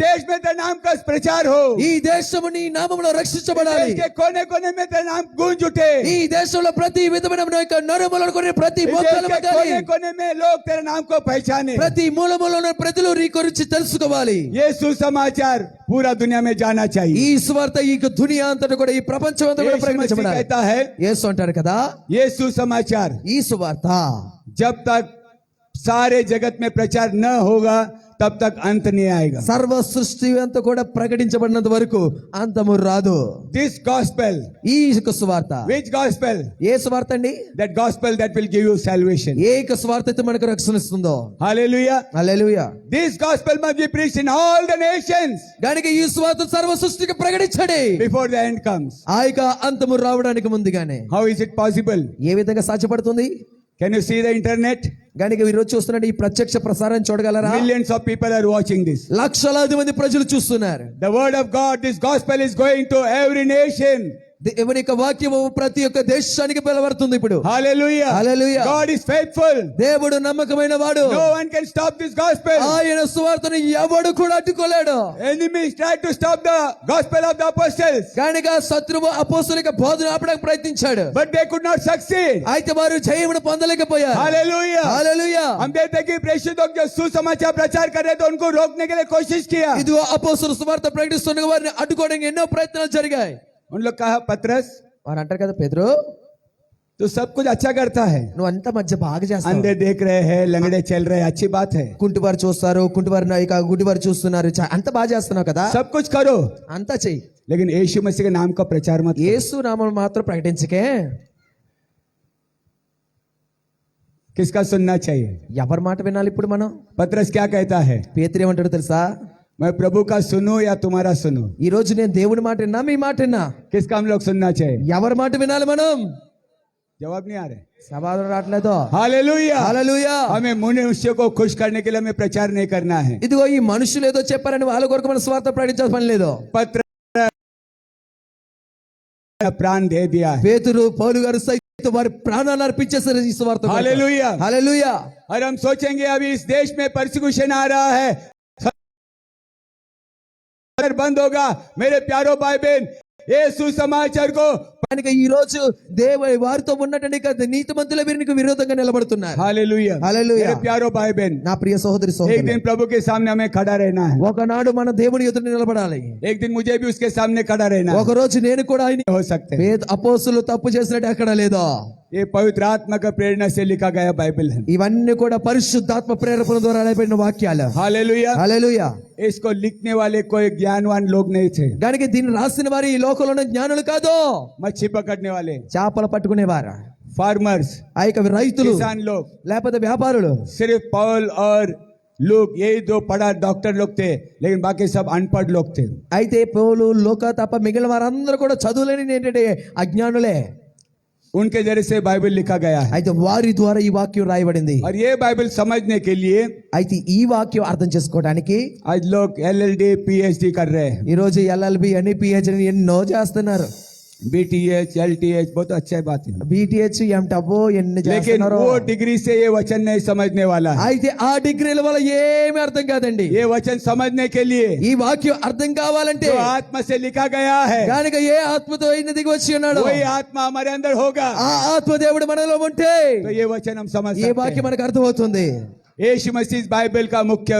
देश में तेरे नाम का प्रचार हो. ఈ దేశము నీ నామములో రక్షించబడాలి. देश के कोने कोने में तेरा नाम गूंज उठे. ఈ దేశంలో ప్రతి విధమైన యొక్క నరములను కొని ప్రతి इस మోకాలు देश के మోగాలి. कोने कोने में लोग तेरे नाम को पहचाने. ప్రతి మూలములో ప్రజలు నీ గురించి తెలుసుకోవాలి. ये सुसमाचार पूरा दुनिया में जाना ఈ चाहिए. సువార్త ఈ దునియా అంతటా కూడా ఈ ప్రపంచం అంతా కూడా यीशु मसीह ప్రకటించబడాలి. कहता है యేసు అంటారు కదా, ये सुसमाचार ఈ సువార్త जब तक सारे जगत में प्रचार न होगा तब तक अंत नहीं आएगा. సర్వ సృష్టి అంతా కూడా ప్రకటించబడినంత వరకు అంతము రాదు. This gospel, ఈ యొక్క సువార్త, which gospel? ఏ సువార్త అండి? That gospel that will give you salvation. ఏ యొక్క సువార్త అయితే మనకు రక్షణ ఇస్తుందో. Hallelujah. Hallelujah. This gospel must be preached in all the nations కనుక ఈ సువార్త సర్వ సృష్టికి ప్రకటించండి before the end comes. ఆ యొక్క అంతము రావడానికి ముందుగానే. How is it possible? ఏ విధంగా సాధ్యపడుతుంది? Can you see the internet? కనుక ఈ రోజు చూస్తున్నట్టు ఈ ప్రత్యక్ష ప్రసారం చూడగలరా? Millions of people are watching this. లక్షలాది మంది ప్రజలు చూస్తున్నారు. The word of God, this gospel is going to every nation. దేవుని యొక్క వాక్యము ప్రతి ఒక్క దేశానికి పిలవడుతుంది ఇప్పుడు. Hallelujah. Hallelujah. God is faithful. దేవుడు నమ్మకమైన వాడు. No one can stop this gospel. ఆయన సువార్తను ఎవడు కూడా అడ్డుకోలేడు. Enemies tried to stop the gospel of the apostles, కనుక శత్రువు అపోస్తలుల బోధన ఆపడానికి ప్రయత్నించాడు. but they could not succeed. అయితే వారు జయమును పొందలేకపోయారు. Hallelujah. హల్లెలూయా. हम देखते हैं कि प्रेषित लोग जो सुसमाचार प्रचार कर रहे थे उनको रोकने के लिए कोशिश किया. ఇదిగో అపోస్తలుల సువార్త ప్రకటిస్తున్న వారిని అడ్డుకోవడానికి ఎన్నో ప్రయత్నాలు జరిగాయి. उन लोग कहा पतरस వారు అంటారు కదా, పేతురు तू सब कुछ अच्छा करता है, నువ్వు అంత మధ్య బాగా చేస్తావు. अंधे देख रहे हैं, लंगड़े चल रहे हैं, अच्छी बात है, కుంటివారు చూస్తారు, కుంటివారు గుడ్డివారు చూస్తున్నారు, అంత బాగా చేస్తున్నావు కదా, सब कुछ करो, అంతా చెయ్యి. लेकिन यीशु मसीह के नाम का प्रचार मत करो. యేసు నామం మాత్రం ప్రకటించకే. किसका सुनना चाहिए? ఎవరి మాట వినాలి ఇప్పుడు మనం? पतरस क्या कहता है? పేతురు ఏమంటాడు తెలుసా? मैं प्रभु का सुनूं या तुम्हारा सुनूं? ఈ రోజు నేను దేవుడి మాట విన్నా, మీ మాట విన్నా, किसका हम लोग सुनना चाहिए? ఎవరి మాట వినాలి మనం? जवाब नहीं आ रहे. సమాధానం రావట్లేదు. हालेलुया. హల్లెలూయా. हमें मनुष्य को खुश करने के लिए हमें प्रचार नहीं करना है. ఇదిగో ఈ మనుషులు ఏదో చెప్పారని వాళ్ళ కొరకు మన స్వార్థ ప్రకటించాల్సిన పని లేదు. पत्र प्राण दे दिया है. పేతురు పౌలు గారు సైతం వారి ప్రాణాలు అర్పించేశారు ఈ స్వార్థ కొరకు. हालेलुया. హల్లెలూయా. और हम सोचेंगे अभी इस देश में परसिक्यूशन आ रहा है, बंद होगा. मेरे प्यारो भाई बहन, ये सुसमाचार को కనుక ఈ రోజు వారితో ఉన్నటువంటి నీతిమంతుల వీరికి విరోధంగా నిలబడుతున్నారు. हालेलुया. हालेलुया. मेरे प्यारो भाई बहन, నా ప్రియ సహోదరి एक సహోదరులు, दिन प्रभु के सामने हमें खड़ा रहना है. ఒకనాడు మన దేవుని ఎదుట నిలబడాలి. एक दिन मुझे भी उसके सामने खड़ा रहना है. ఒక రోజు నేను కూడా ఆయన हो सकते हैं. అపోస్తులు తప్పు చేసినట్టు ఎక్కడ లేదో. ये पवित्र आत्मा का प्रेरणा से लिखा गया बाइबल है. ఇవన్నీ కూడా పరిశుద్ధాత్మ ప్రేరేపణ ద్వారా రాయబడిన వాక్యాలు. हालेलुया. హల్లెలూయా. इसको लिखने वाले कोई ज्ञानवान लोग नहीं थे. కనుక దీన్ని రాసిన వారు ఈ లోకంలో ఉన్న జ్ఞానులు కాదు, मच्छी पकड़ने वाले, చేపలు పట్టుకునేవారు, फार्मर्स, ఆ యొక్క రైతులు, किसान लोग, లేకపోతే వ్యాపారులు. सिर्फ पौल और लोग यही दो पढ़ा डॉक्टर लोग थे, लेकिन बाकी सब अनपढ़ लोग थे. అయితే పౌలు లోక తప్ప మిగిలిన వారందరూ కూడా చదువులేని ఏంటంటే అజ్ఞానులే. उनके जरिए से बाइबल लिखा गया है. అయితే వారి ద్వారా ఈ వాక్యం రాయబడింది. और ये बाइबल समझने के लिए అయితే ఈ వాక్యం అర్థం చేసుకోవడానికి आज लोग LLD PhD कर रहे हैं. ఈ రోజు ఎల్ఎల్బి అని పిహెచ్డి ఎన్నో చేస్తున్నారు. BTH LTH बहुत अच्छा बात है, బీటీహెచ్ ఎంటబ్బో ఎన్ని लेकिन చేస్తున్నారు. वो डिग्री से ये वचन नहीं समझने वाला है. అయితే ఆ డిగ్రీల వల్ల ఏమీ అర్థం కాదండి. ये वचन समझने के लिए ఈ వాక్యం అర్థం కావాలంటే जो आत्मा से लिखा गया है, కనుక ఏ ఆత్మతో ఆయన దిగి వచ్చి ఉన్నాడు वही आत्मा हमारे अंदर होगा, ఆ ఆత్మ దేవుడు మనలో ఉంటే तो ये वचन हम समझ ఈ सकते వాక్యం हैं. మనకు అర్థమవుతుంది. यीशु मसीह इस बाइबल का मुख्य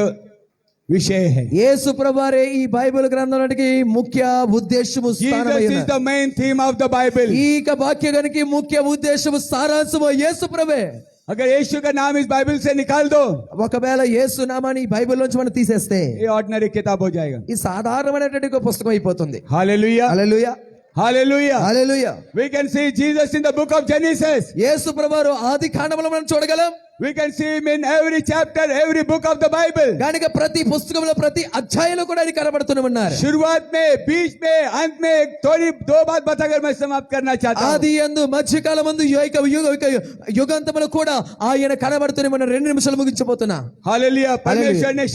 विषय है. యేసు ప్రభువారే ఈ బైబిల్ గ్రంథానికి ముఖ్య ఉద్దేశము స్థానమై Jesus is ఉన్నారు. the main theme of the Bible. ఈ వాక్యానికి ముఖ్య ఉద్దేశము సారాంశము యేసు ప్రభువే. अगर यीशु का नाम इस बाइबल से निकाल दो, ఒకవేళ యేసు నామాన్ని ఈ బైబిల్ నుంచి మనం తీసేస్తే ये ऑर्डिनरी किताब हो जाएगा. ఈ సాధారణమైనటువంటి ఒక పుస్తకం అయిపోతుంది. Hallelujah. Hallelujah. Hallelujah. Hallelujah. We can see Jesus in the book of Genesis. యేసు ప్రభువారు ఆది కాండములో మనం చూడగలం. We can see him in every chapter, every book of the Bible. కనుక ప్రతి పుస్తకంలో ప్రతి అధ్యాయంలో కూడా ఆయన కనబడుతూనే ఉన్నారు. शुरुआत में, बीच में, अंत में एक थोड़ी दो बात बताकर मैं समाप्त करना चाहता हूँ. ఆది యందు మధ్యకాలమందు యుగాంతములో కూడా ఆయన కనబడుతూనే మనం 2 నిమిషాలు ముగించబోతున్నా. हालेलुया. परमेश्वर ने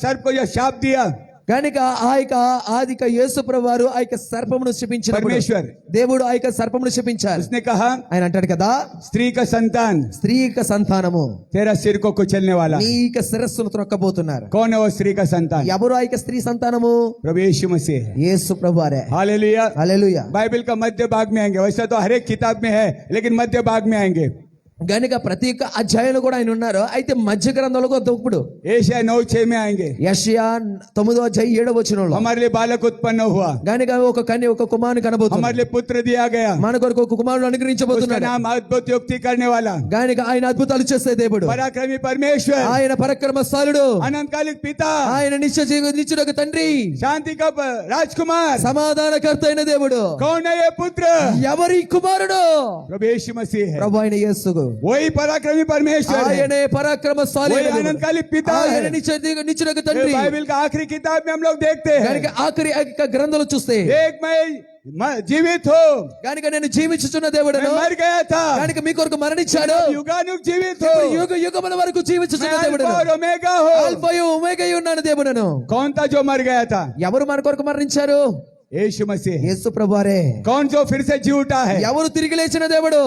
सर्प को जो शाप दिया, కనుక ఆ యొక్క ఆదిక యేసు ప్రభువారు ఆ యొక్క సర్పమును శపించినప్పుడు परमेश्वर దేవుడు ఆ యొక్క సర్పమును శపించారు. उसने कहा, ఆయన అంటాడు కదా, स्त्री का संतान స్త్రీ యొక్క సంతానము तेरा सिर को कुचलने वाला. నీ యొక్క శిరస్సును త్రొక్కబోతున్నారు. कौन है वो स्त्री का संतान? ఎవరు ఆ యొక్క స్త్రీ సంతానము? प्रभु यीशु मसीह है. యేసు ప్రభువారే. हालेलुया. హల్లెలూయా. बाइबल का मध्य भाग में आएंगे. वैसे तो हर एक किताब में है, लेकिन मध्य भाग में आएंगे. గనుక ప్రతి ఒక్క అధ్యాయంలో కూడా ఆయన ఉన్నారు. అయితే మధ్య గ్రంథంలో ఇప్పుడు एशिया 9:6 में आएंगे. యెషయా 9:7 हमारे लिए बालक उत्पन्न हुआ, గనుక ఒక కన్య ఒక కుమారుని కనబోతుంది. हमारे लिए पुत्र दिया गया, మన కొరకు ఒక కుమారుని उसका అనుగ్రహించబోతున్నాడు. नाम अद्भुत युक्ति करने वाला, గనుక ఆయన అద్భుతాలు చేసే దేవుడు, पराक्रमी परमेश्वर, ఆయన పరాక్రమశాలుడు, अनंतकालिक पिता, ఆయన నిత్యుడొక తండ్రి, शांति का राजकुमार. సమాధానకర్త అయిన దేవుడు. कौन है ये पुत्र? ఎవరి కుమారుడు? प्रभु यीशु मसीह है. ప్రభు అయిన యేసు. वही पराक्रमी परमेश्वर है, ఆయనే పరాక్రమశాలి అయిన वही దేవుడు. अनंतकालिक पिता ఆయన है. నిత్యుడొక ये తండ్రి. बाइबल का आखिरी किताब में हम लोग देखते గనుక हैं, ఆఖరి గ్రంథాలు చూస్తే एक मैं जीवित हूँ, గనుక నేను జీవించుచున్న దేవుడను, मैं मर गया था, గనుక మీ కొరకు మరణించాడు, युगानुग जीवित ఇప్పుడు हूँ, యుగ యుగముల వరకు జీవించుచున్న मैं దేవుడను, अल्फा और ओमेगा हूँ. ఆల్ఫాయు ఒమేగాయు ఉన్నాను దేవుడను. कौन था जो मर गया था? ఎవరు మన కొరకు మరణించారు? यीशु मसीह. యేసు ప్రభువారే. कौन जो फिर से जी उठा है? ఎవరు తిరిగి లేచిన దేవుడు?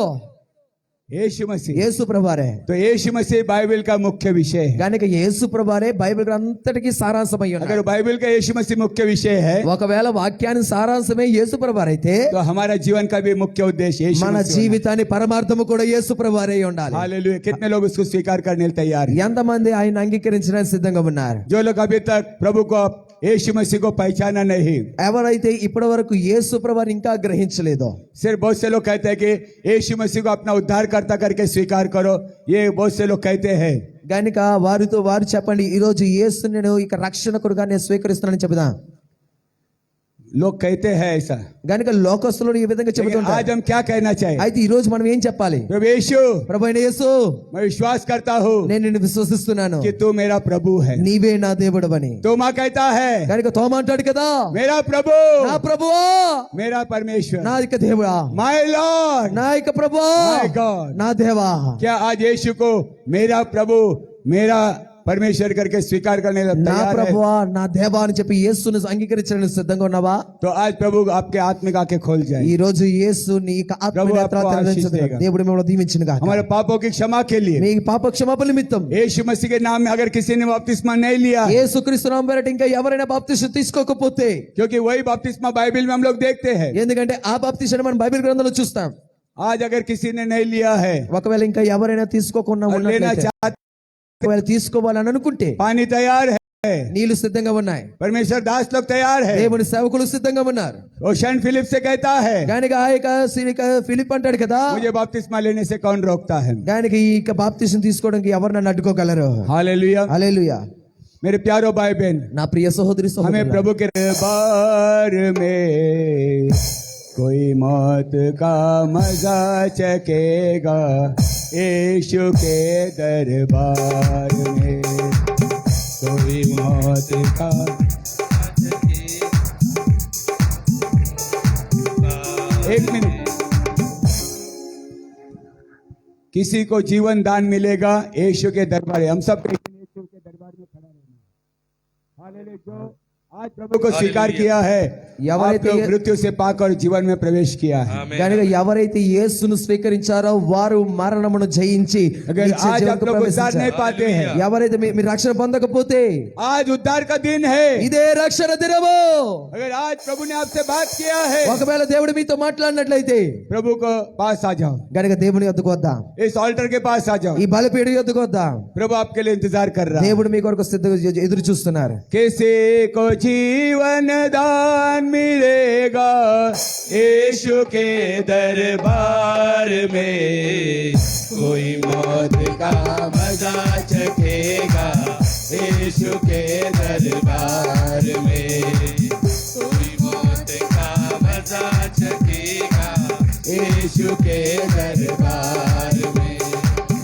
यीशु मसीह. యేసు ప్రభువారే. तो यीशु मसीह बाइबल का मुख्य विषय है. గనుక యేసు ప్రభువారే బైబిల్ అంతటికి సారాంశమై ఉన్నాడు. अगर बाइबल का यीशु मसीह मुख्य विषय है, ఒకవేళ వాక్యానికి సారాంశమే యేసు ప్రభువారైతే तो हमारा जीवन का भी मुख्य उद्देश्य यीशु మన मसीह होना. జీవితాన్ని పరమార్థము కూడా యేసు ప్రభువారే ఉండాలి. हालेलुया. कितने लोग उसको स्वीकार करने के लिए तैयार हैं? ఎంతమంది ఆయన అంగీకరించడానికి సిద్ధంగా ఉన్నారు? जो लोग अभी तक प्रभु को, यीशु मसीह को पहचाना नहीं, ఎవరైతే ఇప్పటి వరకు యేసు ప్రభువారు ఇంకా గ్రహించలేదో, सिर्फ बहुत से लोग कहते हैं कि यीशु मसीह को अपना उद्धारकर्ता करके स्वीकार करो, ये बहुत से लोग कहते हैं. గనుక వారు చెప్పండి, ఈ రోజు యేసు నేను ఇక రక్షణకుడుగా నేను స్వీకరిస్తున్నానని చెబుదా. लोग कहते हैं ऐसा. గనుక లోకస్తులు ఈ విధంగా लेकिन చెబుతుంటారు. आज हम क्या कहना चाहिए? అయితే ఈ రోజు మనం ఏం చెప్పాలి? प्रभु यीशु, ప్రభు అయిన యేసు, मैं विश्वास करता हूँ నేను నిన్ను విశ్వసిస్తున్నాను, कि तू मेरा प्रभु है. నీవే నా దేవుడవని. तोमा कहता है, కనుక తోమా అంటాడు కదా, मेरा प्रभु, నా ప్రభువా, मेरा परमेश्वर, నా యొక్క దేవుడా, माय लॉर्ड, నా యొక్క ప్రభువా, My God. నా దేవా. क्या आज यीशु को मेरा प्रभु, मेरा परमेश्वर करके स्वीकार करने నా तैयार है? ప్రభువా, నా దేవా అని చెప్పి యేసును అంగీకరించడానికి సిద్ధంగా ఉన్నావా? तो आज प्रभु आपके आत्मिक आंखें खोल ఈ जाए. రోజు యేసు నీ యొక్క ఆత్మ ప్రభు నేత్రాలు आपको आशीष తెరవచ్చును. देगा. దేవుడు మిమ్మల్ని దీవించును గాక. हमारे पापों की क्षमा के लिए మీ పాప క్షమాపణ నిమిత్తం यीशु मसीह के नाम में अगर किसी ने बपतिस्मा नहीं लिया, యేసుక్రీస్తు నామం పేరిట ఇంకా ఎవరైనా బాప్తిసం తీసుకోకపోతే, क्योंकि वही बपतिस्मा बाइबल में हम लोग देखते हैं, ఎందుకంటే ఆ బాప్తిసం మనం బైబిల్ గ్రంథంలో చూస్తాం. आज अगर किसी ने नहीं लिया है ఒకవేళ ఇంకా ఎవరైనా తీసుకోకుండా और लेना ఉన్నట్లయితే, चाहते, ఒకవేళ తీసుకోవాలని అనుకుంటే पानी तैयार है, నీళ్లు సిద్ధంగా ఉన్నాయి, परमेश्वर दास लोग तैयार है. దేవుని సేవకులు సిద్ధంగా ఉన్నారు. ओशन फिलिप से कहता है, గానికి ఆ యొక్క ఫిలిప్ అంటాడు కదా, मुझे बपतिस्मा लेने से कौन रोकता है? గానికి ఈ బాప్తిసం తీసుకోవడానికి ఎవరు నన్ను అడ్డుకోగలరు? हालेलुया. హల్లెలూయా. मेरे प्यारो भाई बहन, నా ప్రియ సహోదరి हमें సహోదరులారా, प्रभु के दरबार में कोई मौत का मजा चखेगा, यीशु के दरबार में कोई मौत का. एक मिनट. किसी को जीवन दान मिलेगा यीशु के दरबार में. हम सब यीशु के दरबार में खड़ा रहना. हालेलुया. जो आज प्रभु को स्वीकार किया है, आप लोग मृत्यु से पाकर जीवन में प्रवेश किया है. గనుక ఎవరైతే యేసును స్వీకరించారో వారు మరణమును జయించి अगर నిత్య आज आप జీవనకు लोग उद्धार नहीं ప్రవేశించారు. पाते हैं, ఎవరైతే మీరు రక్షణ పొందకపోతే, आज उद्धार का दिन है. ఇదే రక్షణ దినము. अगर आज प्रभु ने आपसे बात किया है, ఒకవేళ దేవుడు మీతో మాట్లాడినట్లయితే प्रभु को पास आ जाओ, గనుక దేవుని యొద్దకు వద్దాం, इस ऑल्टर के पास आ जाओ. ఈ బలిపీఠం యొద్దకు వద్దాం. प्रभु आपके लिए इंतजार कर रहा है. దేవుడు మీ కొరకు సిద్ధంగా ఎదురు చూస్తున్నారు. किसी को जीवन दान मिलेगा यीशु के दरबार में, कोई मौत का मजा चखेगा यीशु के दरबार में, कोई मौत का मजा चखेगा यीशु के दरबार में।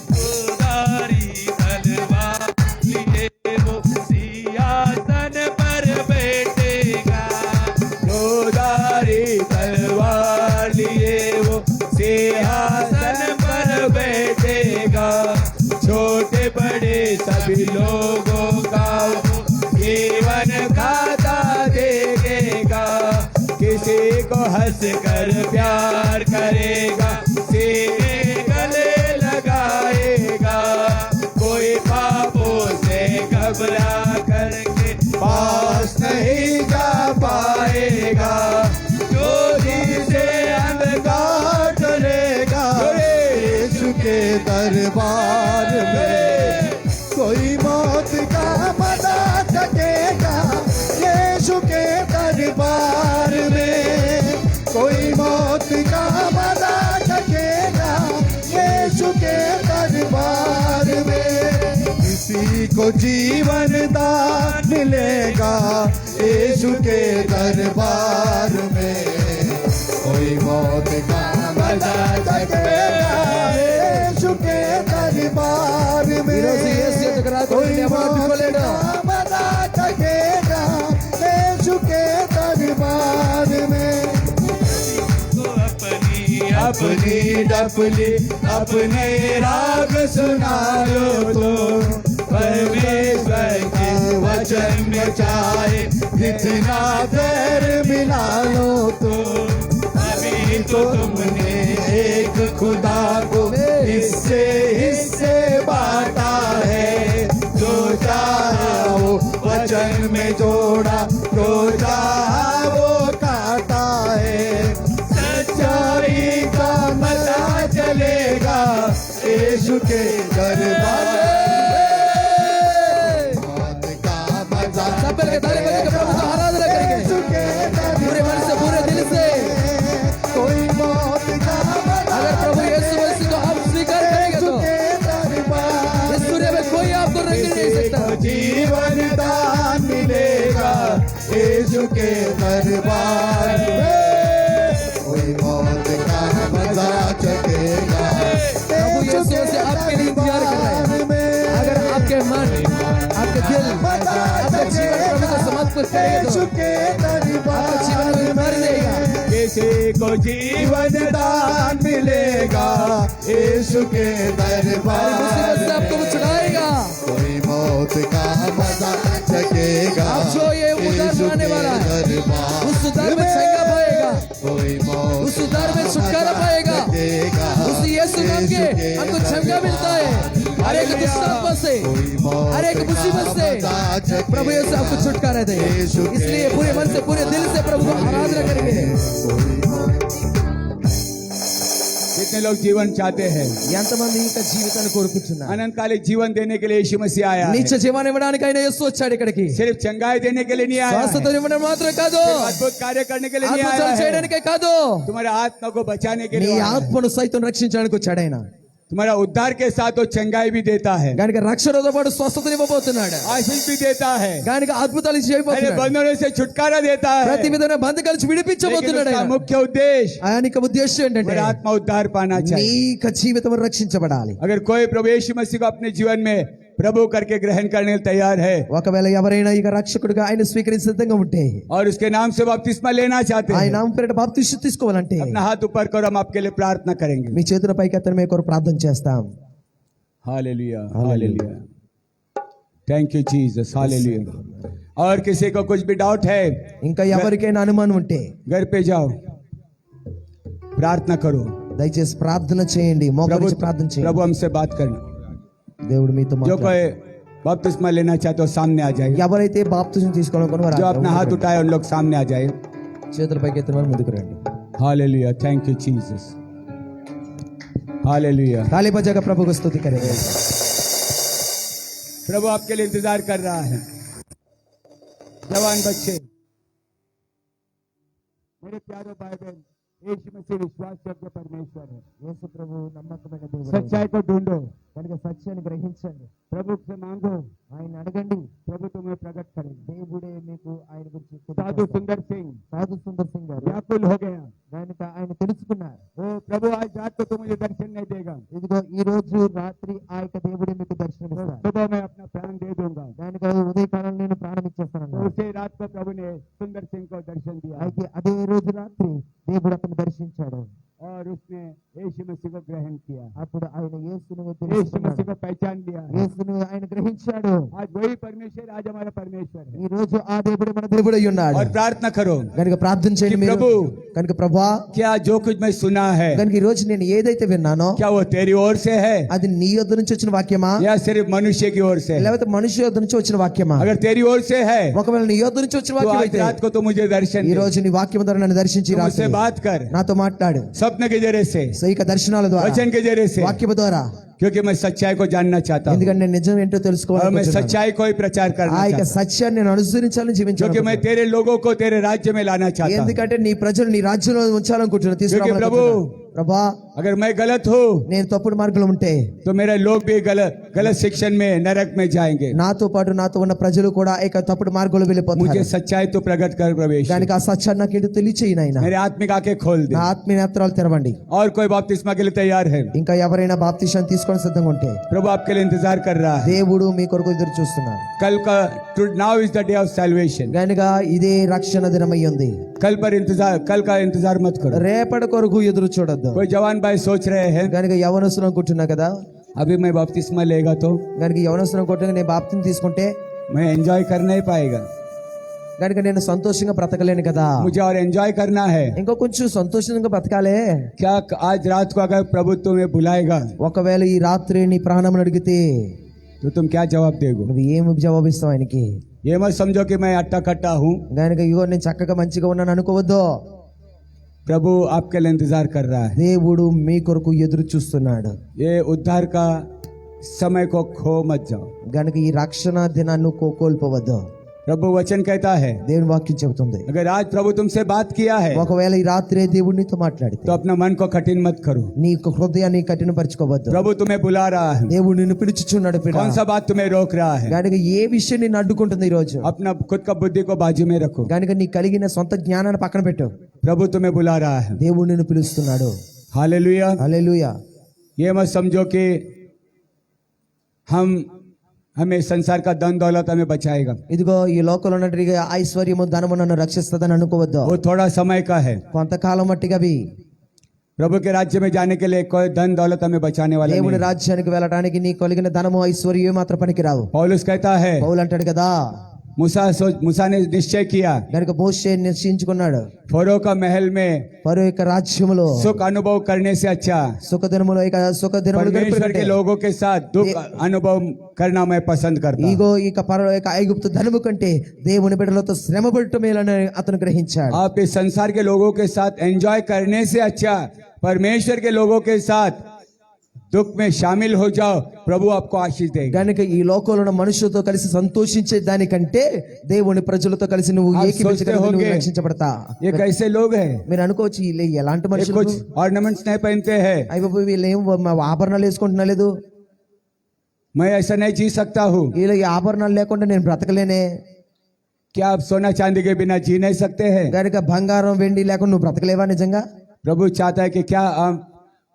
दोधारी तलवार लिए वो सिंहासन पर बैठेगा। दोधारी तलवार लिए वो सिंहासन पर बैठेगा। छोटे बड़े सभी लोगों का वो जीवन खाता देखेगा। किसी को हंस कर प्यार करेगा, सीने गले लगाएगा। कोई पापों से घबरा करके पास नहीं जा पाएगा। ज्योति से अंधकार चलेगा। यीशु के दरबार में कोई मौत का मजा सकेगा। यीशु के दरबार में कोई मौत का मजा सकेगा। यीशु के दरबार में किसी को जीवन दान मिलेगा। यीशु के दरबार में कोई मौत का मजा सकेगा। यीशु के दरबार में कोई मौत का मजा सकेगा। यीशु के दरबार में अपनी डपली अपने राग सुना लो तो परमेश्वर के वचन में चाहे जितना प्यार मिला लो तो। अभी तो तुमने एक खुदा को हिस्से हिस्से बांटा है। जो चाहा वो वचन में जोड़ा, जो चाहा वो काटा है। सच्चाई का मजा चलेगा यीशु के दरबार में। मौत का मजा सब मिलकर ताली बजाकर प्रभु का आराधना करेंगे पूरे मन से, पूरे दिल से। कोई मौत का मजा अगर प्रभु यीशु मसीह को आप स्वीकार करेंगे तो इस दुनिया में कोई आपको रोक नहीं सकता। जीवन दान मिलेगा यीशु के दरबार में। कोई मौत का मजा चखेगा। प्रभु यीशु मसीह आपके लिए इंतजार कर रहा है। अगर आपके मन, आपके दिल, आपका जीवन प्रभु को समर्पित करेंगे तो आपका जीवन में भर देगा। किसी को जीवन दान मिलेगा यीशु के दरबार मुसीबत से आपको वो छुड़ाएगा। कोई मौत का मजा चखेगा। आप जो ये उद्धार पाने वाला है उस उद्धार में छेगा पाएगा। कोई मौत उस उद्धार में छुटकारा पाएगा। उस यीशु नाम के हमको छंगा मिलता है हर एक दुष्टात्मा से, हर एक मुसीबत से प्रभु यीशु आपको छुटकारा दे। इसलिए पूरे मन से, पूरे दिल से प्रभु को आराधना करेंगे। कितने लोग जीवन चाहते हैं? ఎంతమంది ఇంకా జీవితాన్ని కోరుకుంటున్నారు? अनंतकालिक जीवन देने के लिए यीशु मसीह आया है। నిత్య జీవాన్ని ఇవ్వడానికి ఆయన యేసు వచ్చాడు ఇక్కడికి। सिर्फ चंगाई देने के लिए नहीं आया है। స్వస్థత ఇవ్వడం మాత్రమే కాదు, अद्भुत कार्य करने के लिए नहीं आया అద్భుతాలు है। చేయడానికే కాదు, तुम्हारे आत्मा को बचाने के నీ लिए आया है। ఆత్మను సైతం రక్షించడానికి వచ్చాడు ఆయన। तुम्हारा उद्धार के साथ वो चंगाई भी देता है, కనుక రక్షణతో పాటు స్వస్థతని ఇవ్వబోతున్నాడు। आशीष भी देता है, కనుక అద్భుతాలు अरे చేయబోతున్నాడు। बंधनों से छुटकारा देता है। ప్రతి విధమైన బంధకాల నుంచి लेकिन విడిపించబోతున్నాడు उसका ఆయన। मुख्य उद्देश्य ఆయన యొక్క ఉద్దేశం ఏంటంటే मेरा आत्मा उद्धार पाना నీ चाहिए। యొక్క జీవితం రక్షించబడాలి। अगर कोई प्रभु यीशु मसीह को अपने जीवन में प्रभु करके ग्रहण करने को तैयार है ఒకవేళ ఎవరైనా ఇక రక్షకుడిగా ఆయన స్వీకరించే సిద్ధంగా ఉంటే, और उसके नाम से बपतिस्मा लेना चाहते ఆయన हैं, నామం పేరిట బాప్తిస్మం తీసుకోవాలంటే अपना हाथ ऊपर करो, हम आपके लिए प्रार्थना करेंगे। మీ చేతుల పైకి ఎత్తని మీ కొరకు ప్రార్థన చేస్తాం। Hallelujah, hallelujah, thank you Jesus, hallelujah. और किसी को कुछ भी डाउट है, ఇంకా ఎవరికైనా అనుమానం ఉంటే घर पे जाओ, प्रार्थना करो। దయచేసి ప్రార్థన చేయండి, प्रभु మోకరించి ప్రార్థన చేయండి। प्रभु हमसे बात करना। దేవుడు మీతో जो మాట్లాడు। कोई बपतिस्मा लेना चाहते हो सामने आ जाए, ఎవరైతే బాప్తిజం తీసుకోవాలనుకున్న వారు जो अपना हाथ उठाए उन लोग सामने आ जाए। చేతుల పైకి ఎత్తిన వారు ముందుకు రండి। Hallelujah, thank you Jesus, hallelujah. ताली बजाकर प्रभु को स्तुति करेंगे। प्रभु आपके लिए इंतजार कर रहा है। जवान बच्चे, मेरे प्यारे भाई बहन, यीशु मसीह विश्वास योग्य परमेश्वर है। యేసు ప్రభు నమ్మకమైన దేవుడు। सच्चाई को ढूंढो, కనుక సత్యాన్ని గ్రహించండి, प्रभु से मांगो, ఆయన అడగండి, प्रभु तुम्हें प्रकट करेंगे। దేవుడే మీకు ఆయన గురించి साधु सुंदर सिंह సాధు సుందర్ సింగ్ గారు व्याकुल हो गया, కనుక ఆయన తెలుసుకున్నారు. ओ प्रभु आज रात को तो मुझे दर्शन नहीं देगा, ఇదిగో ఈ రోజు రాత్రి ఆ యొక్క దేవుడే మీకు దర్శనం ఇస్తాడు. सुबह मैं अपना प्राण दे दूंगा। కనుక ఉదయకాలం నేను ప్రాణం ఇచ్చేస్తాను. तो उसे रात को प्रभु ने सुंदर सिंह को दर्शन दिया అయితే అదే రోజు రాత్రి దేవుడు అతను దర్శించాడు. और उसने यीशु मसीह को ग्रहण किया, అప్పుడు ఆయన యేసును यीशु తెలుసుకున్నాడు. मसीह को पहचान लिया। యేసును ఆయన గ్రహించాడు. आज वही परमेश्वर आज हमारा परमेश्वर है। ఈ రోజు ఆ దేవుడే మన దేవుడై ఉన్నాడు. और प्रार्थना करो కనుక ప్రార్థన చేయండి कि మీరు. प्रभु, కనుక ప్రభా, क्या जो कुछ मैं सुना है కనుక ఈ రోజు నేను ఏదైతే విన్నానో क्या वो तेरी ओर से है అది నీ యొద్ద నుంచి వచ్చిన వాక్యమా या सिर्फ मनुष्य की ओर से है? లేకపోతే మనిషి యొద్ద నుంచి వచ్చిన వాక్యమా? अगर तेरी ओर से है ఒకవేళ నీ యొద్ద నుంచి వచ్చిన तो వాక్యం आज అయితే रात को तो मुझे दर्शन ఈ दे, రోజు నీ వాక్యం ద్వారా నన్ను దర్శించి तुम मुझसे రాత్రి बात कर, నాతో మాట్లాడు. स्वप्न के जरिए से, సైక దర్శనాల ద్వారా, वचन के जरिए से, వాక్యము ద్వారా, क्योंकि मैं सच्चाई को जानना चाहता हूँ ఎందుకంటే నేను నిజం ఏంటో और मैं తెలుసుకోవాలనుకుంటున్నాను. सच्चाई को ही प्रचार ఆ करना యొక్క चाहता हूँ, సత్యాన్ని నేను అనుసరించాలని क्योंकि मैं జీవించాలి. तेरे लोगों को तेरे राज्य में लाना चाहता हूँ। ఎందుకంటే నీ ప్రజలు నీ రాజ్యంలో ఉంచాలనుకుంటున్నాను, తీసుకురావాలనుకుంటున్నాను. ప్రభా, अगर मैं गलत हूँ నేను తప్పుడు మార్గంలో ఉంటే तो मेरे लोग भी गलत शिक्षण में नरक में जाएंगे। నాతో పాటు నాతో ఉన్న ప్రజలు కూడా ఆ యొక్క తప్పుడు మార్గంలో मुझे వెళ్ళిపోతారు. सच्चाई तो प्रकट कर प्रवेश, దానికి ఆ సత్యాన్ని నాకు ఏంటో తెలియచేయి నాయన. मेरे आत्मिक आंखें खोल दे। నా आत्मीय నేత్రాలు తెరవండి. और कोई बपतिस्मा के लिए तैयार है? ఇంకా ఎవరైనా బాప్తిసం తీసుకొని సిద్ధంగా ఉంటే प्रभु आपके लिए इंतजार कर रहा है। దేవుడు మీ కొరకు ఎదురు చూస్తున్నాడు. कल का now is the day of salvation. గనుక ఇదే రక్షణ దినమై ఉంది. कल का इंतजार मत करो। రేపటి కొరకు ఎదురు చూడొద్దు. कोई जवान भाई सोच रहे हैं గనుక యవనస్తులు అనుకుంటున్నా కదా, अभी मैं बपतिस्मा लेगा तो గనుక యవనస్తులు అనుకుంటున్నా నేను బాప్తిని తీసుకుంటే मैं एंजॉय कर नहीं पाएगा, గనుక నేను సంతోషంగా బ్రతకలేను కదా. मुझे और एंजॉय करना है। ఇంకా కొంచెం సంతోషంగా బ్రతకాలే. क्या आज रात को अगर प्रभु तुम्हें बुलाएगा ఒకవేళ ఈ రాత్రి నీ ప్రాణం అడిగితే तो तुम क्या जवाब दोगे? నువ్వు ఏమి జవాబిస్తావు ఆయనకి? ये मत समझो कि मैं अट्टा कट्टा हूँ। గనుక ఇగో నేను చక్కగా మంచిగా ఉన్నాను అనుకోవద్దు. प्रभु आपके लिए इंतजार कर रहा है। దేవుడు మీ కొరకు ఎదురు చూస్తున్నాడు. ये उद्धार का समय को खो मत जाओ। గనుక ఈ రక్షణ దినాన్ని కోల్పోవద్దు. प्रभु वचन कहता है దేవుని వాక్యం చెబుతుంది, अगर आज प्रभु तुमसे बात किया है ఒకవేళ ఈ రాత్రి దేవుడు నీతో మాట్లాడితే तो अपना मन को कठिन मत करो। నీ హృదయాన్ని కఠినపరచుకోవద్దు. प्रभु तुम्हें बुला रहा है। దేవుడు నిన్ను పిలుచుచున్నాడు. పిల్ల, कौन सा बात तुम्हें रोक रहा है? గనుక ఏ విషయం నిన్ను అడ్డుకుంటుంది ఈ రోజు? अपना खुद का बुद्धि को बाजू में रखो। గనుక నీ కలిగిన సొంత జ్ఞానాన్ని పక్కన పెట్టు. प्रभु तुम्हें बुला रहा है। దేవుడు నిన్ను పిలుస్తున్నాడు. हालेलुया। హల్లెలూయా. ये मत समझो कि हमें संसार का धन दौलत हमें बचाएगा, ఇదిగో ఈ లోకంలో ఉన్నటువంటి ఐశ్వర్యము ధనము నన్ను రక్షిస్తుందని అనుకోవద్దు. वो थोड़ा समय का है। కొంతకాలం మట్టిగా అవి प्रभु के राज्य में जाने के लिए कोई धन दौलत हमें बचाने वाला దేవుని नहीं। రాజ్యానికి వెళ్ళడానికి నీ కలిగిన ధనము ఐశ్వర్యం మాత్రం పనికిరావు. पौलुस कहता है, పౌలు అంటాడు కదా, मूसा ने निश्चय किया గనుక మోషే నిశ్చయించుకున్నాడు, फरो का महल में ఫరో యొక్క రాజ్యములో सुख अनुभव करने से अच्छा సుఖదినములో ఇక సుఖదినములు परमेश्वर के लोगों के साथ दुख अनुभव करना मैं पसंद करता हूं। ఇగో ఇక పరలో ఇక ఐగుప్తు ధనము కంటే దేవుని బిడ్డలతో శ్రమ పడటం మేలని అతను గ్రహించాడు. आप इस संसार के लोगों के साथ एंजॉय करने से अच्छा परमेश्वर के लोगों के साथ दुख में शामिल हो जाओ, प्रभु आपको आशीष देगा। గనుక ఈ లోకంలో ఉన్న మనుషులతో కలిసి సంతోషించే దానికంటే దేవుని ప్రజలతో కలిసి నువ్వు आप ఏకీభవించగలిగితే सोचते నువ్వు होंगे, రక్షించబడతా. ये कैसे लोग हैं, మీరు అనుకోవచ్చు వీళ్ళు ఎలాంటి ये మనుషులు, कुछ ऑर्नामेंट्स नहीं पहनते हैं, అయ్యో వీళ్ళు ఏం ఆభరణాలు వేసుకుంటున్నా లేదు, मैं ऐसा नहीं जी सकता हूँ। వీళ్ళు ఈ ఆభరణాలు లేకుండా నేను బ్రతకలేనే. क्या आप सोना चांदी के बिना जी नहीं सकते हैं? గనుక బంగారం వెండి లేకుండా నువ్వు బ్రతకలేవా నిజంగా? प्रभु चाहता है कि क्या हम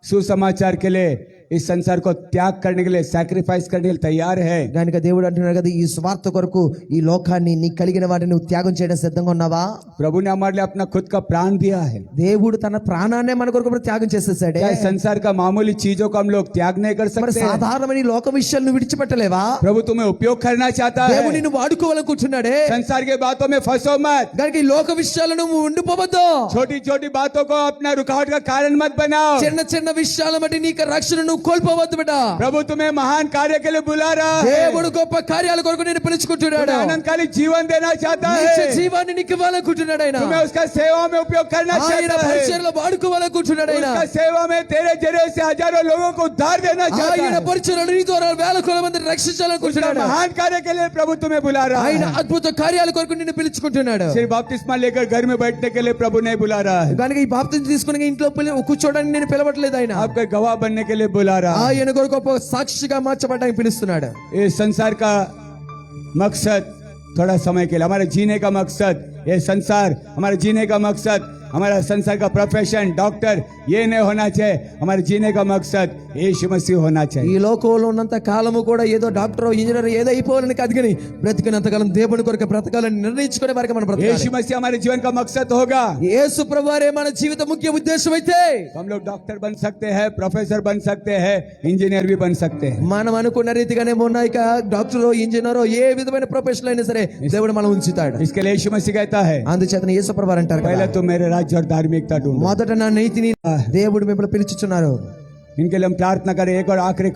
सुसमाचार के लिए इस संसार को त्याग करने के लिए सैक्रिफाइस करने के लिए तैयार है? గనుక దేవుడు అంటున్నాడు కదా, ఈ స్వార్థ కొరకు ఈ లోకాన్ని నీ కలిగిన వాటిని నువ్వు త్యాగం చేయడం సిద్ధంగా ఉన్నావా? प्रभु ने हमारे लिए अपना खुद का प्राण दिया है। దేవుడు తన ప్రాణాన్నే మన కొరకు త్యాగం చేసేసాడే. क्या इस संसार का मामूली चीजों को हम लोग त्याग नहीं कर మరి सकते हैं? సాధారణమైన ఈ లోక విషయాలు నువ్వు విడిచిపెట్టలేవా? प्रभु तुम्हें उपयोग करना चाहता దేవుడు है। నిన్ను వాడుకోవాలనుకుంటున్నాడే. संसार के बातों में फंसो मत। గనుక ఈ లోక విషయాలను నువ్వు ఉండిపోవద్దు. छोटी छोटी बातों को अपना रुकावट का कारण मत बनाओ। చిన్న చిన్న విషయాల బట్టి నీకు రక్షణ నువ్వు కోల్పోవద్దు బిడ్డ. प्रभु तुम्हें महान कार्य के लिए बुला रहा है। దేవుడు గొప్ప కార్యాల కొరకు నేను పిలుచుకుంటున్నాడు. तुम्हें आनंदकाली जीवन देना चाहता నిత్య है। జీవాన్ని నీకు ఇవ్వాలనుకుంటున్నాడు ఆయన. तुम्हें उसका सेवा में उपयोग करना ఆయన चाहता है। పరిచర్యలో వాడుకోవాలనుకుంటున్నాడు ఆయన. उसका सेवा में तेरे जरिए से हजारों लोगों को उद्धार देना चाहता ఆయన है। పరిచర్యలో నీ ద్వారా వేల కొల మందిని उसका రక్షించాలనుకుంటున్నాడు. महान कार्य के लिए प्रभु तुम्हें बुला रहा ఆయన है। అద్భుత కార్యాల కొరకు నిన్ను పిలుచుకుంటున్నాడు. सिर्फ बपतिस्मा लेकर घर में बैठने के लिए प्रभु नहीं बुला रहा है। కనుక ఈ బాప్తిస్మం తీసుకుని ఇంట్లో కూర్చోడానికి నేను పిలవట్లేదు ఆయన. आपका गवाह बनने के लिए बुला रहा है। ఆయన కొరకు గొప్ప సాక్షిగా మార్చబడడానికి పిలుస్తున్నాడు. इस संसार का मकसद थोड़ा समय के लिए, हमारे जीने का मकसद, ये संसार हमारे जीने का मकसद हमारा संसार का प्रोफेशन डॉक्टर ये नहीं होना चाहिए. हमारे जीने का मकसद यीशु मसीह होना ఈ चाहिए. లోకంలో ఉన్నంత కాలము కూడా ఏదో డాక్టర్ ఇంజనీర్ ఏదో అయిపోవాలని కాదు కానీ బ్రతికినంత కాలం దేవుని కొరకు బ్రతకాలని నిర్ణయించుకునే వారికి మనం బ్రతకాలి. यीशु मसीह हमारे जीवन का मकसद होगा. యేసు ప్రభువారే మన జీవిత ముఖ్య ఉద్దేశం అయితే हम लोग डॉक्टर बन सकते हैं, प्रोफेसर बन सकते हैं, इंजीनियर भी बन सकते हैं. మనం అనుకున్న రీతిగానే ఉన్నాయి డాక్టరో ఇంజనీరో ఏ విధమైన ప్రొఫెషన్ అయినా సరే దేవుడు మనం ఉంచుతాడు. इसके लिए यीशु मसीह कहता है అందుచేత యేసు ప్రభువారు అంటారు కదా, पहले तो मेरे राज्य और धार्मिकता ढूंढो. మొదట నా నీతిని దేవుడు మిమ్మల్ని పిలుచుచున్నారు. इनके लिए हम प्रार्थना करें. एक और आखिरी